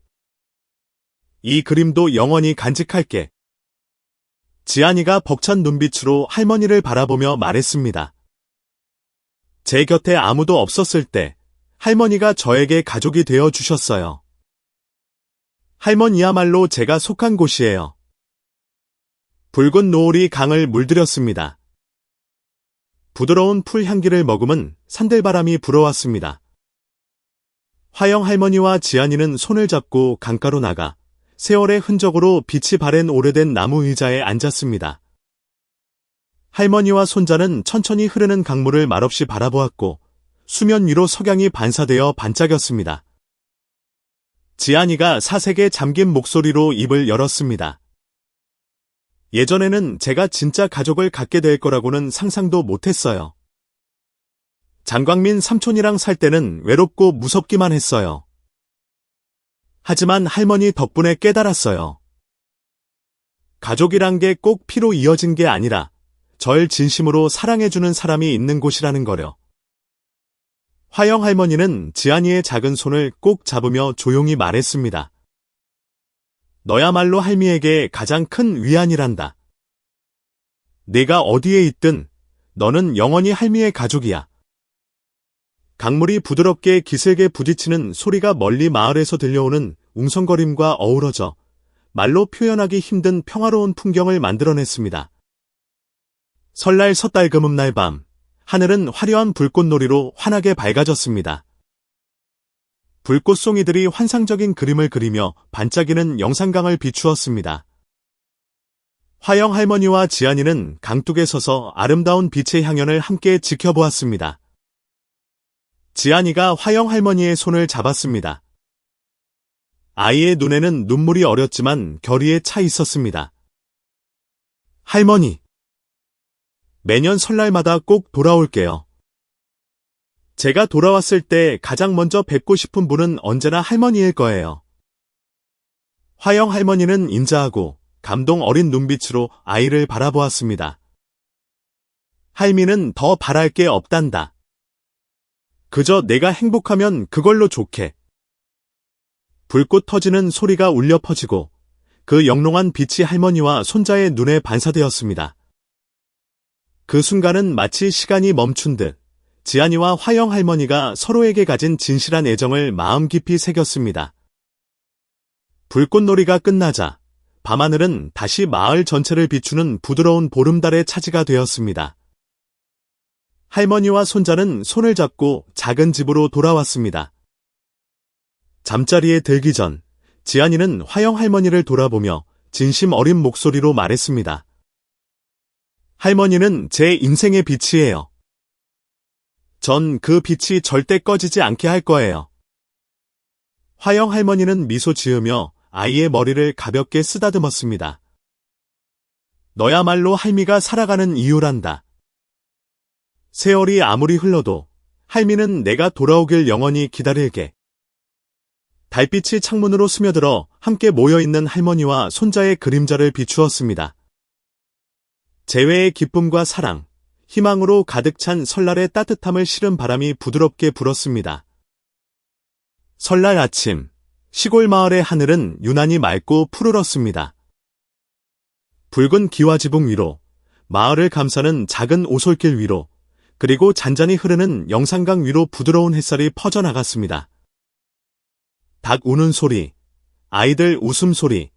이 그림도 영원히 간직할게. 지안이가 벅찬 눈빛으로 할머니를 바라보며 말했습니다. 제 곁에 아무도 없었을 때 할머니가 저에게 가족이 되어 주셨어요. 할머니야말로 제가 속한 곳이에요. 붉은 노을이 강을 물들였습니다. 부드러운 풀 향기를 머금은 산들바람이 불어왔습니다. 화영 할머니와 지안이는 손을 잡고 강가로 나가 세월의 흔적으로 빛이 바랜 오래된 나무 의자에 앉았습니다. 할머니와 손자는 천천히 흐르는 강물을 말없이 바라보았고 수면 위로 석양이 반사되어 반짝였습니다. 지안이가 사색에 잠긴 목소리로 입을 열었습니다. 예전에는 제가 진짜 가족을 갖게 될 거라고는 상상도 못했어요. 장광민 삼촌이랑 살 때는 외롭고 무섭기만 했어요. 하지만 할머니 덕분에 깨달았어요. 가족이란 게 꼭 피로 이어진 게 아니라 절 진심으로 사랑해주는 사람이 있는 곳이라는 거려. 화영 할머니는 지안이의 작은 손을 꼭 잡으며 조용히 말했습니다. 너야말로 할미에게 가장 큰 위안이란다. 내가 어디에 있든 너는 영원히 할미의 가족이야. 강물이 부드럽게 기슭에 부딪히는 소리가 멀리 마을에서 들려오는 웅성거림과 어우러져 말로 표현하기 힘든 평화로운 풍경을 만들어냈습니다. 설날 섣달 금음날 밤, 하늘은 화려한 불꽃놀이로 환하게 밝아졌습니다. 불꽃송이들이 환상적인 그림을 그리며 반짝이는 영산강을 비추었습니다. 화영 할머니와 지안이는 강둑에 서서 아름다운 빛의 향연을 함께 지켜보았습니다. 지안이가 화영 할머니의 손을 잡았습니다. 아이의 눈에는 눈물이 어렸지만 결의에 차 있었습니다. 할머니, 매년 설날마다 꼭 돌아올게요. 제가 돌아왔을 때 가장 먼저 뵙고 싶은 분은 언제나 할머니일 거예요. 화영 할머니는 인자하고 감동 어린 눈빛으로 아이를 바라보았습니다. 할미는 더 바랄 게 없단다. 그저 내가 행복하면 그걸로 좋게. 불꽃 터지는 소리가 울려 퍼지고 그 영롱한 빛이 할머니와 손자의 눈에 반사되었습니다. 그 순간은 마치 시간이 멈춘 듯 지안이와 화영 할머니가 서로에게 가진 진실한 애정을 마음 깊이 새겼습니다. 불꽃놀이가 끝나자 밤하늘은 다시 마을 전체를 비추는 부드러운 보름달의 차지가 되었습니다. 할머니와 손자는 손을 잡고 작은 집으로 돌아왔습니다. 잠자리에 들기 전 지안이는 화영 할머니를 돌아보며 진심 어린 목소리로 말했습니다. 할머니는 제 인생의 빛이에요. 전 그 빛이 절대 꺼지지 않게 할 거예요. 화영 할머니는 미소 지으며 아이의 머리를 가볍게 쓰다듬었습니다. 너야말로 할미가 살아가는 이유란다. 세월이 아무리 흘러도 할미는 내가 돌아오길 영원히 기다릴게. 달빛이 창문으로 스며들어 함께 모여있는 할머니와 손자의 그림자를 비추었습니다. 재회의 기쁨과 사랑, 희망으로 가득 찬 설날의 따뜻함을 실은 바람이 부드럽게 불었습니다. 설날 아침, 시골 마을의 하늘은 유난히 맑고 푸르렀습니다. 붉은 기와지붕 위로, 마을을 감싸는 작은 오솔길 위로, 그리고 잔잔히 흐르는 영산강 위로 부드러운 햇살이 퍼져나갔습니다. 닭 우는 소리, 아이들 웃음소리,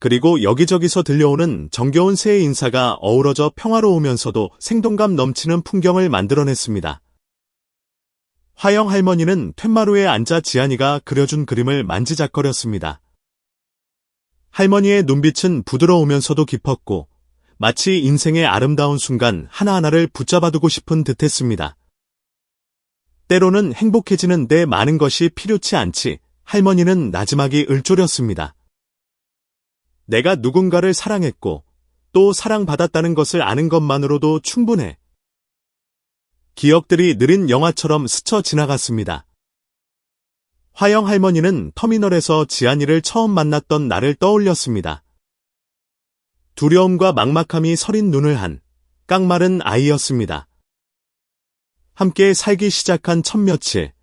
그리고 여기저기서 들려오는 정겨운 새의 인사가 어우러져 평화로우면서도 생동감 넘치는 풍경을 만들어냈습니다. 화영 할머니는 툇마루에 앉아 지안이가 그려준 그림을 만지작거렸습니다. 할머니의 눈빛은 부드러우면서도 깊었고 마치 인생의 아름다운 순간 하나하나를 붙잡아두고 싶은 듯했습니다. 때로는 행복해지는 데 많은 것이 필요치 않지. 할머니는 나지막이 을조렸습니다. 내가 누군가를 사랑했고 또 사랑받았다는 것을 아는 것만으로도 충분해. 기억들이 느린 영화처럼 스쳐 지나갔습니다. 화영 할머니는 터미널에서 지안이를 처음 만났던 날을 떠올렸습니다. 두려움과 막막함이 서린 눈을 한 깡마른 아이였습니다. 함께 살기 시작한 첫 며칠,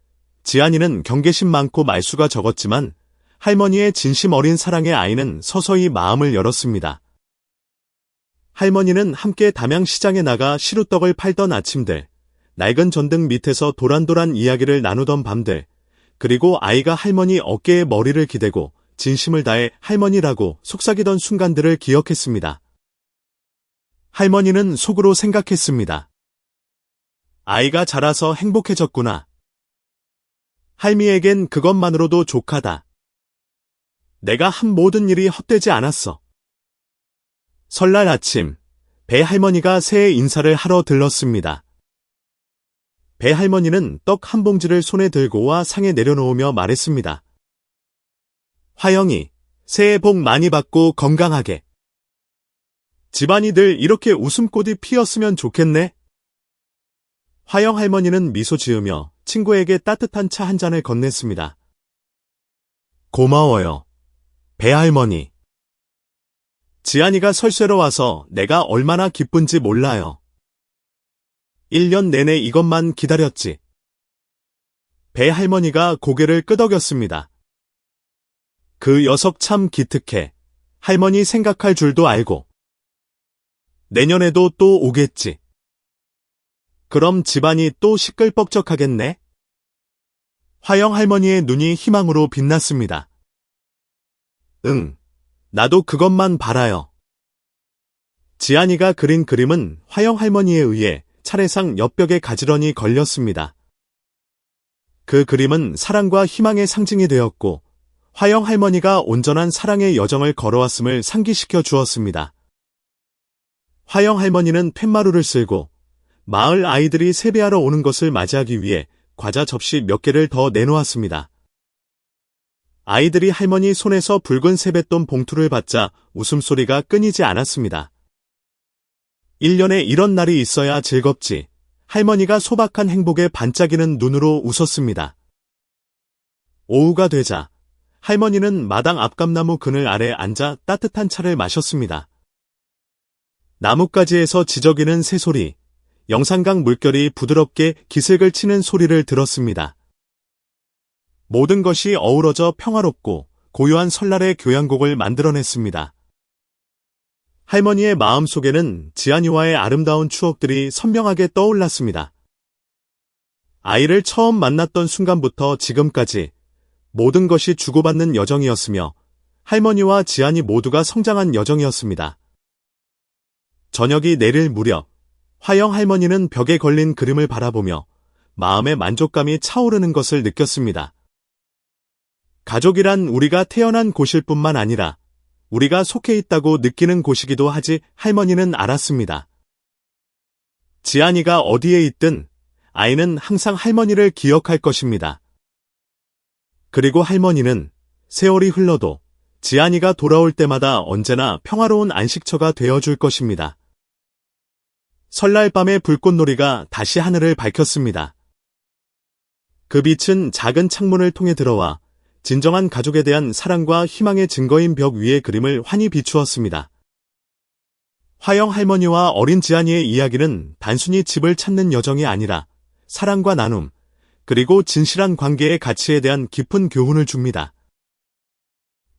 지안이는 경계심 많고 말수가 적었지만 할머니의 진심 어린 사랑의 아이는 서서히 마음을 열었습니다. 할머니는 함께 담양시장에 나가 시루떡을 팔던 아침들, 낡은 전등 밑에서 도란도란 이야기를 나누던 밤들, 그리고 아이가 할머니 어깨에 머리를 기대고 진심을 다해 할머니라고 속삭이던 순간들을 기억했습니다. 할머니는 속으로 생각했습니다. 아이가 자라서 행복해졌구나. 할미에겐 그것만으로도 족하다. 내가 한 모든 일이 헛되지 않았어. 설날 아침, 배 할머니가 새해 인사를 하러 들렀습니다. 배 할머니는 떡 한 봉지를 손에 들고 와 상에 내려놓으며 말했습니다. 화영이, 새해 복 많이 받고 건강하게. 집안이 늘 이렇게 웃음꽃이 피었으면 좋겠네. 화영 할머니는 미소 지으며 친구에게 따뜻한 차 한 잔을 건넸습니다. 고마워요, 배 할머니. 지안이가 설쇠로 와서 내가 얼마나 기쁜지 몰라요. 1년 내내 이것만 기다렸지. 배 할머니가 고개를 끄덕였습니다. 그 녀석 참 기특해. 할머니 생각할 줄도 알고. 내년에도 또 오겠지. 그럼 집안이 또 시끌벅적하겠네? 화영 할머니의 눈이 희망으로 빛났습니다. 응, 나도 그것만 바라요. 지안이가 그린 그림은 화영 할머니에 의해 차례상 옆벽에 가지런히 걸렸습니다. 그 그림은 사랑과 희망의 상징이 되었고, 화영 할머니가 온전한 사랑의 여정을 걸어왔음을 상기시켜 주었습니다. 화영 할머니는 팻마루를 쓸고, 마을 아이들이 세배하러 오는 것을 맞이하기 위해 과자 접시 몇 개를 더 내놓았습니다. 아이들이 할머니 손에서 붉은 세뱃돈 봉투를 받자 웃음소리가 끊이지 않았습니다. 1년에 이런 날이 있어야 즐겁지. 할머니가 소박한 행복에 반짝이는 눈으로 웃었습니다. 오후가 되자 할머니는 마당 앞감나무 그늘 아래 앉아 따뜻한 차를 마셨습니다. 나뭇가지에서 지저귀는 새소리, 영산강 물결이 부드럽게 기슭을 치는 소리를 들었습니다. 모든 것이 어우러져 평화롭고 고요한 설날의 교향곡을 만들어냈습니다. 할머니의 마음속에는 지안이와의 아름다운 추억들이 선명하게 떠올랐습니다. 아이를 처음 만났던 순간부터 지금까지 모든 것이 주고받는 여정이었으며 할머니와 지안이 모두가 성장한 여정이었습니다. 저녁이 내릴 무렵 화영 할머니는 벽에 걸린 그림을 바라보며 마음의 만족감이 차오르는 것을 느꼈습니다. 가족이란 우리가 태어난 곳일 뿐만 아니라 우리가 속해 있다고 느끼는 곳이기도 하지 할머니는 알았습니다. 지안이가 어디에 있든 아이는 항상 할머니를 기억할 것입니다. 그리고 할머니는 세월이 흘러도 지안이가 돌아올 때마다 언제나 평화로운 안식처가 되어줄 것입니다. 설날 밤의 불꽃놀이가 다시 하늘을 밝혔습니다. 그 빛은 작은 창문을 통해 들어와 진정한 가족에 대한 사랑과 희망의 증거인 벽 위의 그림을 환히 비추었습니다. 화영 할머니와 어린 지안이의 이야기는 단순히 집을 찾는 여정이 아니라 사랑과 나눔, 그리고 진실한 관계의 가치에 대한 깊은 교훈을 줍니다.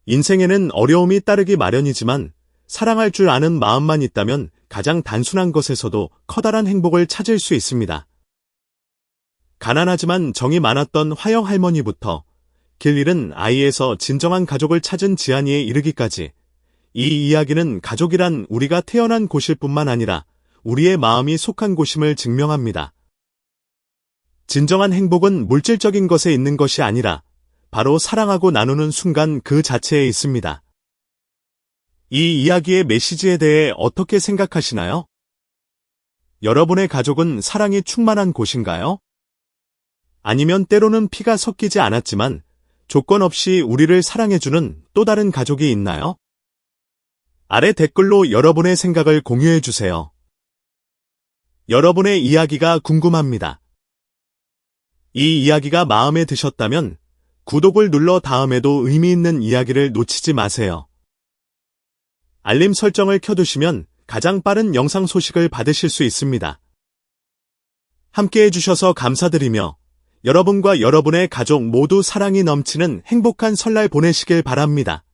인생에는 어려움이 따르기 마련이지만 사랑할 줄 아는 마음만 있다면 가장 단순한 것에서도 커다란 행복을 찾을 수 있습니다. 가난하지만 정이 많았던 화영 할머니부터 길 잃은 아이에서 진정한 가족을 찾은 지안이에 이르기까지 이 이야기는 가족이란 우리가 태어난 곳일 뿐만 아니라 우리의 마음이 속한 곳임을 증명합니다. 진정한 행복은 물질적인 것에 있는 것이 아니라 바로 사랑하고 나누는 순간 그 자체에 있습니다. 이 이야기의 메시지에 대해 어떻게 생각하시나요? 여러분의 가족은 사랑이 충만한 곳인가요? 아니면 때로는 피가 섞이지 않았지만 조건 없이 우리를 사랑해주는 또 다른 가족이 있나요? 아래 댓글로 여러분의 생각을 공유해주세요. 여러분의 이야기가 궁금합니다. 이 이야기가 마음에 드셨다면 구독을 눌러 다음에도 의미 있는 이야기를 놓치지 마세요. 알림 설정을 켜두시면 가장 빠른 영상 소식을 받으실 수 있습니다. 함께 해주셔서 감사드리며 여러분과 여러분의 가족 모두 사랑이 넘치는 행복한 설날 보내시길 바랍니다.